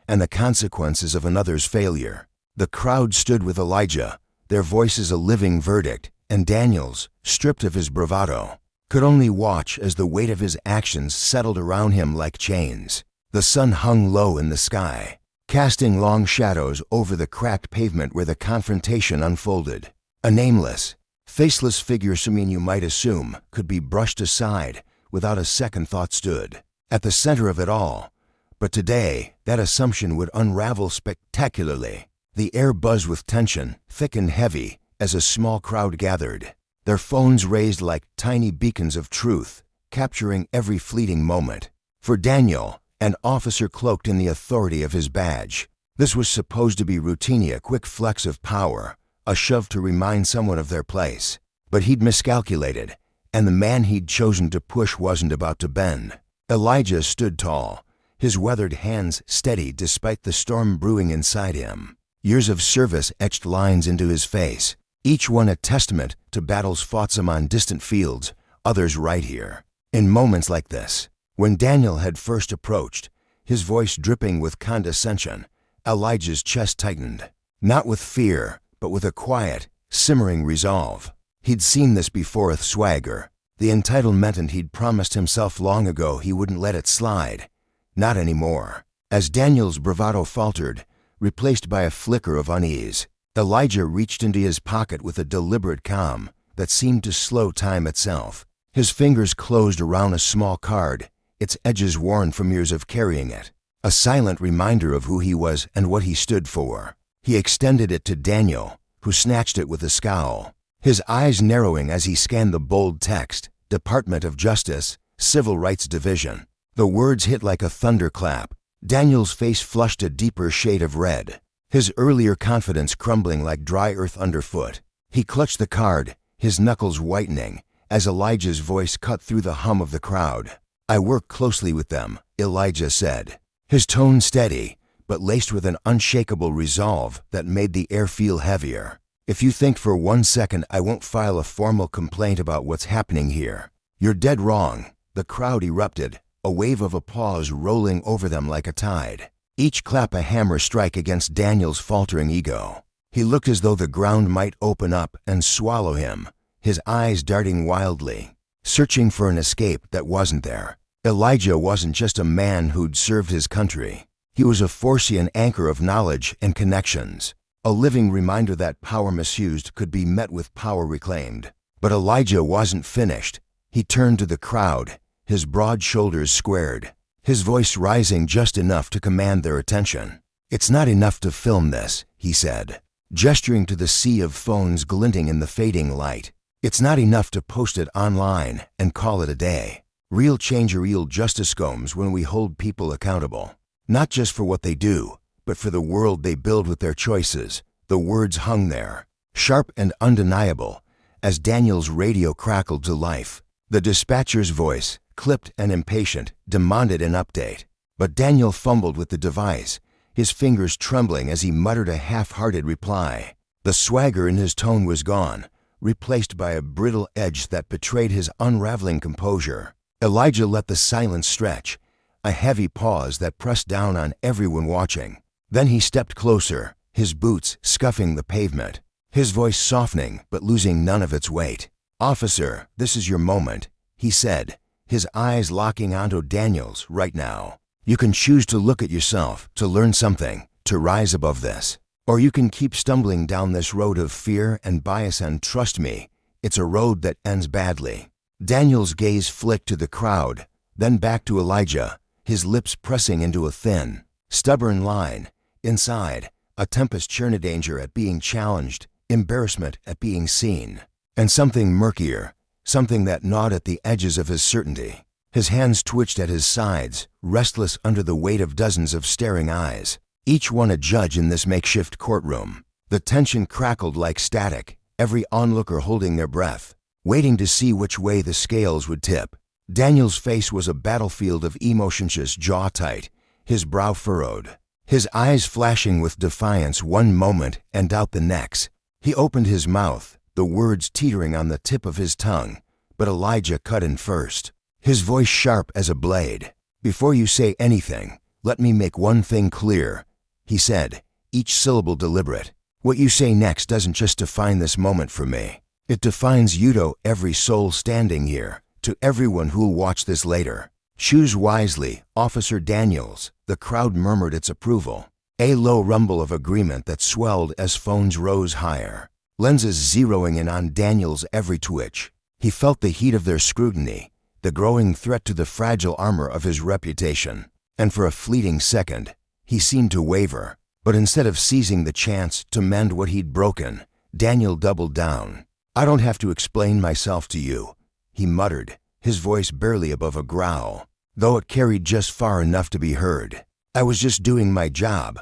and the consequences of another's failure. The crowd stood with Elijah, their voices a living verdict, and Daniels, stripped of his bravado, could only watch as the weight of his actions settled around him like chains. The sun hung low in the sky, casting long shadows over the cracked pavement where the confrontation unfolded. A nameless, faceless figure you might assume could be brushed aside without a second thought stood at the center of it all. But today, that assumption would unravel spectacularly. The air buzzed with tension, thick and heavy, as a small crowd gathered, their phones raised like tiny beacons of truth, capturing every fleeting moment. For Daniel, an officer cloaked in the authority of his badge, this was supposed to be routine, a quick flex of power, a shove to remind someone of their place. But he'd miscalculated, and the man he'd chosen to push wasn't about to bend. Elijah stood tall, his weathered hands steady despite the storm brewing inside him. Years of service etched lines into his face, each one a testament to battles fought some on distant fields, others right here. In moments like this, when Daniel had first approached, his voice dripping with condescension, Elijah's chest tightened, not with fear, but with a quiet, simmering resolve. He'd seen this before with swagger, the entitlement he'd promised himself long ago he wouldn't let it slide. Not anymore. As Daniel's bravado faltered, replaced by a flicker of unease, Elijah reached into his pocket with a deliberate calm that seemed to slow time itself. His fingers closed around a small card, its edges worn from years of carrying it, a silent reminder of who he was and what he stood for. He extended it to Daniel, who snatched it with a scowl, his eyes narrowing as he scanned the bold text, Department of Justice, Civil Rights Division. The words hit like a thunderclap. Daniel's face flushed a deeper shade of red, his earlier confidence crumbling like dry earth underfoot. He clutched the card, his knuckles whitening, as Elijah's voice cut through the hum of the crowd. "I work closely with them," Elijah said, his tone steady, but laced with an unshakable resolve that made the air feel heavier. "If you think for 1 second I won't file a formal complaint about what's happening here, you're dead wrong." The crowd erupted, a wave of applause rolling over them like a tide, each clap a hammer strike against Daniel's faltering ego. He looked as though the ground might open up and swallow him, his eyes darting wildly, searching for an escape that wasn't there. Elijah wasn't just a man who'd served his country. He was a Forcian anchor of knowledge and connections, a living reminder that power misused could be met with power reclaimed. But Elijah wasn't finished. He turned to the crowd, his broad shoulders squared, his voice rising just enough to command their attention. "It's not enough to film this," he said, gesturing to the sea of phones glinting in the fading light. "It's not enough to post it online and call it a day. Real change or real justice comes when we hold people accountable, not just for what they do, but for the world they build with their choices." The words hung there, sharp and undeniable, as Daniel's radio crackled to life. The dispatcher's voice, clipped and impatient, demanded an update. But Daniel fumbled with the device, his fingers trembling as he muttered a half-hearted reply. The swagger in his tone was gone, replaced by a brittle edge that betrayed his unraveling composure. Elijah let the silence stretch, a heavy pause that pressed down on everyone watching. Then he stepped closer, his boots scuffing the pavement, his voice softening but losing none of its weight. "Officer, this is your moment," he said, his eyes locking onto Daniel's right now. "You can choose to look at yourself, to learn something, to rise above this. Or you can keep stumbling down this road of fear and bias, and trust me, it's a road that ends badly." Daniel's gaze flicked to the crowd, then back to Elijah, his lips pressing into a thin, Stubborn line. Inside, a tempest churn of danger at being challenged, embarrassment at being seen, and something murkier, something that gnawed at the edges of his certainty. His hands twitched at his sides, restless under the weight of dozens of staring eyes, each one a judge in this makeshift courtroom. The tension crackled like static, every onlooker holding their breath, waiting to see which way the scales would tip. Daniel's face was a battlefield of emotions, just jaw tight, his brow furrowed, his eyes flashing with defiance one moment and doubt the next. He opened his mouth, the words teetering on the tip of his tongue, but Elijah cut in first, his voice sharp as a blade. "Before you say anything, let me make one thing clear," he said, each syllable deliberate. "What you say next doesn't just define this moment for me. It defines you to every soul standing here, to everyone who'll watch this later. Choose wisely, Officer Daniels." The crowd murmured its approval, a low rumble of agreement that swelled as phones rose higher, lenses zeroing in on Daniel's every twitch. He felt the heat of their scrutiny, the growing threat to the fragile armor of his reputation, and for a fleeting second, he seemed to waver. But instead of seizing the chance to mend what he'd broken, Daniel doubled down. "I don't have to explain myself to you," he muttered, his voice barely above a growl, though it carried just far enough to be heard. "I was just doing my job."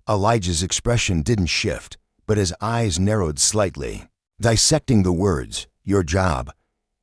Elijah's expression didn't shift, but his eyes narrowed slightly. Dissecting the words, "your job,"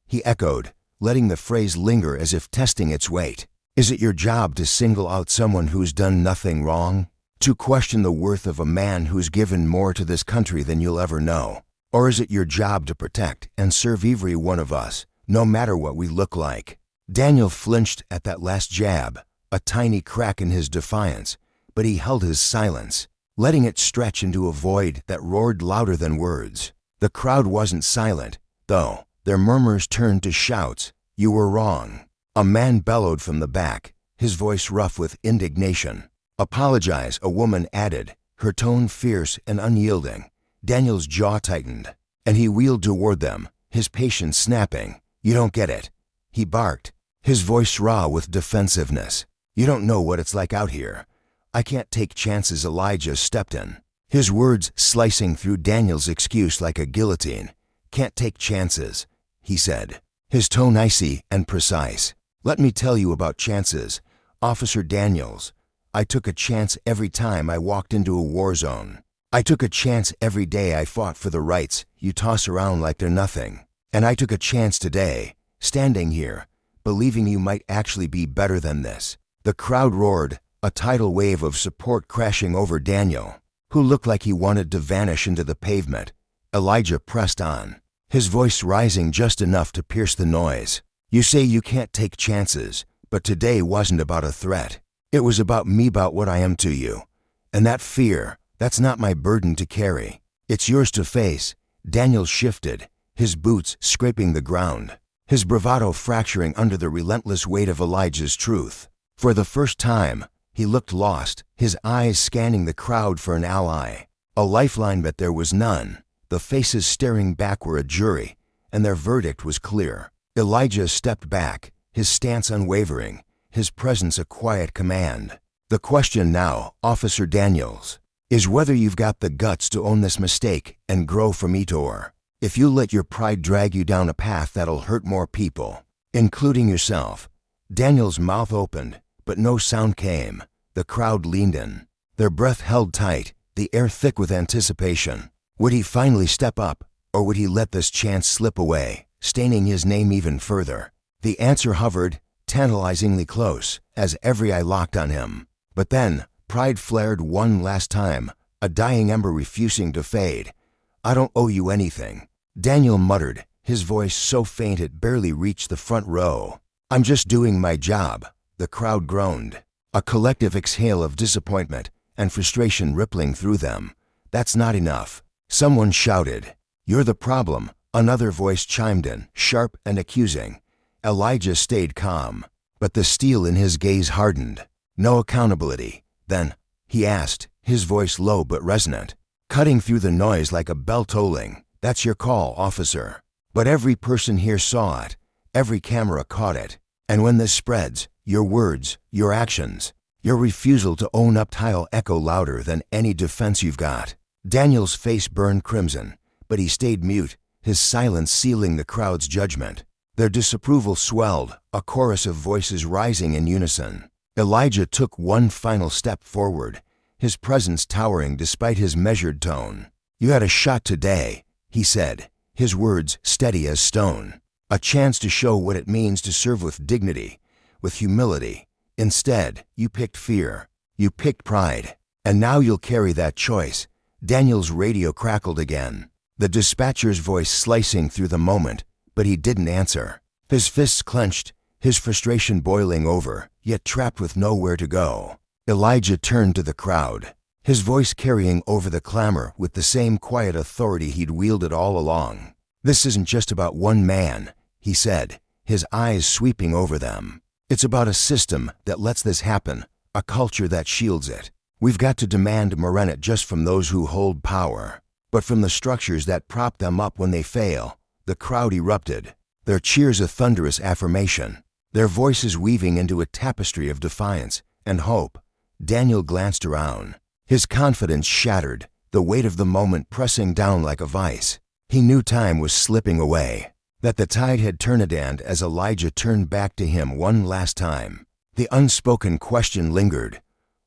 he echoed, letting the phrase linger as if testing its weight. "Is it your job to single out someone who's done nothing wrong? To question the worth of a man who's given more to this country than you'll ever know? Or is it your job to protect and serve every one of us, no matter what we look like?" Daniel flinched at that last jab, a tiny crack in his defiance, but he held his silence, letting it stretch into a void that roared louder than words. The crowd wasn't silent, though. Their murmurs turned to shouts. "You were wrong." A man bellowed from the back, his voice rough with indignation. "Apologize," a woman added, her tone fierce and unyielding. Daniel's jaw tightened, and he wheeled toward them, his patience snapping. "You don't get it," he barked, his voice raw with defensiveness. "You don't know what it's like out here. I can't take chances." Elijah stepped in, his words slicing through Daniel's excuse like a guillotine. "Can't take chances," he said, his tone icy and precise. "Let me tell you about chances, Officer Daniels. I took a chance every time I walked into a war zone. I took a chance every day I fought for the rights you toss around like they're nothing. And I took a chance today, standing here, believing you might actually be better than this." The crowd roared, a tidal wave of support crashing over Daniel, who looked like he wanted to vanish into the pavement. Elijah pressed on, his voice rising just enough to pierce the noise. "You say you can't take chances, but today wasn't about a threat. It was about me, about what I am to you. And that fear, that's not my burden to carry. It's yours to face." Daniel shifted, his boots scraping the ground, his bravado fracturing under the relentless weight of Elijah's truth. For the first time, he looked lost, his eyes scanning the crowd for an ally, a lifeline, but there was none. The faces staring back were a jury, and their verdict was clear. Elijah stepped back, his stance unwavering, his presence a quiet command. "The question now, Officer Daniels, is whether you've got the guts to own this mistake and grow from it, or if you let your pride drag you down a path that'll hurt more people, including yourself." Daniel's mouth opened, but no sound came. The crowd leaned in, their breath held tight, the air thick with anticipation. Would he finally step up, or would he let this chance slip away, staining his name even further? The answer hovered, tantalizingly close, as every eye locked on him. But then, pride flared one last time, a dying ember refusing to fade. "I don't owe you anything," Daniel muttered, his voice so faint it barely reached the front row. "I'm just doing my job." The crowd groaned, a collective exhale of disappointment and frustration rippling through them. "That's not enough." Someone shouted, "You're the problem." Another voice chimed in, sharp and accusing. Elijah stayed calm, but the steel in his gaze hardened. "No accountability, then?" he asked, his voice low but resonant, cutting through the noise like a bell tolling. "That's your call, officer. But every person here saw it, every camera caught it. And when this spreads, your words, your actions, Your refusal to own up will echo louder than any defense you've got." Daniel's face burned crimson, but he stayed mute, his silence sealing the crowd's judgment. Their disapproval swelled, a chorus of voices rising in unison. Elijah took one final step forward, his presence towering despite his measured tone. "You had a shot today," he said, his words steady as stone. "A chance to show what it means to serve with dignity, with humility. Instead, you picked fear. You picked pride. And now you'll carry that choice." Daniel's radio crackled again, the dispatcher's voice slicing through the moment, but he didn't answer. His fists clenched, his frustration boiling over, yet trapped with nowhere to go. Elijah turned to the crowd, his voice carrying over the clamor with the same quiet authority he'd wielded all along. "This isn't just about one man," he said, his eyes sweeping over them. "It's about a system that lets this happen, a culture that shields it. We've got to demand not just from those who hold power, but from the structures that prop them up when they fail." The crowd erupted, their cheers a thunderous affirmation, their voices weaving into a tapestry of defiance and hope. Daniel glanced around, his confidence shattered, the weight of the moment pressing down like a vice. He knew time was slipping away, that the tide had turned as Elijah turned back to him one last time. The unspoken question lingered.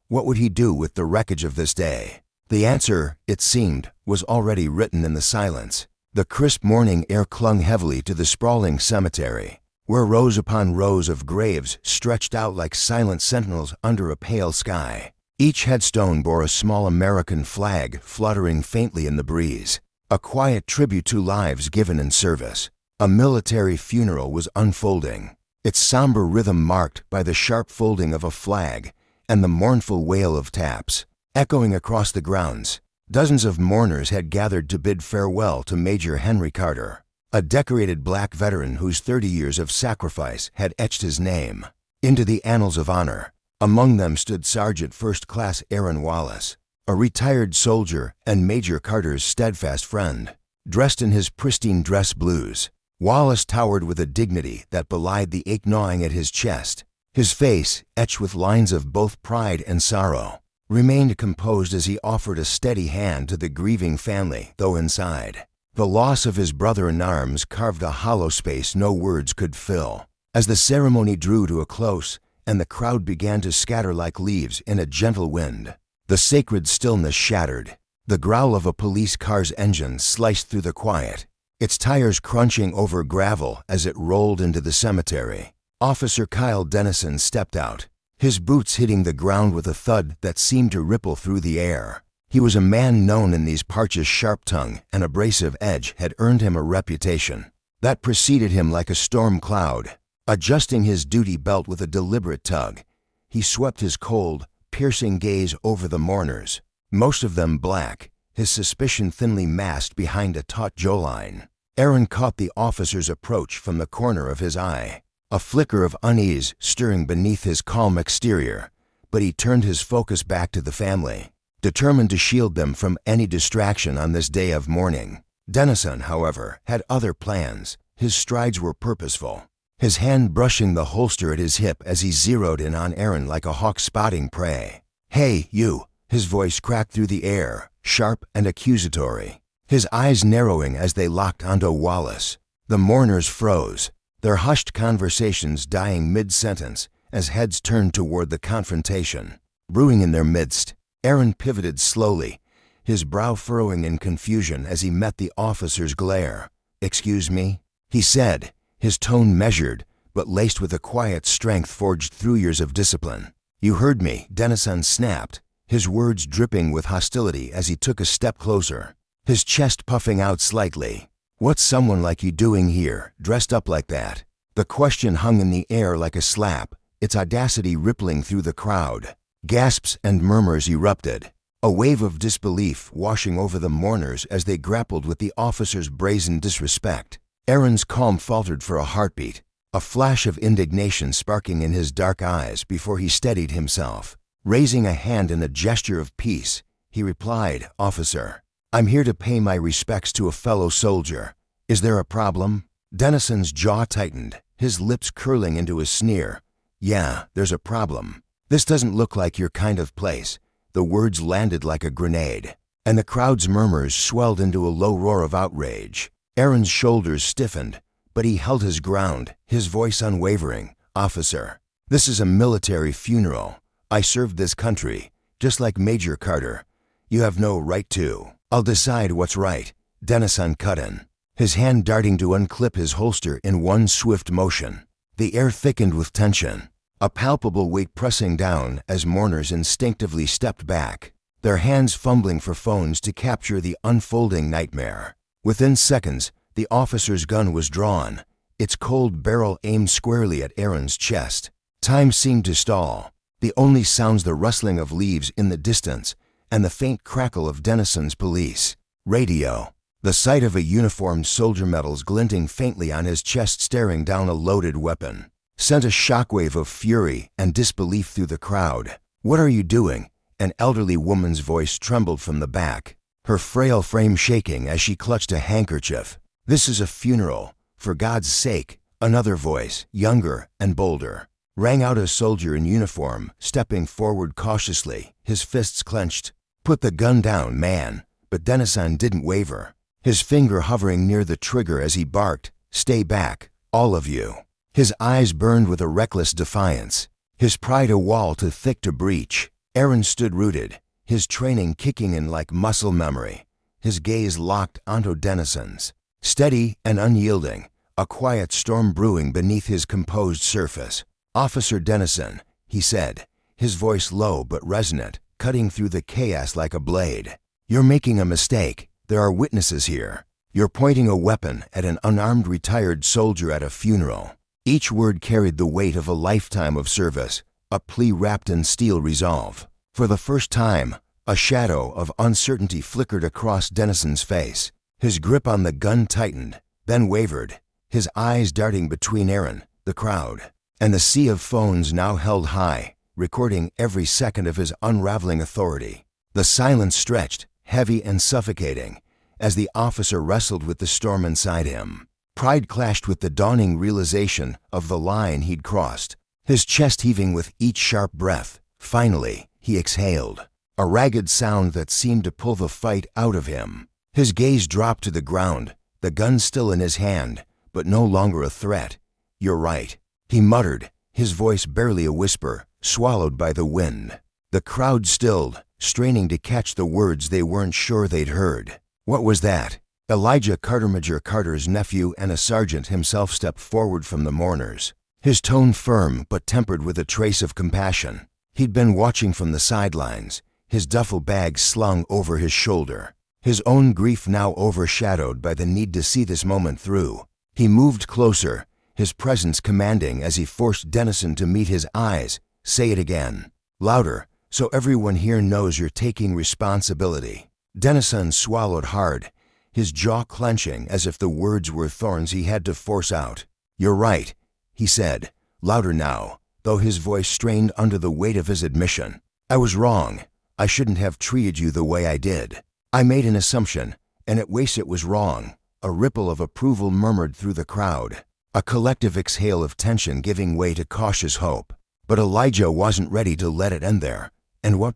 What would he do with the wreckage of this day? The answer, it seemed, was already written in the silence. The crisp morning air clung heavily to the sprawling cemetery, where rows upon rows of graves stretched out like silent sentinels under a pale sky. Each headstone bore a small American flag fluttering faintly in the breeze, a quiet tribute to lives given in service. A military funeral was unfolding, its somber rhythm marked by the sharp folding of a flag and the mournful wail of taps. Echoing across the grounds, dozens of mourners had gathered to bid farewell to Major Henry Carter, a decorated black veteran whose 30 years of sacrifice had etched his name into the annals of honor. Among them stood Sergeant First Class Aaron Wallace, a retired soldier and Major Carter's steadfast friend. Dressed in his pristine dress blues, Wallace towered with a dignity that belied the ache gnawing at his chest. His face, etched with lines of both pride and sorrow, remained composed as he offered a steady hand to the grieving family, though inside, the loss of his brother-in-arms carved a hollow space no words could fill. As the ceremony drew to a close and the crowd began to scatter like leaves in a gentle wind, the sacred stillness shattered. The growl of a police car's engine sliced through the quiet, its tires crunching over gravel as it rolled into the cemetery. Officer Kyle Dennison stepped out, his boots hitting the ground with a thud that seemed to ripple through the air. He was a man known in these parches. Sharp tongue and abrasive edge had earned him a reputation that preceded him like a storm cloud. Adjusting his duty belt with a deliberate tug, he swept his cold, piercing gaze over the mourners, most of them black, his suspicion thinly masked behind a taut jawline. Aaron caught the officer's approach from the corner of his eye, a flicker of unease stirring beneath his calm exterior, but he turned his focus back to the family, determined to shield them from any distraction on this day of mourning. Dennison, however, had other plans. His strides were purposeful, his hand brushing the holster at his hip as he zeroed in on Aaron like a hawk spotting prey. "Hey, you!" His voice cracked through the air, sharp and accusatory, his eyes narrowing as they locked onto Wallace. The mourners froze, their hushed conversations dying mid-sentence as heads turned toward the confrontation. Brewing in their midst, Aaron pivoted slowly, his brow furrowing in confusion as he met the officer's glare. "Excuse me?" he said, his tone measured, but laced with a quiet strength forged through years of discipline. "You heard me," Dennison snapped, his words dripping with hostility as he took a step closer, his chest puffing out slightly. "What's someone like you doing here, dressed up like that?" The question hung in the air like a slap, its audacity rippling through the crowd. Gasps and murmurs erupted, a wave of disbelief washing over the mourners as they grappled with the officer's brazen disrespect. Aaron's calm faltered for a heartbeat, a flash of indignation sparking in his dark eyes before he steadied himself. Raising a hand in a gesture of peace, he replied, "Officer, I'm here to pay my respects to a fellow soldier. Is there a problem?" Dennison's jaw tightened, his lips curling into a sneer. "Yeah, there's a problem." "This doesn't look like your kind of place." The words landed like a grenade, and the crowd's murmurs swelled into a low roar of outrage. Aaron's shoulders stiffened, but he held his ground, his voice unwavering. "Officer, this is a military funeral. I served this country, just like Major Carter. You have no right to." "I'll decide what's right," Dennison cut in, his hand darting to unclip his holster in one swift motion. The air thickened with tension, a palpable weight pressing down as mourners instinctively stepped back, their hands fumbling for phones to capture the unfolding nightmare. Within seconds, the officer's gun was drawn, its cold barrel aimed squarely at Aaron's chest. Time seemed to stall, the only sounds the rustling of leaves in the distance and the faint crackle of Dennison's police radio. The sight of a uniformed soldier medals glinting faintly on his chest staring down a loaded weapon sent a shockwave of fury and disbelief through the crowd. "What are you doing?" An elderly woman's voice trembled from the back, her frail frame shaking as she clutched a handkerchief. "This is a funeral. For God's sake." Another voice, younger and bolder, rang out. A soldier in uniform, stepping forward cautiously, his fists clenched. "Put the gun down, man." But Dennison didn't waver, his finger hovering near the trigger as he barked, "Stay back, all of you." His eyes burned with a reckless defiance, his pride a wall too thick to breach. Aaron stood rooted, his training kicking in like muscle memory, his gaze locked onto Dennison's, steady and unyielding, a quiet storm brewing beneath his composed surface. "Officer Dennison," he said, his voice low but resonant, cutting through the chaos like a blade. "You're making a mistake. There are witnesses here. You're pointing a weapon at an unarmed retired soldier at a funeral." Each word carried the weight of a lifetime of service, a plea wrapped in steel resolve. For the first time, a shadow of uncertainty flickered across Dennison's face. His grip on the gun tightened, then wavered, his eyes darting between Aaron, the crowd, and the sea of phones now held high, recording every second of his unraveling authority. The silence stretched, heavy and suffocating, as the officer wrestled with the storm inside him. Pride clashed with the dawning realization of the line he'd crossed, his chest heaving with each sharp breath. Finally, he exhaled, a ragged sound that seemed to pull the fight out of him. His gaze dropped to the ground, the gun still in his hand, but no longer a threat. "You're right," he muttered, his voice barely a whisper, swallowed by the wind. The crowd stilled, straining to catch the words they weren't sure they'd heard. "What was that?" Elijah Carter, Major Carter's nephew and a sergeant himself, stepped forward from the mourners, his tone firm but tempered with a trace of compassion. He'd been watching from the sidelines, his duffel bag slung over his shoulder, his own grief now overshadowed by the need to see this moment through. He moved closer, his presence commanding as he forced Dennison to meet his eyes. "Say it again, louder, so everyone here knows you're taking responsibility." Dennison swallowed hard, his jaw clenching as if the words were thorns he had to force out. "You're right," he said, louder now, though his voice strained under the weight of his admission. "I was wrong. I shouldn't have treated you the way I did. I made an assumption, and at ways it was wrong." A ripple of approval murmured through the crowd, a collective exhale of tension giving way to cautious hope. But Elijah wasn't ready to let it end there. "And what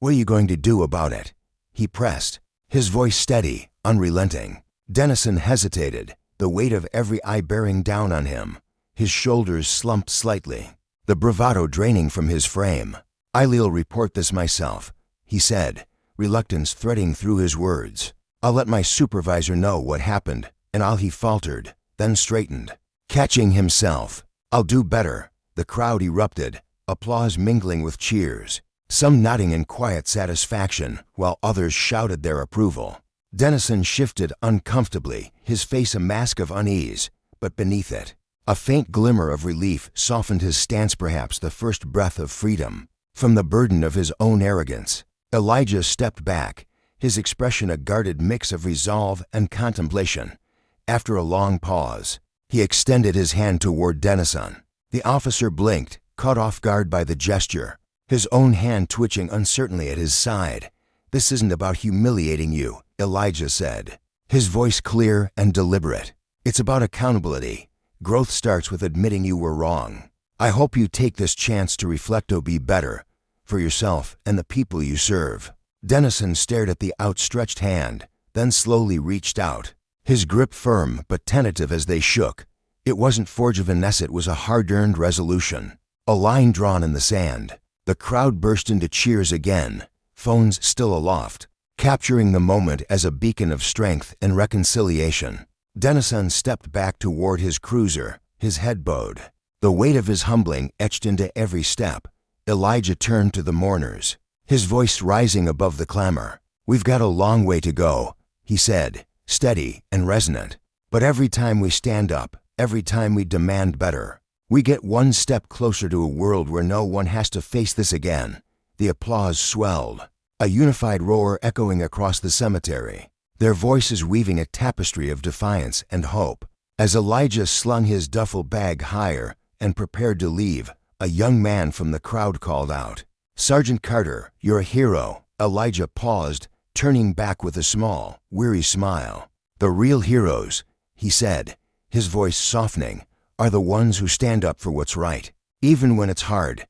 are you going to do about it?" he pressed, his voice steady, unrelenting. Dennison hesitated, the weight of every eye bearing down on him. His shoulders slumped slightly, the bravado draining from his frame. "I'll report this myself," he said, reluctance threading through his words. "I'll let my supervisor know what happened," and he faltered, then straightened, catching himself. "I'll do better." The crowd erupted, applause mingling with cheers, some nodding in quiet satisfaction while others shouted their approval. Dennison shifted uncomfortably, his face a mask of unease, but beneath it, a faint glimmer of relief softened his stance, perhaps the first breath of freedom from the burden of his own arrogance. Elijah stepped back, his expression a guarded mix of resolve and contemplation. After a long pause, he extended his hand toward Dennison. The officer blinked, caught off guard by the gesture, his own hand twitching uncertainly at his side. "This isn't about humiliating you," Elijah said, his voice clear and deliberate. "It's about accountability. Growth starts with admitting you were wrong." I hope you take this chance to reflect or be better for yourself and the people you serve." Dennison stared at the outstretched hand, then slowly reached out, his grip firm but tentative as they shook. It wasn't forgiveness, it was a hard-earned resolution, a line drawn in the sand. The crowd burst into cheers again, phones still aloft, capturing the moment as a beacon of strength and reconciliation. Dennison stepped back toward his cruiser, his head bowed, the weight of his humbling etched into every step. Elijah turned to the mourners, his voice rising above the clamor. "We've got a long way to go," he said, steady and resonant. "But every time we stand up, every time we demand better, we get one step closer to a world where no one has to face this again." The applause swelled, a unified roar echoing across the cemetery, their voices weaving a tapestry of defiance and hope. As Elijah slung his duffel bag higher and prepared to leave, a young man from the crowd called out, "Sergeant Carter, you're a hero." Elijah paused, turning back with a small, weary smile. "The real heroes," he said, his voice softening, "are the ones who stand up for what's right, even when it's hard."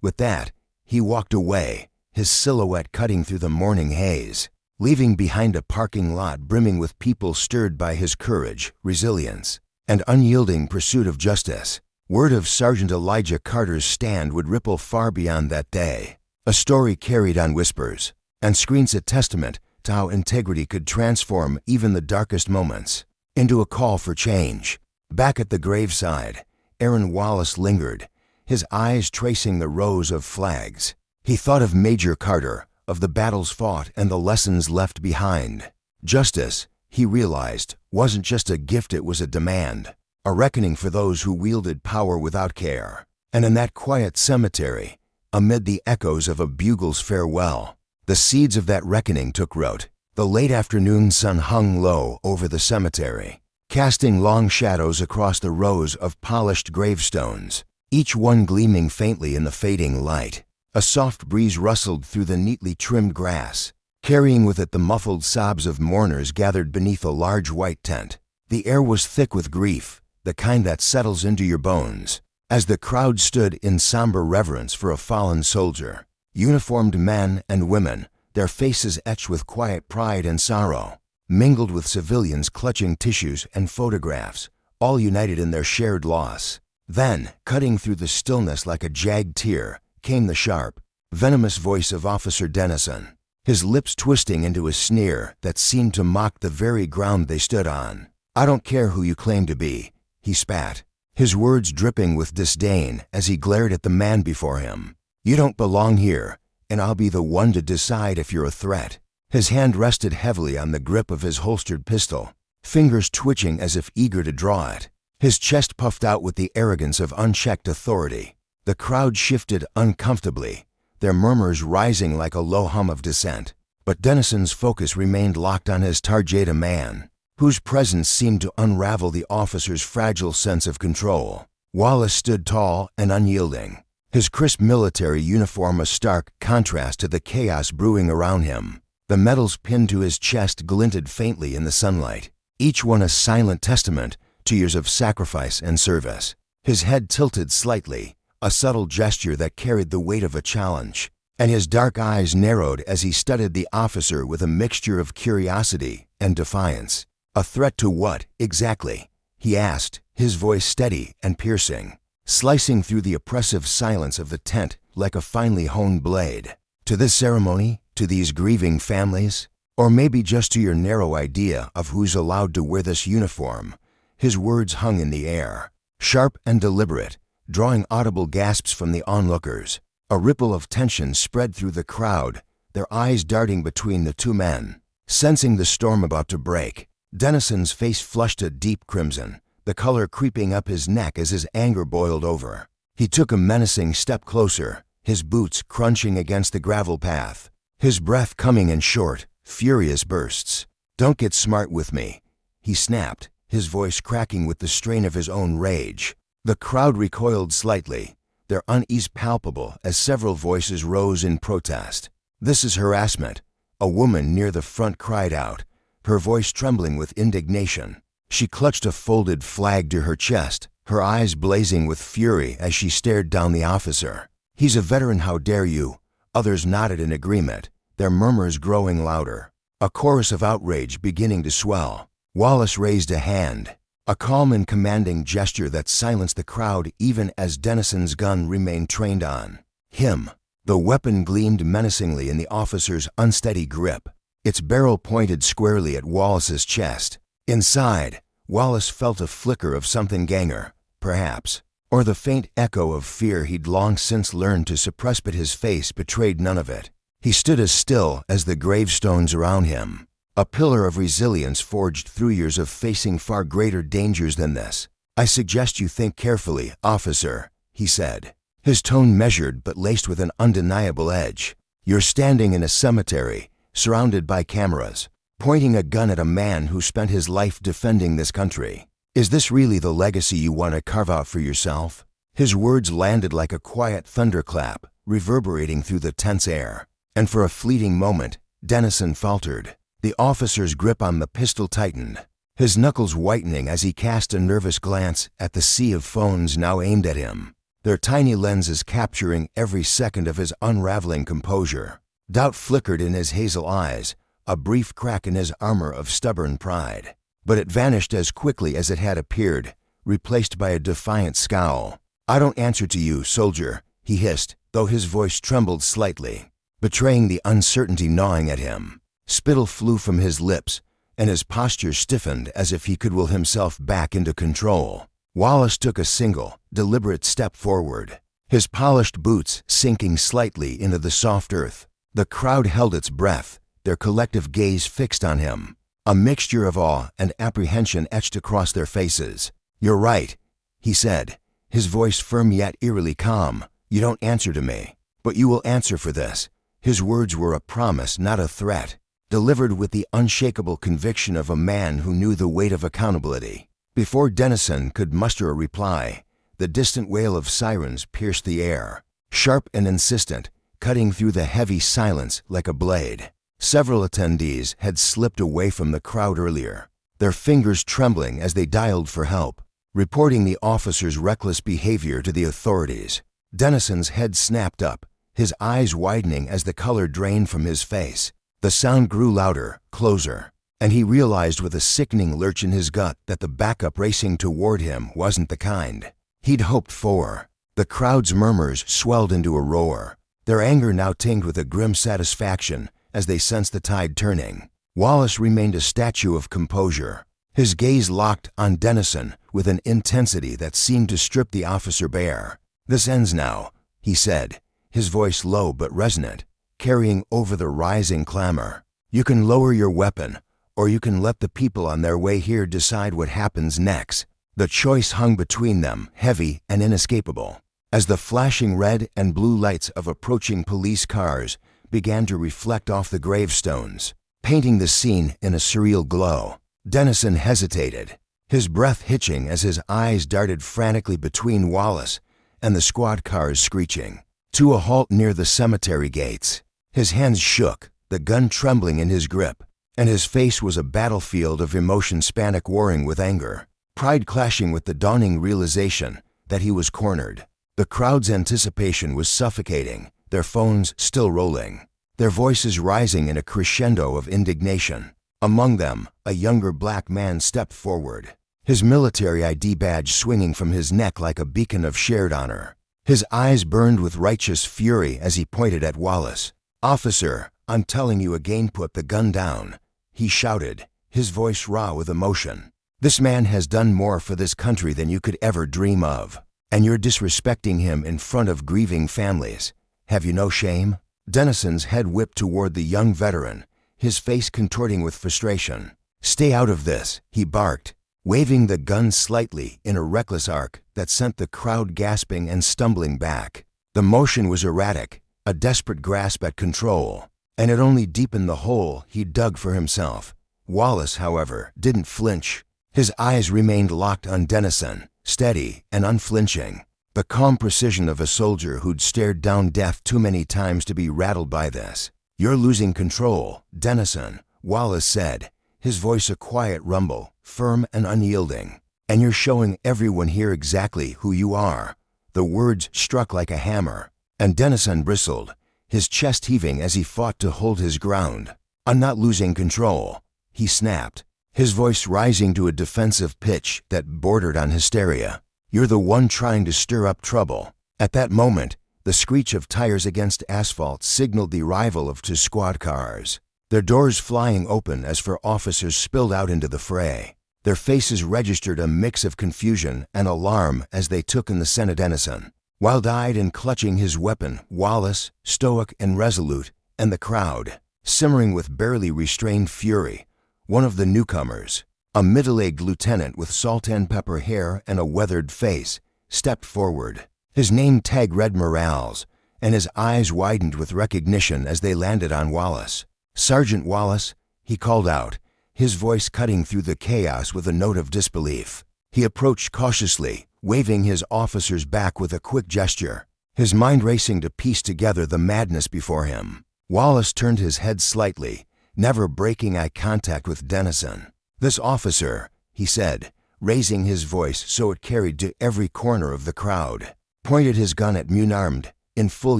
With that, he walked away, his silhouette cutting through the morning haze, leaving behind a parking lot brimming with people stirred by his courage, resilience, and unyielding pursuit of justice. Word of Sergeant Elijah Carter's stand would ripple far beyond that day, a story carried on whispers, and screens a testament to how integrity could transform even the darkest moments into a call for change. Back at the graveside, Aaron Wallace lingered, his eyes tracing the rows of flags. He thought of Major Carter, of the battles fought and the lessons left behind. Justice, he realized, wasn't just a gift, it was a demand, a reckoning for those who wielded power without care. And in that quiet cemetery, amid the echoes of a bugle's farewell, the seeds of that reckoning took root. The late afternoon sun hung low over the cemetery, casting long shadows across the rows of polished gravestones, each one gleaming faintly in the fading light. A soft breeze rustled through the neatly trimmed grass, carrying with it the muffled sobs of mourners gathered beneath a large white tent. The air was thick with grief, the kind that settles into your bones. As the crowd stood in somber reverence for a fallen soldier, uniformed men and women, their faces etched with quiet pride and sorrow, mingled with civilians clutching tissues and photographs, all united in their shared loss. Then, cutting through the stillness like a jagged tear, came the sharp, venomous voice of Officer Dennison, his lips twisting into a sneer that seemed to mock the very ground they stood on. "I don't care who you claim to be," he spat, his words dripping with disdain as he glared at the man before him. "You don't belong here, and I'll be the one to decide if you're a threat." His hand rested heavily on the grip of his holstered pistol, fingers twitching as if eager to draw it. His chest puffed out with the arrogance of unchecked authority. The crowd shifted uncomfortably, their murmurs rising like a low hum of dissent. But Dennison's focus remained locked on his target, a man whose presence seemed to unravel the officer's fragile sense of control. Wallace stood tall and unyielding, his crisp military uniform a stark contrast to the chaos brewing around him. The medals pinned to his chest glinted faintly in the sunlight, each one a silent testament to years of sacrifice and service. His head tilted slightly, a subtle gesture that carried the weight of a challenge, and his dark eyes narrowed as he studied the officer with a mixture of curiosity and defiance. "A threat to what, exactly?" he asked, his voice steady and piercing, slicing through the oppressive silence of the tent like a finely honed blade. "To this ceremony? To these grieving families? Or maybe just to your narrow idea of who's allowed to wear this uniform?" His words hung in the air, sharp and deliberate, drawing audible gasps from the onlookers. A ripple of tension spread through the crowd, their eyes darting between the two men. Sensing the storm about to break, Dennison's face flushed a deep crimson, the color creeping up his neck as his anger boiled over. He took a menacing step closer, his boots crunching against the gravel path, his breath coming in short, furious bursts. "Don't get smart with me," he snapped, his voice cracking with the strain of his own rage. The crowd recoiled slightly, their unease palpable as several voices rose in protest. "This is harassment," a woman near the front cried out, her voice trembling with indignation. She clutched a folded flag to her chest, her eyes blazing with fury as she stared down the officer. "He's a veteran, how dare you?" Others nodded in agreement, their murmurs growing louder. A chorus of outrage beginning to swell. Wallace raised a hand, a calm and commanding gesture that silenced the crowd even as Dennison's gun remained trained on him. The weapon gleamed menacingly in the officer's unsteady grip, its barrel pointed squarely at Wallace's chest. Inside, Wallace felt a flicker of something ganger, perhaps, or the faint echo of fear he'd long since learned to suppress, but his face betrayed none of it. He stood as still as the gravestones around him, a pillar of resilience forged through years of facing far greater dangers than this. "I suggest you think carefully, officer," he said, his tone measured but laced with an undeniable edge. "You're standing in a cemetery, surrounded by cameras, pointing a gun at a man who spent his life defending this country. Is this really the legacy you want to carve out for yourself?" His words landed like a quiet thunderclap, reverberating through the tense air. And for a fleeting moment, Dennison faltered. The officer's grip on the pistol tightened, his knuckles whitening as he cast a nervous glance at the sea of phones now aimed at him, their tiny lenses capturing every second of his unraveling composure. Doubt flickered in his hazel eyes, a brief crack in his armor of stubborn pride. But it vanished as quickly as it had appeared, replaced by a defiant scowl. "I don't answer to you, soldier," he hissed, though his voice trembled slightly, betraying the uncertainty gnawing at him. Spittle flew from his lips, and his posture stiffened as if he could will himself back into control. Wallace took a single, deliberate step forward, his polished boots sinking slightly into the soft earth. The crowd held its breath, their collective gaze fixed on him, a mixture of awe and apprehension etched across their faces. "You're right," he said, his voice firm yet eerily calm. "You don't answer to me, but you will answer for this." His words were a promise, not a threat, delivered with the unshakable conviction of a man who knew the weight of accountability. Before Dennison could muster a reply, the distant wail of sirens pierced the air, sharp and insistent, cutting through the heavy silence like a blade. Several attendees had slipped away from the crowd earlier, their fingers trembling as they dialed for help, reporting the officer's reckless behavior to the authorities. Dennison's head snapped up, his eyes widening as the color drained from his face. The sound grew louder, closer, and he realized with a sickening lurch in his gut that the backup racing toward him wasn't the kind he'd hoped for. The crowd's murmurs swelled into a roar, their anger now tinged with a grim satisfaction as they sensed the tide turning. Wallace remained a statue of composure, his gaze locked on Dennison with an intensity that seemed to strip the officer bare. "This ends now," he said, his voice low but resonant, carrying over the rising clamor. "You can lower your weapon, or you can let the people on their way here decide what happens next." The choice hung between them, heavy and inescapable, as the flashing red and blue lights of approaching police cars began to reflect off the gravestones, painting the scene in a surreal glow. Dennison hesitated, his breath hitching as his eyes darted frantically between Wallace and the squad cars screeching, to a halt near the cemetery gates. His hands shook, the gun trembling in his grip, and his face was a battlefield of emotions, panic warring with anger, pride clashing with the dawning realization that he was cornered. The crowd's anticipation was suffocating, their phones still rolling, their voices rising in a crescendo of indignation. Among them, a younger black man stepped forward, his military ID badge swinging from his neck like a beacon of shared honor. His eyes burned with righteous fury as he pointed at Wallace. "Officer, I'm telling you again, put the gun down," he shouted, his voice raw with emotion. "This man has done more for this country than you could ever dream of, and you're disrespecting him in front of grieving families. Have you no shame?" Dennison's head whipped toward the young veteran, his face contorting with frustration. "Stay out of this," he barked, waving the gun slightly in a reckless arc that sent the crowd gasping and stumbling back. The motion was erratic, a desperate grasp at control, and it only deepened the hole he dug for himself. Wallace, however, didn't flinch. His eyes remained locked on Dennison, steady and unflinching, the calm precision of a soldier who'd stared down death too many times to be rattled by this. "You're losing control, Dennison," Wallace said, his voice a quiet rumble, firm and unyielding. And you're showing everyone here exactly who you are." The words struck like a hammer, and Dennison bristled, his chest heaving as he fought to hold his ground. "I'm not losing control," he snapped, his voice rising to a defensive pitch that bordered on hysteria. "You're the one trying to stir up trouble." At that moment, the screech of tires against asphalt signaled the arrival of two squad cars, their doors flying open as four officers spilled out into the fray. Their faces registered a mix of confusion and alarm as they took in the Senate Dennison. Wild-eyed and clutching his weapon, Wallace, stoic and resolute, and the crowd, simmering with barely restrained fury. One of the newcomers, a middle-aged lieutenant with salt and pepper hair and a weathered face, stepped forward. His name tag read Morales, and his eyes widened with recognition as they landed on Wallace. "Sergeant Wallace," he called out, his voice cutting through the chaos with a note of disbelief. He approached cautiously, waving his officers back with a quick gesture, his mind racing to piece together the madness before him. Wallace turned his head slightly, never breaking eye contact with Dennison. "This officer," he said, raising his voice so it carried to every corner of the crowd, pointed his gun at me unarmed, in full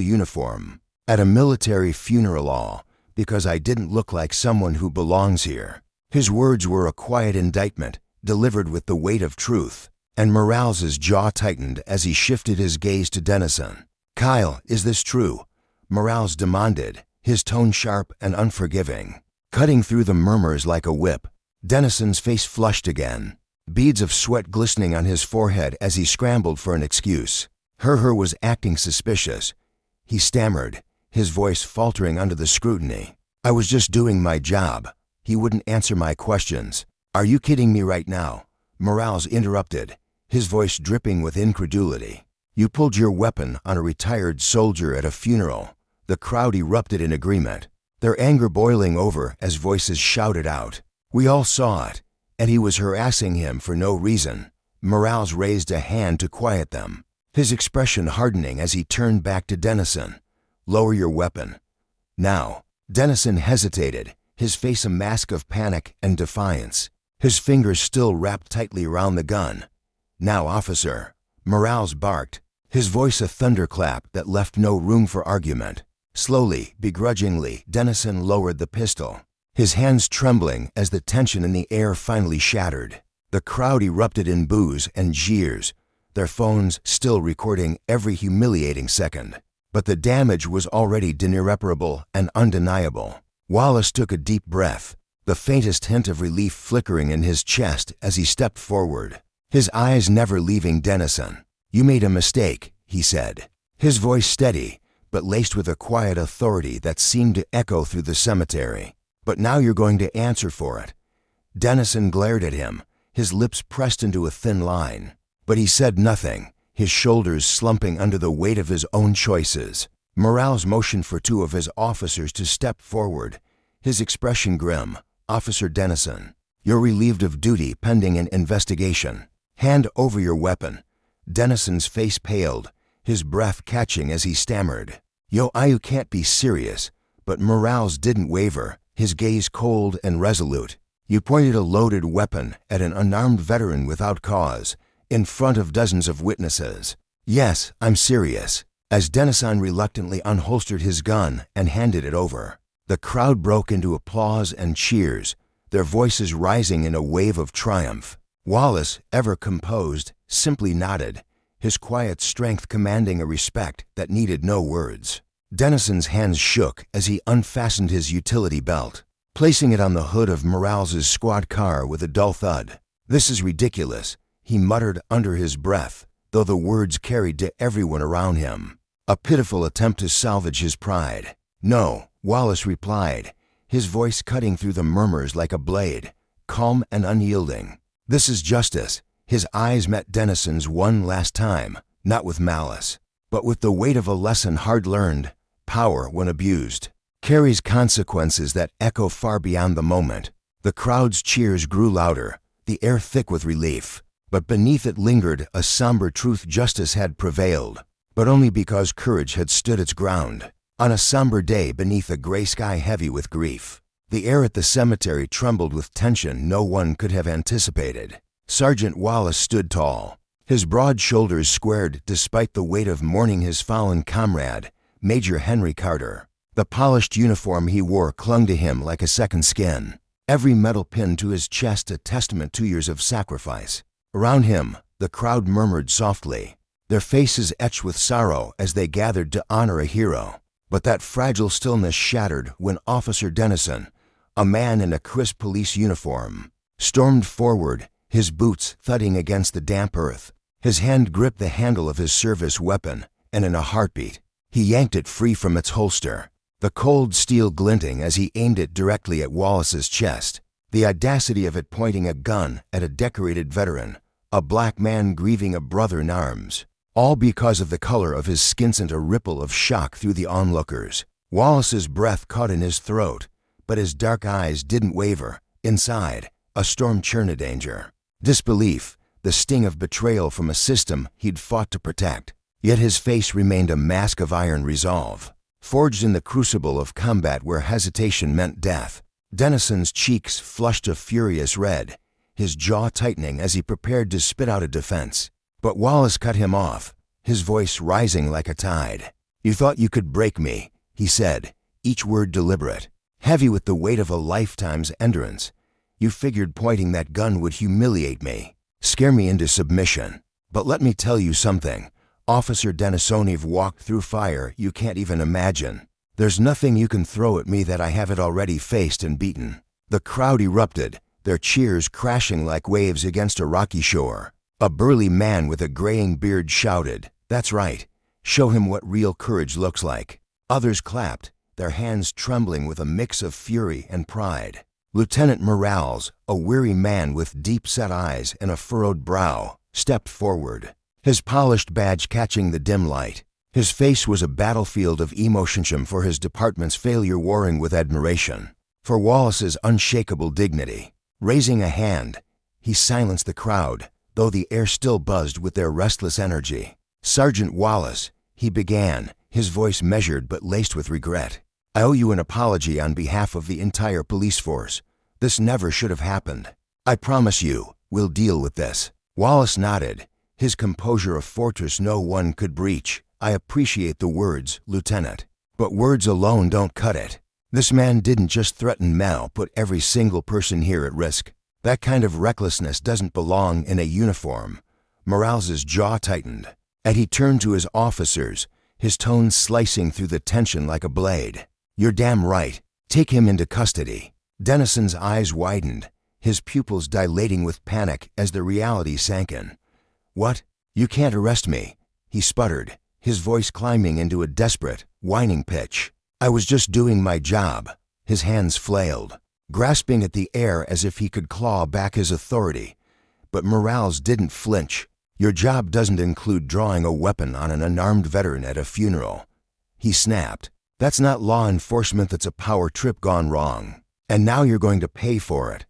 uniform, "at a military funeral, because I didn't look like someone who belongs here." His words were a quiet indictment, delivered with the weight of truth, and Morales's jaw tightened as he shifted his gaze to Dennison. "Kyle, is this true?" Morales demanded, his tone sharp and unforgiving, cutting through the murmurs like a whip. Dennison's face flushed again, beads of sweat glistening on his forehead as he scrambled for an excuse. Her was acting suspicious. He stammered, his voice faltering under the scrutiny. "I was just doing my job." He wouldn't answer my questions. "Are you kidding me right now?" Morales interrupted, his voice dripping with incredulity. "You pulled your weapon on a retired soldier at a funeral." The crowd erupted in agreement, their anger boiling over as voices shouted out. "We all saw it, and he was harassing him for no reason." Morales raised a hand to quiet them, his expression hardening as he turned back to Dennison. "Lower your weapon." "Now." Dennison hesitated, his face a mask of panic and defiance, his fingers still wrapped tightly around the gun. "Now, officer," Morales barked, his voice a thunderclap that left no room for argument. Slowly, begrudgingly, Dennison lowered the pistol, his hands trembling as the tension in the air finally shattered. The crowd erupted in boos and jeers, their phones still recording every humiliating second. But the damage was already irreparable and undeniable. Wallace took a deep breath, the faintest hint of relief flickering in his chest as he stepped forward, his eyes never leaving Dennison. "You made a mistake," he said, his voice steady, but laced with a quiet authority that seemed to echo through the cemetery. "But now you're going to answer for it." Dennison glared at him, his lips pressed into a thin line. But he said nothing, his shoulders slumping under the weight of his own choices. Morales motioned for two of his officers to step forward, his expression grim. "Officer Dennison, you're relieved of duty pending an investigation. Hand over your weapon." Dennison's face paled, his breath catching as he stammered. "Yo, you can't be serious." But Morales didn't waver, his gaze cold and resolute. "You pointed a loaded weapon at an unarmed veteran without cause, in front of dozens of witnesses." "Yes, I'm serious." As Dennison reluctantly unholstered his gun and handed it over, the crowd broke into applause and cheers, their voices rising in a wave of triumph. Wallace, ever composed, simply nodded, his quiet strength commanding a respect that needed no words. Dennison's hands shook as he unfastened his utility belt, placing it on the hood of Morales's squad car with a dull thud. "This is ridiculous," he muttered under his breath, though the words carried to everyone around him. A pitiful attempt to salvage his pride. "No," Wallace replied, his voice cutting through the murmurs like a blade, calm and unyielding. "This is justice." His eyes met Dennison's one last time, not with malice, but with the weight of a lesson hard learned. Power, when abused, carries consequences that echo far beyond the moment. The crowd's cheers grew louder, the air thick with relief, but beneath it lingered a somber truth: justice had prevailed, but only because courage had stood its ground. On a somber day beneath a gray sky heavy with grief, the air at the cemetery trembled with tension no one could have anticipated. Sergeant Wallace stood tall, his broad shoulders squared despite the weight of mourning his fallen comrade, Major Henry Carter. The polished uniform he wore clung to him like a second skin, every metal pin to his chest a testament to years of sacrifice. Around him, the crowd murmured softly, their faces etched with sorrow as they gathered to honor a hero. But that fragile stillness shattered when Officer Dennison, a man in a crisp police uniform, stormed forward, his boots thudding against the damp earth. His hand gripped the handle of his service weapon, and in a heartbeat, he yanked it free from its holster, the cold steel glinting as he aimed it directly at Wallace's chest, the audacity of it pointing a gun at a decorated veteran, a black man grieving a brother in arms. All because of the color of his skin sent a ripple of shock through the onlookers. Wallace's breath caught in his throat, but his dark eyes didn't waver. Inside, a storm churned danger. Disbelief, the sting of betrayal from a system he'd fought to protect. Yet his face remained a mask of iron resolve, forged in the crucible of combat where hesitation meant death. Dennison's cheeks flushed a furious red, his jaw tightening as he prepared to spit out a defense. But Wallace cut him off, his voice rising like a tide. "You thought you could break me," he said, each word deliberate, heavy with the weight of a lifetime's endurance. "You figured pointing that gun would humiliate me, scare me into submission. But let me tell you something. Officer Denison've walked through fire you can't even imagine. There's nothing you can throw at me that I haven't already faced and beaten." The crowd erupted, their cheers crashing like waves against a rocky shore. A burly man with a graying beard shouted, "That's right. Show him what real courage looks like." Others clapped, their hands trembling with a mix of fury and pride. Lieutenant Morales, a weary man with deep-set eyes and a furrowed brow, stepped forward, his polished badge catching the dim light. His face was a battlefield of emotion for his department's failure warring with admiration for Wallace's unshakable dignity. Raising a hand, he silenced the crowd, though the air still buzzed with their restless energy. "Sergeant Wallace," he began, his voice measured but laced with regret. "I owe you an apology on behalf of the entire police force. This never should have happened. I promise you, we'll deal with this." Wallace nodded, his composure a fortress no one could breach. "I appreciate the words, Lieutenant. But words alone don't cut it. This man didn't just threaten Mel, put every single person here at risk. That kind of recklessness doesn't belong in a uniform." Morales's jaw tightened, and he turned to his officers, his tone slicing through the tension like a blade. "You're damn right. Take him into custody." Dennison's eyes widened, his pupils dilating with panic as the reality sank in. "What? You can't arrest me," he sputtered, his voice climbing into a desperate, whining pitch. "I was just doing my job." His hands flailed, grasping at the air as if he could claw back his authority. But Morales didn't flinch. "Your job doesn't include drawing a weapon on an unarmed veteran at a funeral," he snapped. "That's not law enforcement, that's a power trip gone wrong. And now you're going to pay for it."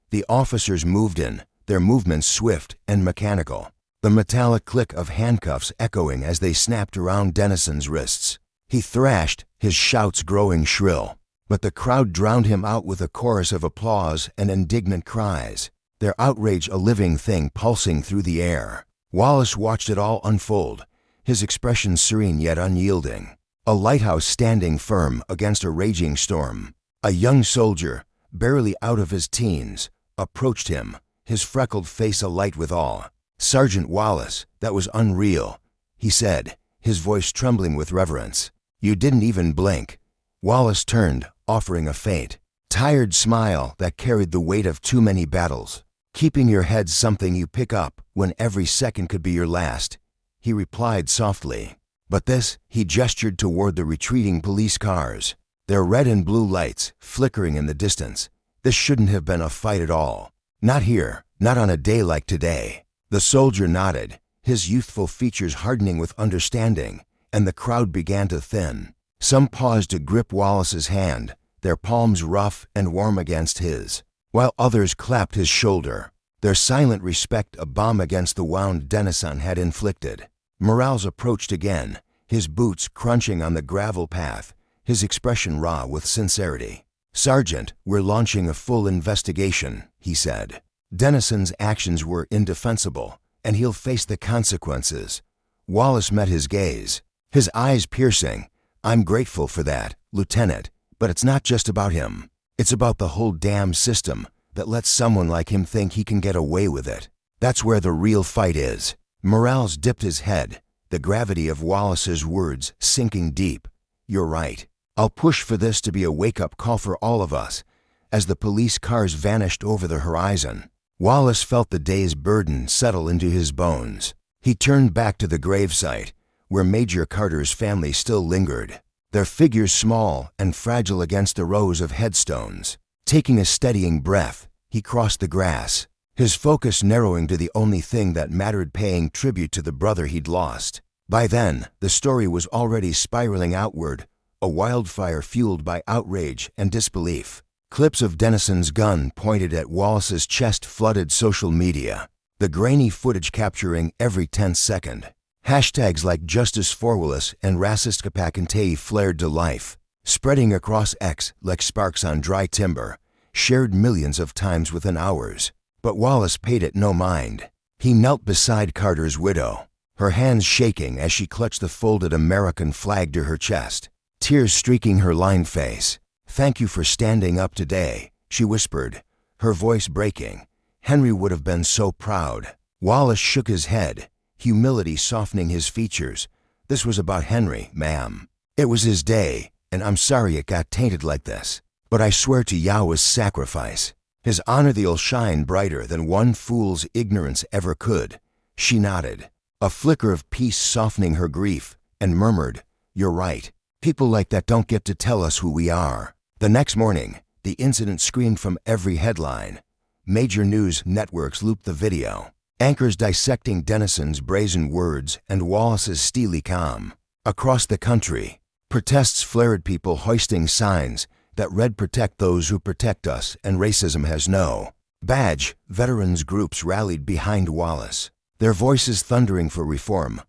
The officers moved in, their movements swift and mechanical, the metallic click of handcuffs echoing as they snapped around Dennison's wrists. He thrashed, his shouts growing shrill. But the crowd drowned him out with a chorus of applause and indignant cries, their outrage a living thing pulsing through the air. Wallace watched it all unfold, his expression serene yet unyielding, a lighthouse standing firm against a raging storm. A young soldier, barely out of his teens, approached him, his freckled face alight with awe. "Sergeant Wallace, that was unreal," he said, his voice trembling with reverence. "You didn't even blink." Wallace turned, offering a faint, tired smile that carried the weight of too many battles. "Keeping your head's something you pick up when every second could be your last," he replied softly. "But this," he gestured toward the retreating police cars, their red and blue lights flickering in the distance. "This shouldn't have been a fight at all. Not here, not on a day like today." The soldier nodded, his youthful features hardening with understanding, and the crowd began to thin. Some paused to grip Wallace's hand, their palms rough and warm against his, while others clapped his shoulder, their silent respect a balm against the wound Dennison had inflicted. Morales approached again, his boots crunching on the gravel path, his expression raw with sincerity. "Sergeant, we're launching a full investigation," he said. Dennison's actions were indefensible, and he'll face the consequences. Wallace met his gaze, his eyes piercing. I'm grateful for that, Lieutenant, but it's not just about him. It's about the whole damn system that lets someone like him think he can get away with it. That's where the real fight is. Morales dipped his head, the gravity of Wallace's words sinking deep. You're right. I'll push for this to be a wake-up call for all of us. As the police cars vanished over the horizon, Wallace felt the day's burden settle into his bones. He turned back to the gravesite, where Major Carter's family still lingered, their figures small and fragile against the rows of headstones. Taking a steadying breath, he crossed the grass, his focus narrowing to the only thing that mattered: paying tribute to the brother he'd lost. By then, the story was already spiraling outward, a wildfire fueled by outrage and disbelief. Clips of Dennison's gun pointed at Wallace's chest flooded social media, the grainy footage capturing every 10th second. Hashtags like Justice for Wallace and Racist Kapakantei flared to life, spreading across X like sparks on dry timber, shared millions of times within hours. But Wallace paid it no mind. He knelt beside Carter's widow, her hands shaking as she clutched the folded American flag to her chest, tears streaking her lined face. "Thank you for standing up today," she whispered, her voice breaking. "Henry would have been so proud." Wallace shook his head, humility softening his features. "This was about Henry, ma'am. It was his day, and I'm sorry it got tainted like this. But I swear to Yahweh's sacrifice, his honor there'll shine brighter than one fool's ignorance ever could." She nodded, a flicker of peace softening her grief, and murmured, "You're right. People like that don't get to tell us who we are." The next morning, the incident screamed from every headline. Major news networks looped the video, anchors dissecting Dennison's brazen words and Wallace's steely calm. Across the country, protests flared, people hoisting signs that read "Protect those who protect us" and "Racism has no badge." Veterans groups rallied behind Wallace, their voices thundering for reform,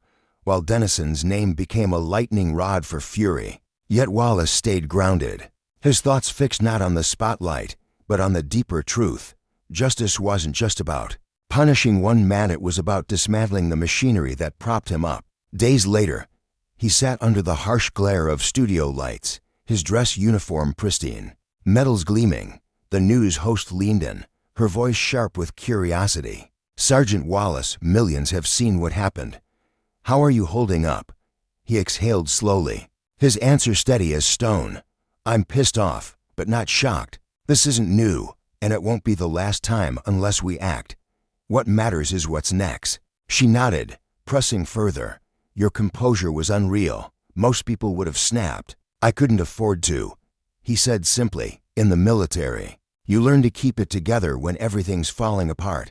while Dennison's name became a lightning rod for fury. Yet Wallace stayed grounded, his thoughts fixed not on the spotlight, but on the deeper truth. Justice wasn't just about punishing one man, it was about dismantling the machinery that propped him up. Days later, he sat under the harsh glare of studio lights, his dress uniform pristine, medals gleaming. The news host leaned in, her voice sharp with curiosity. "Sergeant Wallace, millions have seen what happened. How are you holding up?" He exhaled slowly, his answer steady as stone. "I'm pissed off, but not shocked. This isn't new, and it won't be the last time unless we act. What matters is what's next." She nodded, pressing further. "Your composure was unreal. Most people would have snapped." "I couldn't afford to," he said simply. "In the military, you learn to keep it together when everything's falling apart.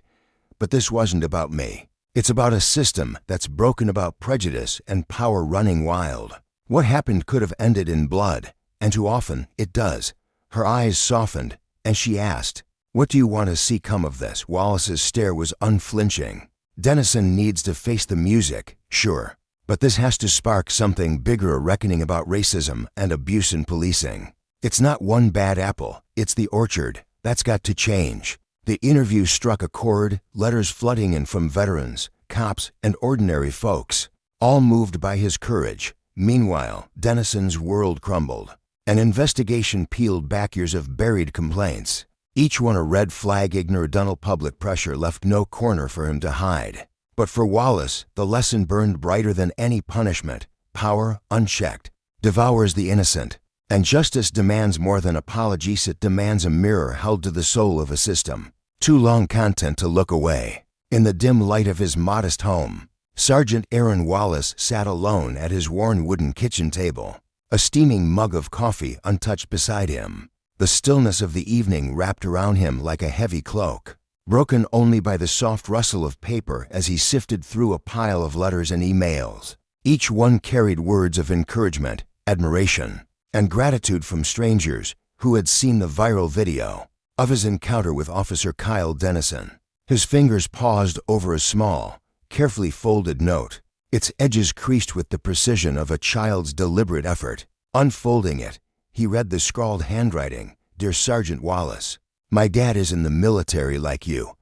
But this wasn't about me. It's about a system that's broken, about prejudice and power running wild. What happened could have ended in blood, and too often it does." Her eyes softened, and she asked, "What do you want to see come of this?" Wallace's stare was unflinching. "Dennison needs to face the music, sure. But this has to spark something bigger, a reckoning about racism and abuse in policing. It's not one bad apple, it's the orchard. That's got to change." The interview struck a chord, letters flooding in from veterans, cops, and ordinary folks, all moved by his courage. Meanwhile, Dennison's world crumbled. An investigation peeled back years of buried complaints, each one a red flag. Ignorantal public pressure left no corner for him to hide. But for Wallace, the lesson burned brighter than any punishment. Power, unchecked, devours the innocent. And justice demands more than apologies, it demands a mirror held to the soul of a system too long content to look away. In the dim light of his modest home, Sergeant Aaron Wallace sat alone at his worn wooden kitchen table, a steaming mug of coffee untouched beside him. The stillness of the evening wrapped around him like a heavy cloak, broken only by the soft rustle of paper as he sifted through a pile of letters and emails. Each one carried words of encouragement, admiration, and gratitude from strangers who had seen the viral video of his encounter with Officer Kyle Dennison. His fingers paused over a small, carefully folded note, its edges creased with the precision of a child's deliberate effort. Unfolding it, he read the scrawled handwriting. "Dear Sergeant Wallace, my dad is in the military like you.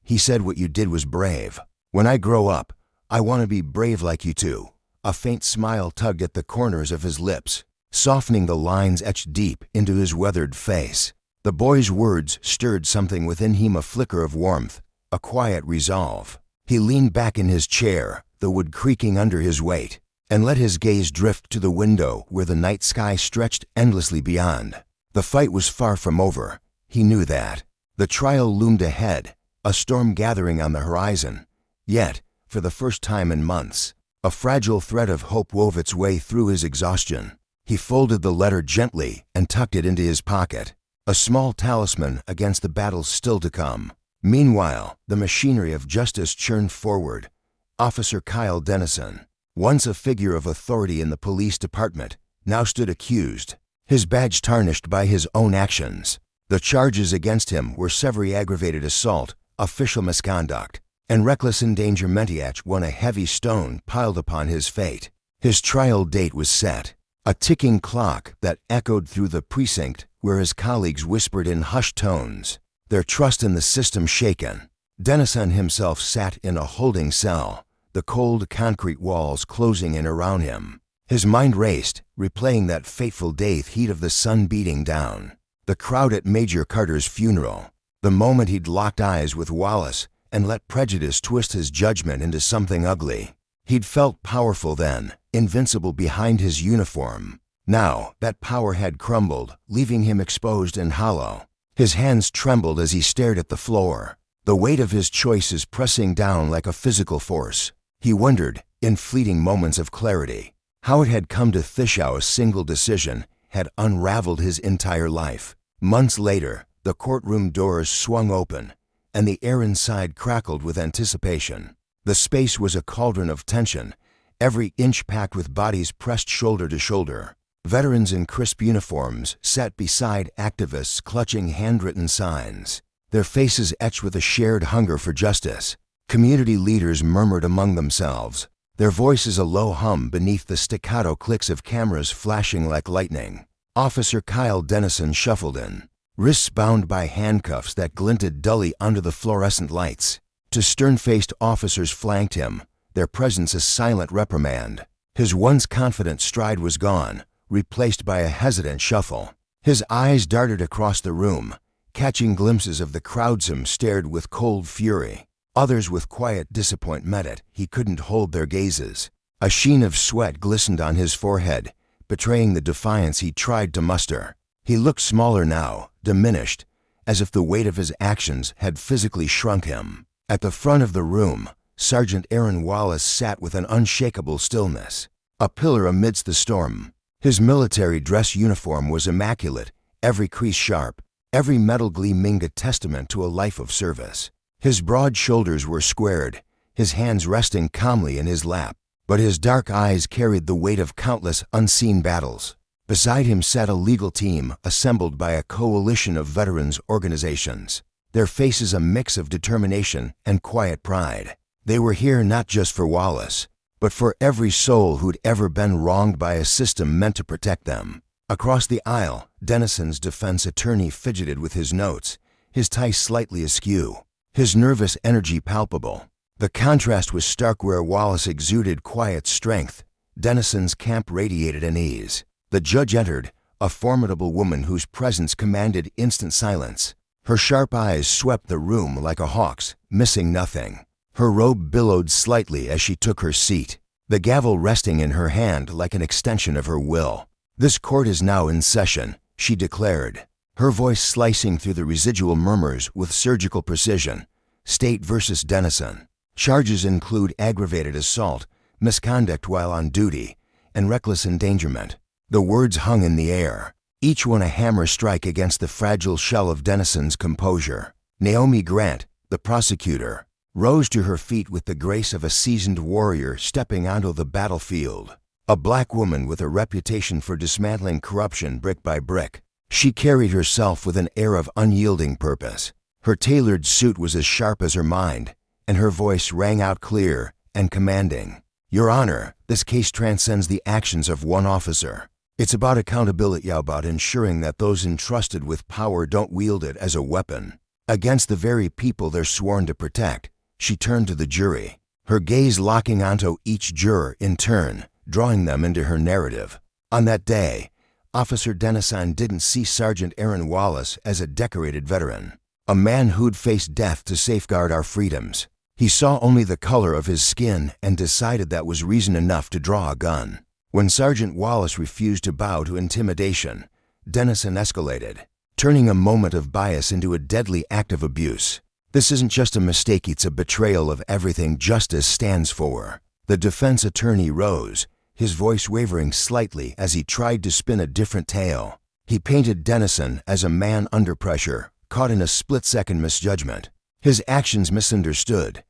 He said what you did was brave. When I grow up, I want to be brave like you too. A faint smile tugged at the corners of his lips, softening the lines etched deep into his weathered face. The boy's words stirred something within him, a flicker of warmth, a quiet resolve. He leaned back in his chair, the wood creaking under his weight, and let his gaze drift to the window where the night sky stretched endlessly beyond. The fight was far from over. He knew that. The trial loomed ahead, a storm gathering on the horizon. Yet, for the first time in months, a fragile thread of hope wove its way through his exhaustion. He folded the letter gently and tucked it into his pocket, a small talisman against the battles still to come. Meanwhile, the machinery of justice churned forward. Officer Kyle Dennison, once a figure of authority in the police department, now stood accused, his badge tarnished by his own actions. The charges against him were severe aggravated assault, official misconduct, and reckless endangerment. One a heavy stone piled upon his fate. His trial date was set, a ticking clock that echoed through the precinct where his colleagues whispered in hushed tones, their trust in the system shaken. Dennison himself sat in a holding cell, the cold concrete walls closing in around him. His mind raced, replaying that fateful day, heat of the sun beating down, the crowd at Major Carter's funeral, the moment he'd locked eyes with Wallace and let prejudice twist his judgment into something ugly. He'd felt powerful then, invincible behind his uniform. Now, that power had crumbled, leaving him exposed and hollow. His hands trembled as he stared at the floor, the weight of his choices pressing down like a physical force. He wondered, in fleeting moments of clarity, how it had come to Thishow a single decision had unraveled his entire life. Months later, the courtroom doors swung open, and the air inside crackled with anticipation. The space was a cauldron of tension, every inch packed with bodies pressed shoulder to shoulder. Veterans in crisp uniforms sat beside activists clutching handwritten signs, their faces etched with a shared hunger for justice. Community leaders murmured among themselves, their voices a low hum beneath the staccato clicks of cameras flashing like lightning. Officer Kyle Dennison shuffled in, wrists bound by handcuffs that glinted dully under the fluorescent lights. Two stern-faced officers flanked him, their presence a silent reprimand. His once confident stride was gone, replaced by a hesitant shuffle. His eyes darted across the room, catching glimpses of the crowd. Some stared with cold fury, others with quiet disappointment. He couldn't hold their gazes. A sheen of sweat glistened on his forehead, betraying the defiance he tried to muster. He looked smaller now, diminished, as if the weight of his actions had physically shrunk him. At the front of the room, Sergeant Aaron Wallace sat with an unshakable stillness, a pillar amidst the storm. His military dress uniform was immaculate, every crease sharp, every metal gleaming a testament to a life of service. His broad shoulders were squared, his hands resting calmly in his lap, but his dark eyes carried the weight of countless unseen battles. Beside him sat a legal team assembled by a coalition of veterans organizations, their faces a mix of determination and quiet pride. They were here not just for Wallace, but for every soul who'd ever been wronged by a system meant to protect them. Across the aisle, Dennison's defense attorney fidgeted with his notes, his tie slightly askew, his nervous energy palpable. The contrast was stark. Where Wallace exuded quiet strength, Dennison's camp radiated an ease. The judge entered, a formidable woman whose presence commanded instant silence. Her sharp eyes swept the room like a hawk's, missing nothing. Her robe billowed slightly as she took her seat, the gavel resting in her hand like an extension of her will. "This court is now in session," she declared, her voice slicing through the residual murmurs with surgical precision. "State versus Dennison. Charges include aggravated assault, misconduct while on duty, and reckless endangerment." The words hung in the air, each one a hammer strike against the fragile shell of Dennison's composure. Naomi Grant, the prosecutor, rose to her feet with the grace of a seasoned warrior stepping onto the battlefield. A black woman with a reputation for dismantling corruption brick by brick, she carried herself with an air of unyielding purpose. Her tailored suit was as sharp as her mind, and her voice rang out clear and commanding. "Your Honor, this case transcends the actions of one officer. It's about accountability, about ensuring that those entrusted with power don't wield it as a weapon." Against the very people they're sworn to protect, she turned to the jury, her gaze locking onto each juror in turn, drawing them into her narrative. On that day, Officer Dennison didn't see Sergeant Aaron Wallace as a decorated veteran, a man who'd faced death to safeguard our freedoms. He saw only the color of his skin and decided that was reason enough to draw a gun. When Sergeant Wallace refused to bow to intimidation, Dennison escalated, turning a moment of bias into a deadly act of abuse. This isn't just a mistake, it's a betrayal of everything justice stands for. The defense attorney rose, his voice wavering slightly as he tried to spin a different tale. He painted Dennison as a man under pressure, caught in a split-second misjudgment. His actions misunderstood,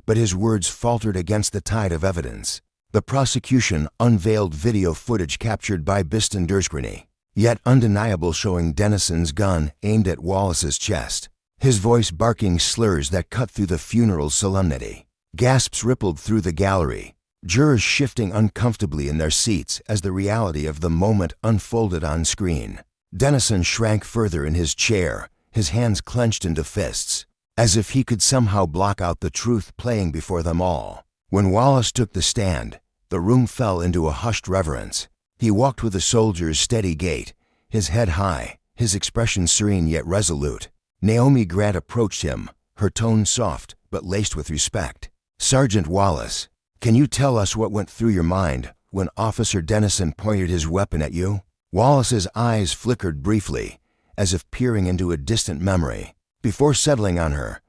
but his words faltered against the tide of evidence. The prosecution unveiled video footage captured by Bistenderscreeney, yet undeniable, showing Dennison's gun aimed at Wallace's chest, his voice barking slurs that cut through the funeral solemnity. Gasps rippled through the gallery, jurors shifting uncomfortably in their seats as the reality of the moment unfolded on screen. Dennison shrank further in his chair, his hands clenched into fists, as if he could somehow block out the truth playing before them all. When Wallace took the stand, the room fell into a hushed reverence. He walked with a soldier's steady gait, his head high, his expression serene yet resolute. Naomi Grant approached him, her tone soft but laced with respect. "Sergeant Wallace, can you tell us what went through your mind when Officer Dennison pointed his weapon at you?" Wallace's eyes flickered briefly, as if peering into a distant memory. Before settling on her,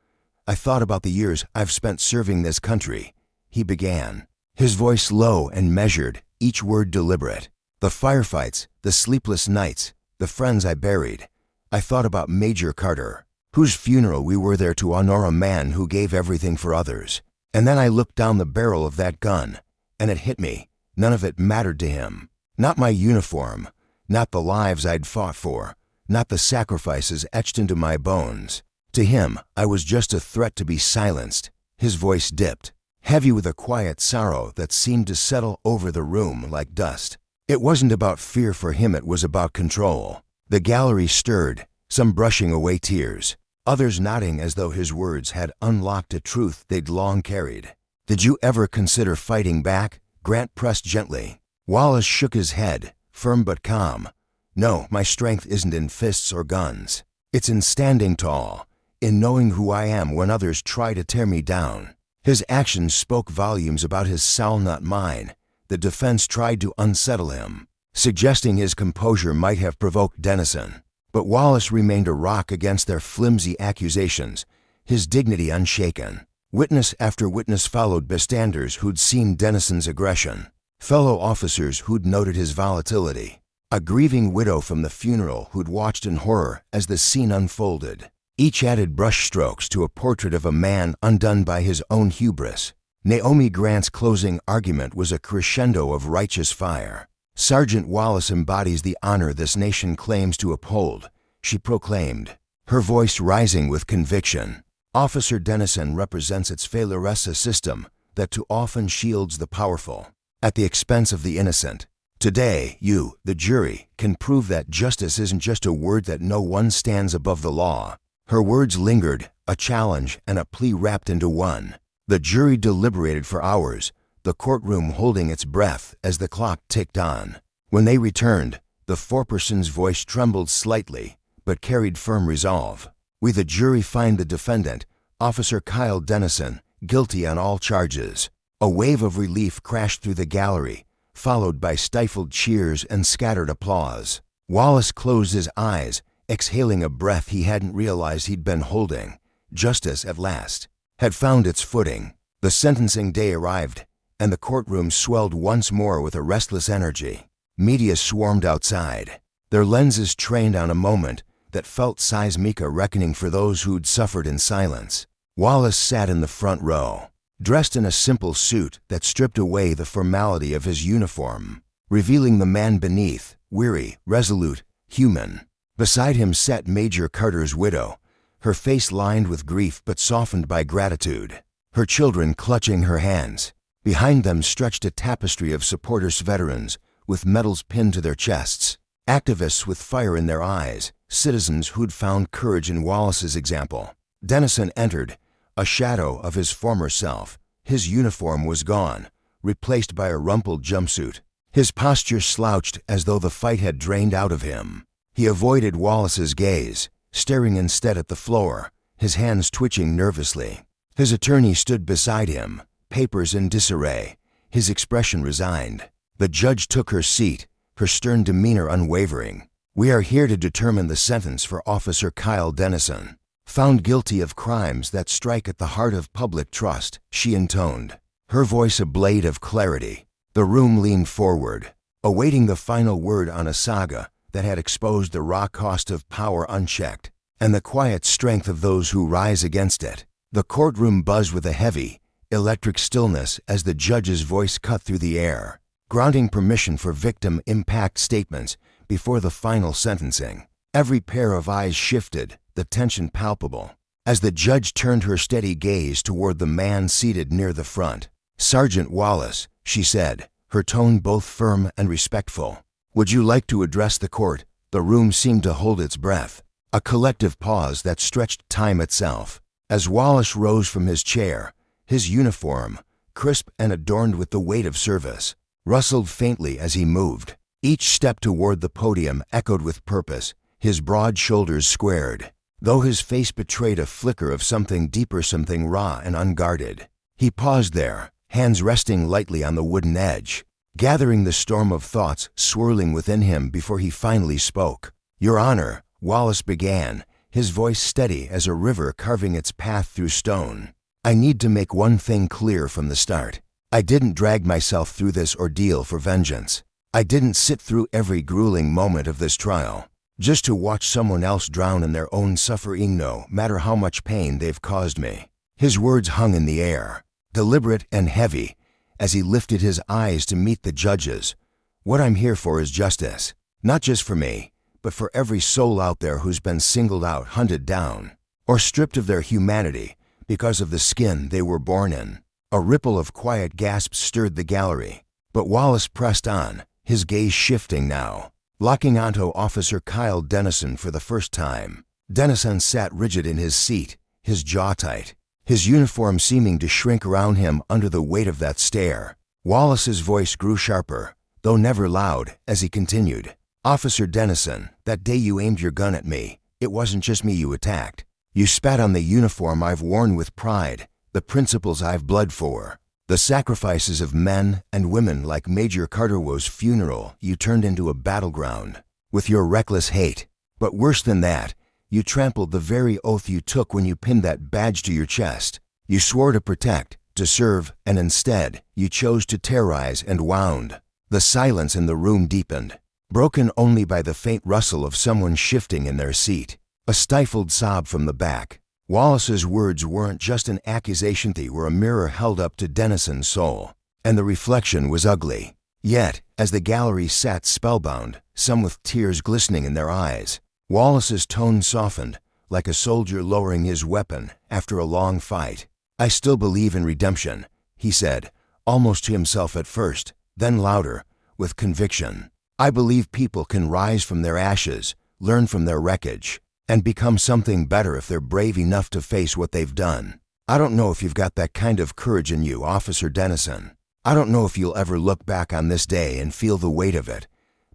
"I thought about the years I've spent serving this country," he began, his voice low and measured, each word deliberate. "The firefights, the sleepless nights, the friends I buried. I thought about Major Carter, whose funeral we were there to honor, a man who gave everything for others. And then I looked down the barrel of that gun, and it hit me. None of it mattered to him. Not my uniform, not the lives I'd fought for, not the sacrifices etched into my bones. To him, I was just a threat to be silenced." His voice dipped, heavy with a quiet sorrow that seemed to settle over the room like dust. It wasn't about fear for him, it was about control. The gallery stirred, some brushing away tears, others nodding as though his words had unlocked a truth they'd long carried. "Did you ever consider fighting back?" Grant pressed gently. Wallace shook his head, firm but calm. "No, my strength isn't in fists or guns. It's in standing tall, in knowing who I am when others try to tear me down." His actions spoke volumes about his soul, not mine. The defense tried to unsettle him, suggesting his composure might have provoked Dennison. But Wallace remained a rock against their flimsy accusations, his dignity unshaken. Witness after witness followed, bystanders who'd seen Dennison's aggression, fellow officers who'd noted his volatility, a grieving widow from the funeral who'd watched in horror as the scene unfolded. Each added brushstrokes to a portrait of a man undone by his own hubris. Naomi Grant's closing argument was a crescendo of righteous fire. "Sergeant Wallace embodies the honor this nation claims to uphold," she proclaimed, her voice rising with conviction. "Officer Dennison represents its failuresa system that too often shields the powerful at the expense of the innocent. Today, you, the jury, can prove that justice isn't just a word, that no one stands above the law." Her words lingered, a challenge and a plea wrapped into one. The jury deliberated for hours, the courtroom holding its breath as the clock ticked on. When they returned, the foreperson's voice trembled slightly, but carried firm resolve. "We, the jury, find the defendant, Officer Kyle Dennison, guilty on all charges." A wave of relief crashed through the gallery, followed by stifled cheers and scattered applause. Wallace closed his eyes, exhaling a breath he hadn't realized he'd been holding. Justice, at last, had found its footing. The sentencing day arrived, and the courtroom swelled once more with a restless energy. Media swarmed outside, their lenses trained on a moment that felt seismic, a reckoning for those who'd suffered in silence. Wallace sat in the front row, dressed in a simple suit that stripped away the formality of his uniform, revealing the man beneath, weary, resolute, human. Beside him sat Major Carter's widow, her face lined with grief but softened by gratitude, her children clutching her hands. Behind them stretched a tapestry of supporters, veterans, with medals pinned to their chests. Activists with fire in their eyes, citizens who'd found courage in Wallace's example. Dennison entered, a shadow of his former self. His uniform was gone, replaced by a rumpled jumpsuit. His posture slouched as though the fight had drained out of him. He avoided Wallace's gaze, staring instead at the floor, his hands twitching nervously. His attorney stood beside him, papers in disarray, his expression resigned. The judge took her seat, her stern demeanor unwavering. "We are here to determine the sentence for Officer Kyle Dennison, found guilty of crimes that strike at the heart of public trust," she intoned, her voice a blade of clarity. The room leaned forward, awaiting the final word on a saga that had exposed the raw cost of power unchecked, and the quiet strength of those who rise against it. The courtroom buzzed with a heavy, electric stillness as the judge's voice cut through the air, granting permission for victim impact statements before the final sentencing. Every pair of eyes shifted, the tension palpable, as the judge turned her steady gaze toward the man seated near the front. "Sergeant Wallace," she said, her tone both firm and respectful. "Would you like to address the court?" The room seemed to hold its breath, a collective pause that stretched time itself. As Wallace rose from his chair, his uniform, crisp and adorned with the weight of service, rustled faintly as he moved. Each step toward the podium echoed with purpose, his broad shoulders squared, though his face betrayed a flicker of something deeper, something raw and unguarded. He paused there, hands resting lightly on the wooden edge, gathering the storm of thoughts swirling within him before he finally spoke. "Your Honor," Wallace began, his voice steady as a river carving its path through stone, "I need to make one thing clear from the start. I didn't drag myself through this ordeal for vengeance. I didn't sit through every grueling moment of this trial just to watch someone else drown in their own suffering, no matter how much pain they've caused me." His words hung in the air, deliberate and heavy, as he lifted his eyes to meet the judge's. "What I'm here for is justice, not just for me, but for every soul out there who's been singled out, hunted down, or stripped of their humanity because of the skin they were born in." A ripple of quiet gasps stirred the gallery, but Wallace pressed on, his gaze shifting now, locking onto Officer Kyle Dennison for the first time. Dennison sat rigid in his seat, his jaw tight, his uniform seeming to shrink around him under the weight of that stare. Wallace's voice grew sharper, though never loud, as he continued. "Officer Dennison, that day you aimed your gun at me, it wasn't just me you attacked. You spat on the uniform I've worn with pride, the principles I've bled for, the sacrifices of men and women like Major Carterwo's funeral you turned into a battleground with your reckless hate. But worse than that, you trampled the very oath you took when you pinned that badge to your chest. You swore to protect, to serve, and instead, you chose to terrorize and wound." The silence in the room deepened, broken only by the faint rustle of someone shifting in their seat. A stifled sob from the back. Wallace's words weren't just an accusation, they were a mirror held up to Dennison's soul, and the reflection was ugly. Yet, as the gallery sat spellbound, some with tears glistening in their eyes, Wallace's tone softened, like a soldier lowering his weapon after a long fight. "I still believe in redemption," he said, almost to himself at first, then louder, with conviction. "I believe people can rise from their ashes, learn from their wreckage, and become something better if they're brave enough to face what they've done. I don't know if you've got that kind of courage in you, Officer Dennison. I don't know if you'll ever look back on this day and feel the weight of it,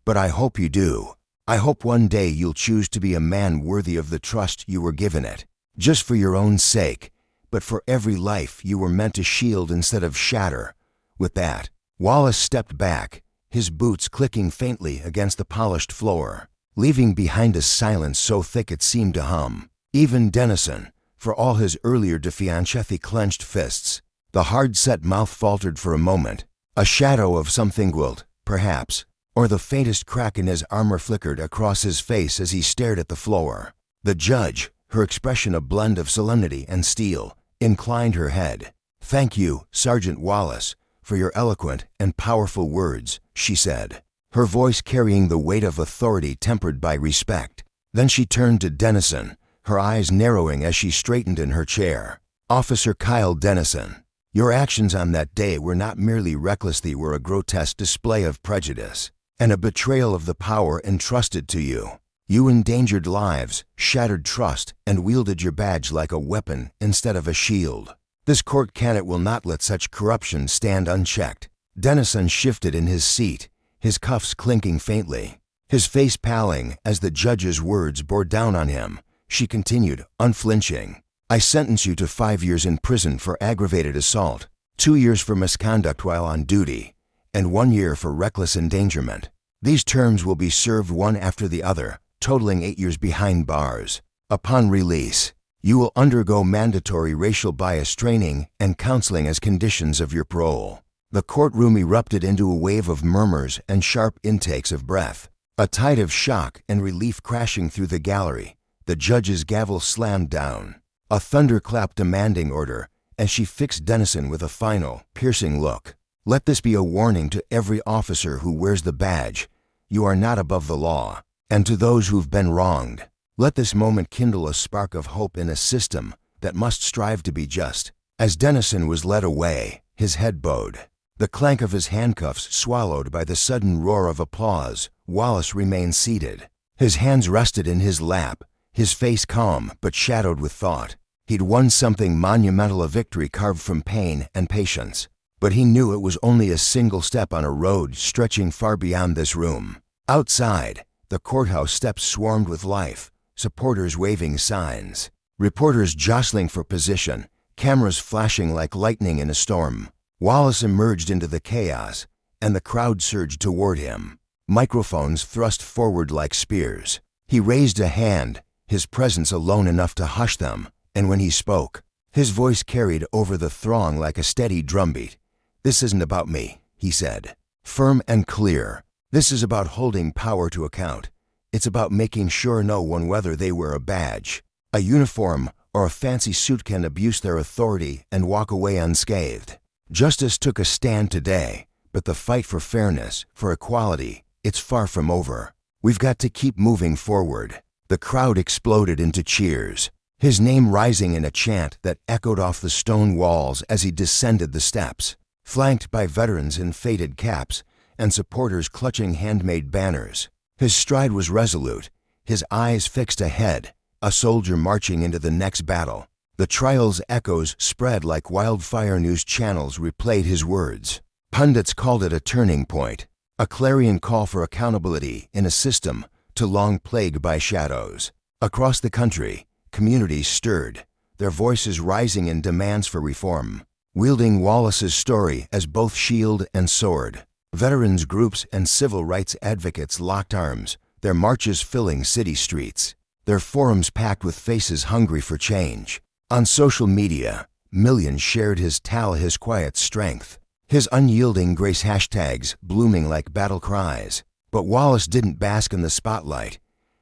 but I hope you do. I hope one day you'll choose to be a man worthy of the trust you were given it, just for your own sake, but for every life you were meant to shield instead of shatter." With that, Wallace stepped back, his boots clicking faintly against the polished floor, leaving behind a silence so thick it seemed to hum. Even Dennison, for all his earlier defiance, clenched fists. The hard-set mouth faltered for a moment. A shadow of something wilt, perhaps, or the faintest crack in his armor flickered across his face as he stared at the floor. The judge, her expression a blend of solemnity and steel, inclined her head. "Thank you, Sergeant Wallace, for your eloquent and powerful words," she said, her voice carrying the weight of authority tempered by respect. Then she turned to Dennison, her eyes narrowing as she straightened in her chair. "Officer Kyle Dennison, your actions on that day were not merely reckless, they were a grotesque display of prejudice. and a betrayal of the power entrusted to you. You endangered lives, shattered trust, and wielded your badge like a weapon instead of a shield. This court cannot will not let such corruption stand unchecked. Dennison shifted in his seat, his cuffs clinking faintly, his face paling as the judge's words bore down on him. She continued, unflinching. I sentence you to 5 years in prison for aggravated assault, 2 years for misconduct while on duty, and 1 year for reckless endangerment. These terms will be served one after the other, totaling 8 years behind bars. Upon release, you will undergo mandatory racial bias training and counseling as conditions of your parole. The courtroom erupted into a wave of murmurs and sharp intakes of breath. A tide of shock and relief crashing through the gallery. The judge's gavel slammed down. A thunderclap demanding order as she fixed Dennison with a final, piercing look. Let this be a warning to every officer who wears the badge. You are not above the law. And to those who've been wronged, let this moment kindle a spark of hope in a system that must strive to be just. As Dennison was led away, his head bowed. The clank of his handcuffs swallowed by the sudden roar of applause, Wallace remained seated. His hands rested in his lap, his face calm but shadowed with thought. He'd won something monumental, a victory carved from pain and patience. But he knew it was only a single step on a road stretching far beyond this room. Outside, the courthouse steps swarmed with life, supporters waving signs, reporters jostling for position, cameras flashing like lightning in a storm. Wallace emerged into the chaos, and the crowd surged toward him, microphones thrust forward like spears. He raised a hand, his presence alone enough to hush them, and when he spoke, his voice carried over the throng like a steady drumbeat. This isn't about me, he said, firm and clear. This is about holding power to account. It's about making sure no one, whether they wear a badge, a uniform, or a fancy suit, can abuse their authority and walk away unscathed. Justice took a stand today, but the fight for fairness, for equality, it's far from over. We've got to keep moving forward. The crowd exploded into cheers, his name rising in a chant that echoed off the stone walls as he descended the steps, flanked by veterans in faded caps and supporters clutching handmade banners. His stride was resolute, his eyes fixed ahead, a soldier marching into the next battle. The trial's echoes spread like wildfire. News channels replayed his words. Pundits called it a turning point, a clarion call for accountability in a system too long plagued by shadows. Across the country, communities stirred, their voices rising in demands for reform. Wielding Wallace's story as both shield and sword, veterans groups and civil rights advocates locked arms, their marches filling city streets, their forums packed with faces hungry for change. On social media, millions shared his tale, his quiet strength, his unyielding grace, hashtags blooming like battle cries. But Wallace didn't bask in the spotlight.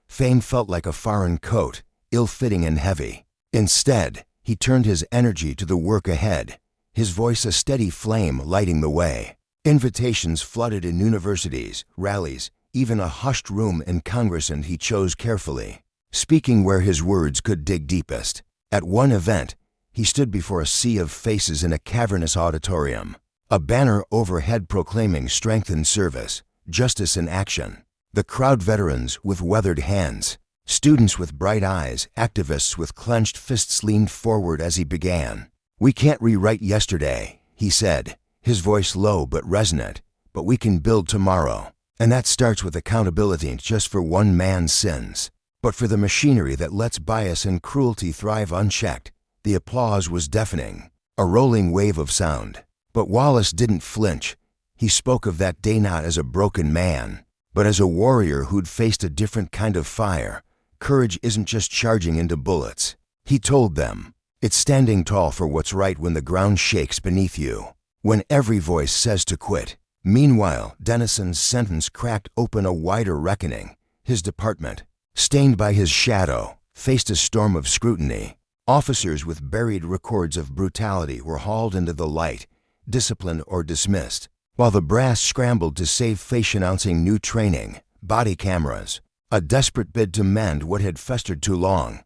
Fame felt like a foreign coat, ill-fitting and heavy. Instead, he turned his energy to the work ahead, his voice a steady flame lighting the way. Invitations flooded in universities, rallies, even a hushed room in Congress, and he chose carefully, speaking where his words could dig deepest. At one event, he stood before a sea of faces in a cavernous auditorium, a banner overhead proclaiming strength in service, justice in action. The crowd, veterans with weathered hands, students with bright eyes, activists with clenched fists, leaned forward as he began. We can't rewrite yesterday, he said, his voice low but resonant, but we can build tomorrow. And that starts with accountability, just for one man's sins, but for the machinery that lets bias and cruelty thrive unchecked. The applause was deafening, a rolling wave of sound. But Wallace didn't flinch. He spoke of that day not as a broken man, but as a warrior who'd faced a different kind of fire. Courage isn't just charging into bullets, he told them. It's standing tall for what's right when the ground shakes beneath you, when every voice says to quit. Meanwhile, Dennison's sentence cracked open a wider reckoning. His department, stained by his shadow, faced a storm of scrutiny. Officers with buried records of brutality were hauled into the light, disciplined or dismissed, while the brass scrambled to save face, announcing new training, body cameras, a desperate bid to mend what had festered too long.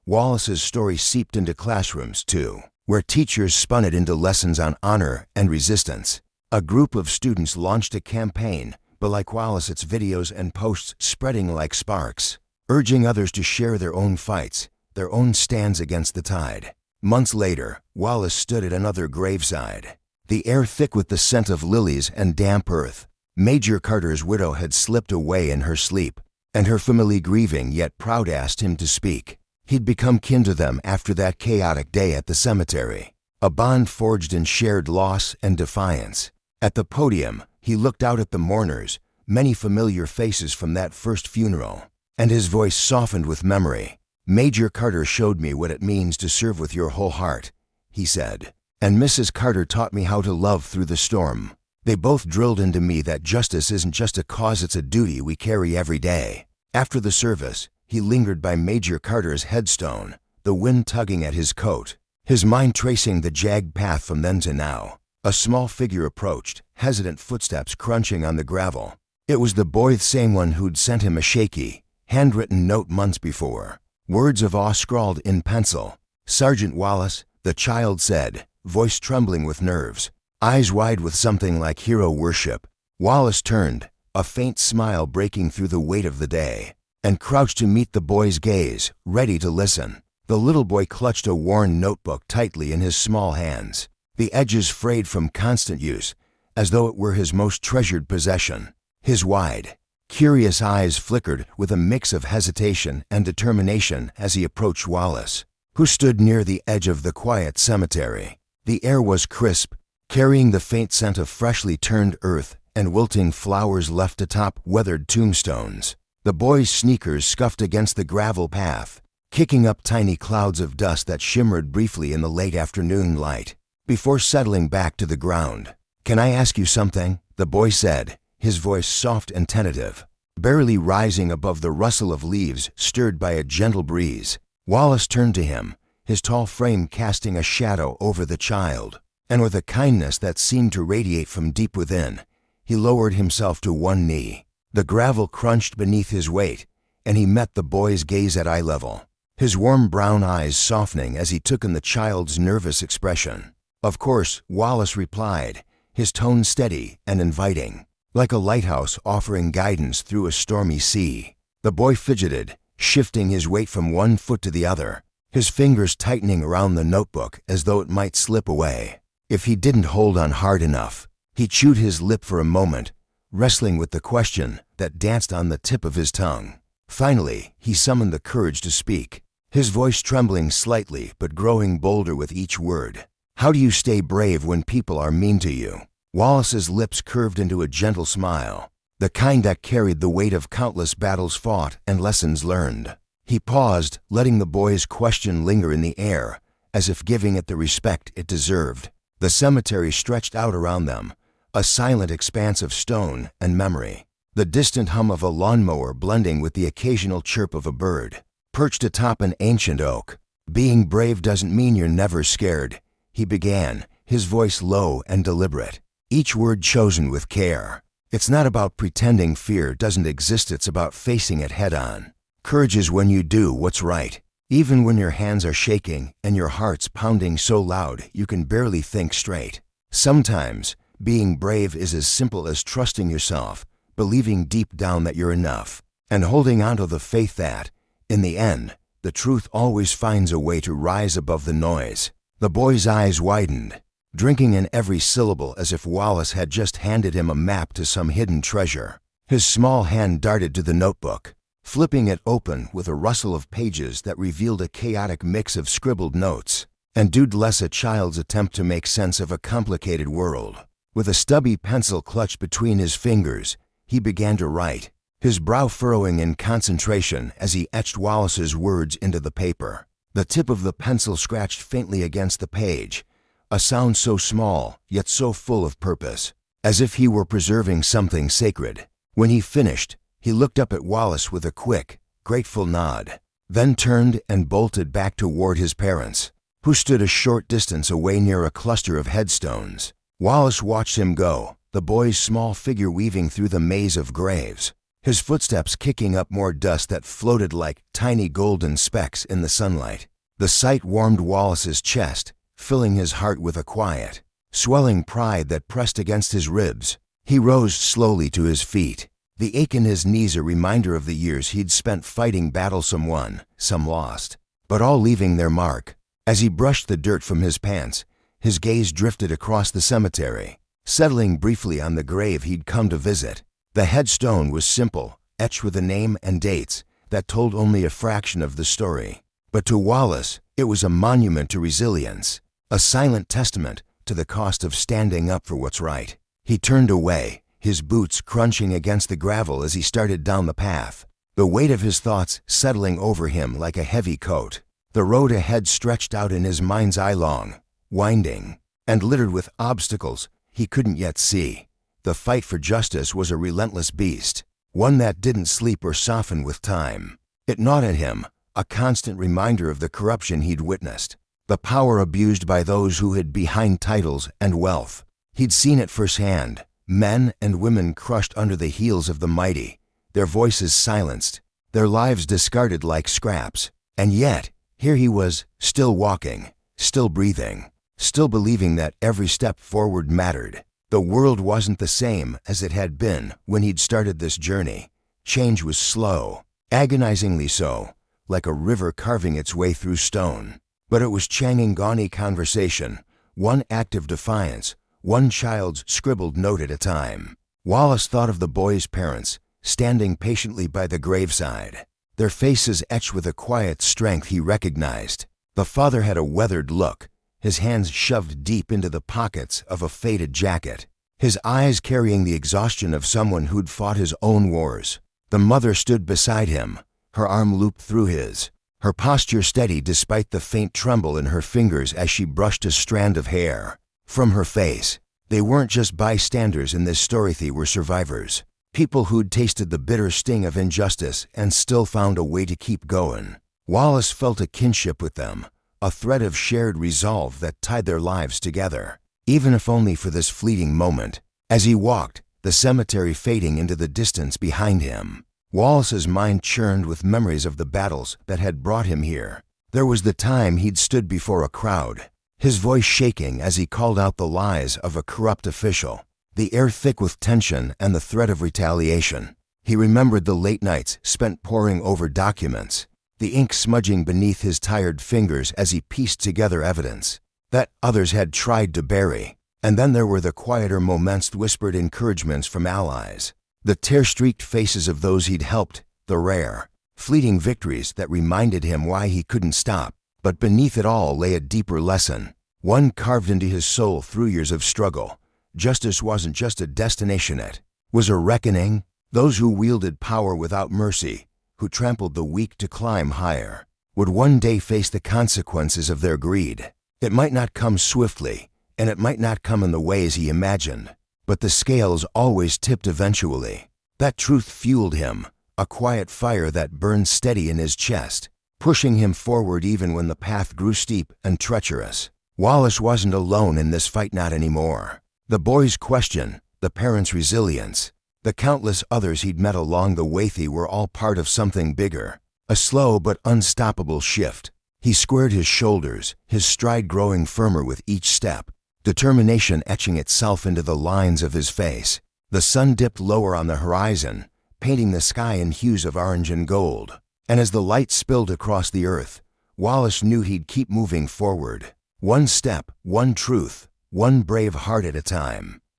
Wallace's story seeped into classrooms too, where teachers spun it into lessons on honor and resistance. A group of students launched a campaign, but like Wallace, its videos and posts spreading like sparks, urging others to share their own fights, their own stands against the tide. Months later, Wallace stood at another graveside, the air thick with the scent of lilies and damp earth. Major Carter's widow had slipped away in her sleep, and her family, grieving yet proud, asked him to speak. He'd become kin to them after that chaotic day at the cemetery, a bond forged in shared loss and defiance. At the podium, he looked out at the mourners, many familiar faces from that first funeral, and his voice softened with memory. "Major Carter showed me what it means to serve with your whole heart," he said, "and Mrs. Carter taught me how to love through the storm. They both drilled into me that justice isn't just a cause, it's a duty we carry every day." After the service, he lingered by Major Carter's headstone, the wind tugging at his coat, his mind tracing the jagged path from then to now. A small figure approached, hesitant footsteps crunching on the gravel. It was the boy, the same one who'd sent him a shaky, handwritten note months before. Words of awe scrawled in pencil. "Sergeant Wallace," the child said, voice trembling with nerves, eyes wide with something like hero worship. Wallace turned, a faint smile breaking through the weight of the day, and crouched to meet the boy's gaze, ready to listen. The little boy clutched a worn notebook tightly in his small hands, the edges frayed from constant use, as though it were his most treasured possession. His wide, curious eyes flickered with a mix of hesitation and determination as he approached Wallace, who stood near the edge of the quiet cemetery. The air was crisp, carrying the faint scent of freshly turned earth and wilting flowers left atop weathered tombstones. The boy's sneakers scuffed against the gravel path, kicking up tiny clouds of dust that shimmered briefly in the late afternoon light, before settling back to the ground. "Can I ask you something?" the boy said, his voice soft and tentative, barely rising above the rustle of leaves stirred by a gentle breeze. Wallace turned to him, his tall frame casting a shadow over the child, and with a kindness that seemed to radiate from deep within, he lowered himself to one knee. The gravel crunched beneath his weight, and he met the boy's gaze at eye level, his warm brown eyes softening as he took in the child's nervous expression. "Of course," Wallace replied, his tone steady and inviting, like a lighthouse offering guidance through a stormy sea. The boy fidgeted, shifting his weight from one foot to the other, his fingers tightening around the notebook as though it might slip away if he didn't hold on hard enough. He chewed his lip for a moment, wrestling with the question that danced on the tip of his tongue. Finally, he summoned the courage to speak, his voice trembling slightly but growing bolder with each word. "How do you stay brave when people are mean to you?" Wallace's lips curved into a gentle smile, the kind that carried the weight of countless battles fought and lessons learned. He paused, letting the boy's question linger in the air, as if giving it the respect it deserved. The cemetery stretched out around them, a silent expanse of stone and memory, the distant hum of a lawnmower blending with the occasional chirp of a bird, perched atop an ancient oak. "Being brave doesn't mean you're never scared," he began, his voice low and deliberate, each word chosen with care. "It's not about pretending fear doesn't exist, it's about facing it head on. Courage is when you do what's right, even when your hands are shaking and your heart's pounding so loud you can barely think straight. Sometimes, being brave is as simple as trusting yourself, believing deep down that you're enough, and holding on to the faith that, in the end, the truth always finds a way to rise above the noise." The boy's eyes widened, drinking in every syllable as if Wallace had just handed him a map to some hidden treasure. His small hand darted to the notebook, flipping it open with a rustle of pages that revealed a chaotic mix of scribbled notes, and less a child's attempt to make sense of a complicated world. With a stubby pencil clutched between his fingers, he began to write, his brow furrowing in concentration as he etched Wallace's words into the paper. The tip of the pencil scratched faintly against the page, a sound so small yet so full of purpose, as if he were preserving something sacred. When he finished, he looked up at Wallace with a quick, grateful nod, then turned and bolted back toward his parents, who stood a short distance away near a cluster of headstones. Wallace watched him go, the boy's small figure weaving through the maze of graves, his footsteps kicking up more dust that floated like tiny golden specks in the sunlight. The sight warmed Wallace's chest, filling his heart with a quiet, swelling pride that pressed against his ribs. He rose slowly to his feet, the ache in his knees a reminder of the years he'd spent fighting battles, some won, some lost, but all leaving their mark. As he brushed the dirt from his pants, his gaze drifted across the cemetery, settling briefly on the grave he'd come to visit. The headstone was simple, etched with a name and dates that told only a fraction of the story. But to Wallace, it was a monument to resilience, a silent testament to the cost of standing up for what's right. He turned away, his boots crunching against the gravel as he started down the path, the weight of his thoughts settling over him like a heavy coat. The road ahead stretched out in his mind's eye long, winding, and littered with obstacles he couldn't yet see. The fight for justice was a relentless beast, one that didn't sleep or soften with time. It gnawed at him, a constant reminder of the corruption he'd witnessed, the power abused by those who hid behind titles and wealth. He'd seen it firsthand, men and women crushed under the heels of the mighty, their voices silenced, their lives discarded like scraps. And yet, here he was, still walking, still breathing, still believing that every step forward mattered. The world wasn't the same as it had been when he'd started this journey. Change was slow, agonizingly so, like a river carving its way through stone. But it was Changangani conversation, one act of defiance, one child's scribbled note at a time. Wallace thought of the boy's parents, standing patiently by the graveside, their faces etched with a quiet strength he recognized. The father had a weathered look, his hands shoved deep into the pockets of a faded jacket, his eyes carrying the exhaustion of someone who'd fought his own wars. The mother stood beside him, her arm looped through his, her posture steady despite the faint tremble in her fingers as she brushed a strand of hair from her face. They weren't just bystanders in this story, they were survivors, people who'd tasted the bitter sting of injustice and still found a way to keep going. Wallace felt a kinship with them, a thread of shared resolve that tied their lives together, even if only for this fleeting moment. As he walked, the cemetery fading into the distance behind him, Wallace's mind churned with memories of the battles that had brought him here. There was the time he'd stood before a crowd, his voice shaking as he called out the lies of a corrupt official, the air thick with tension and the threat of retaliation. He remembered the late nights spent poring over documents, the ink smudging beneath his tired fingers as he pieced together evidence that others had tried to bury. And then there were the quieter moments, whispered encouragements from allies, the tear-streaked faces of those he'd helped, the rare, fleeting victories that reminded him why he couldn't stop. But beneath it all lay a deeper lesson, one carved into his soul through years of struggle. Justice wasn't just a destination, it was a reckoning. Those who wielded power without mercy, who trampled the weak to climb higher, would one day face the consequences of their greed. It might not come swiftly, and it might not come in the ways he imagined, but the scales always tipped eventually. That truth fueled him, a quiet fire that burned steady in his chest, pushing him forward even when the path grew steep and treacherous. Wallace wasn't alone in this fight, not anymore. The boy's question, the parents' resilience, the countless others he'd met along the way were all part of something bigger, a slow but unstoppable shift. He squared his shoulders, his stride growing firmer with each step, determination etching itself into the lines of his face. The sun dipped lower on the horizon, painting the sky in hues of orange and gold. And as the light spilled across the earth, Wallace knew he'd keep moving forward, one step, one truth, one brave heart at a time.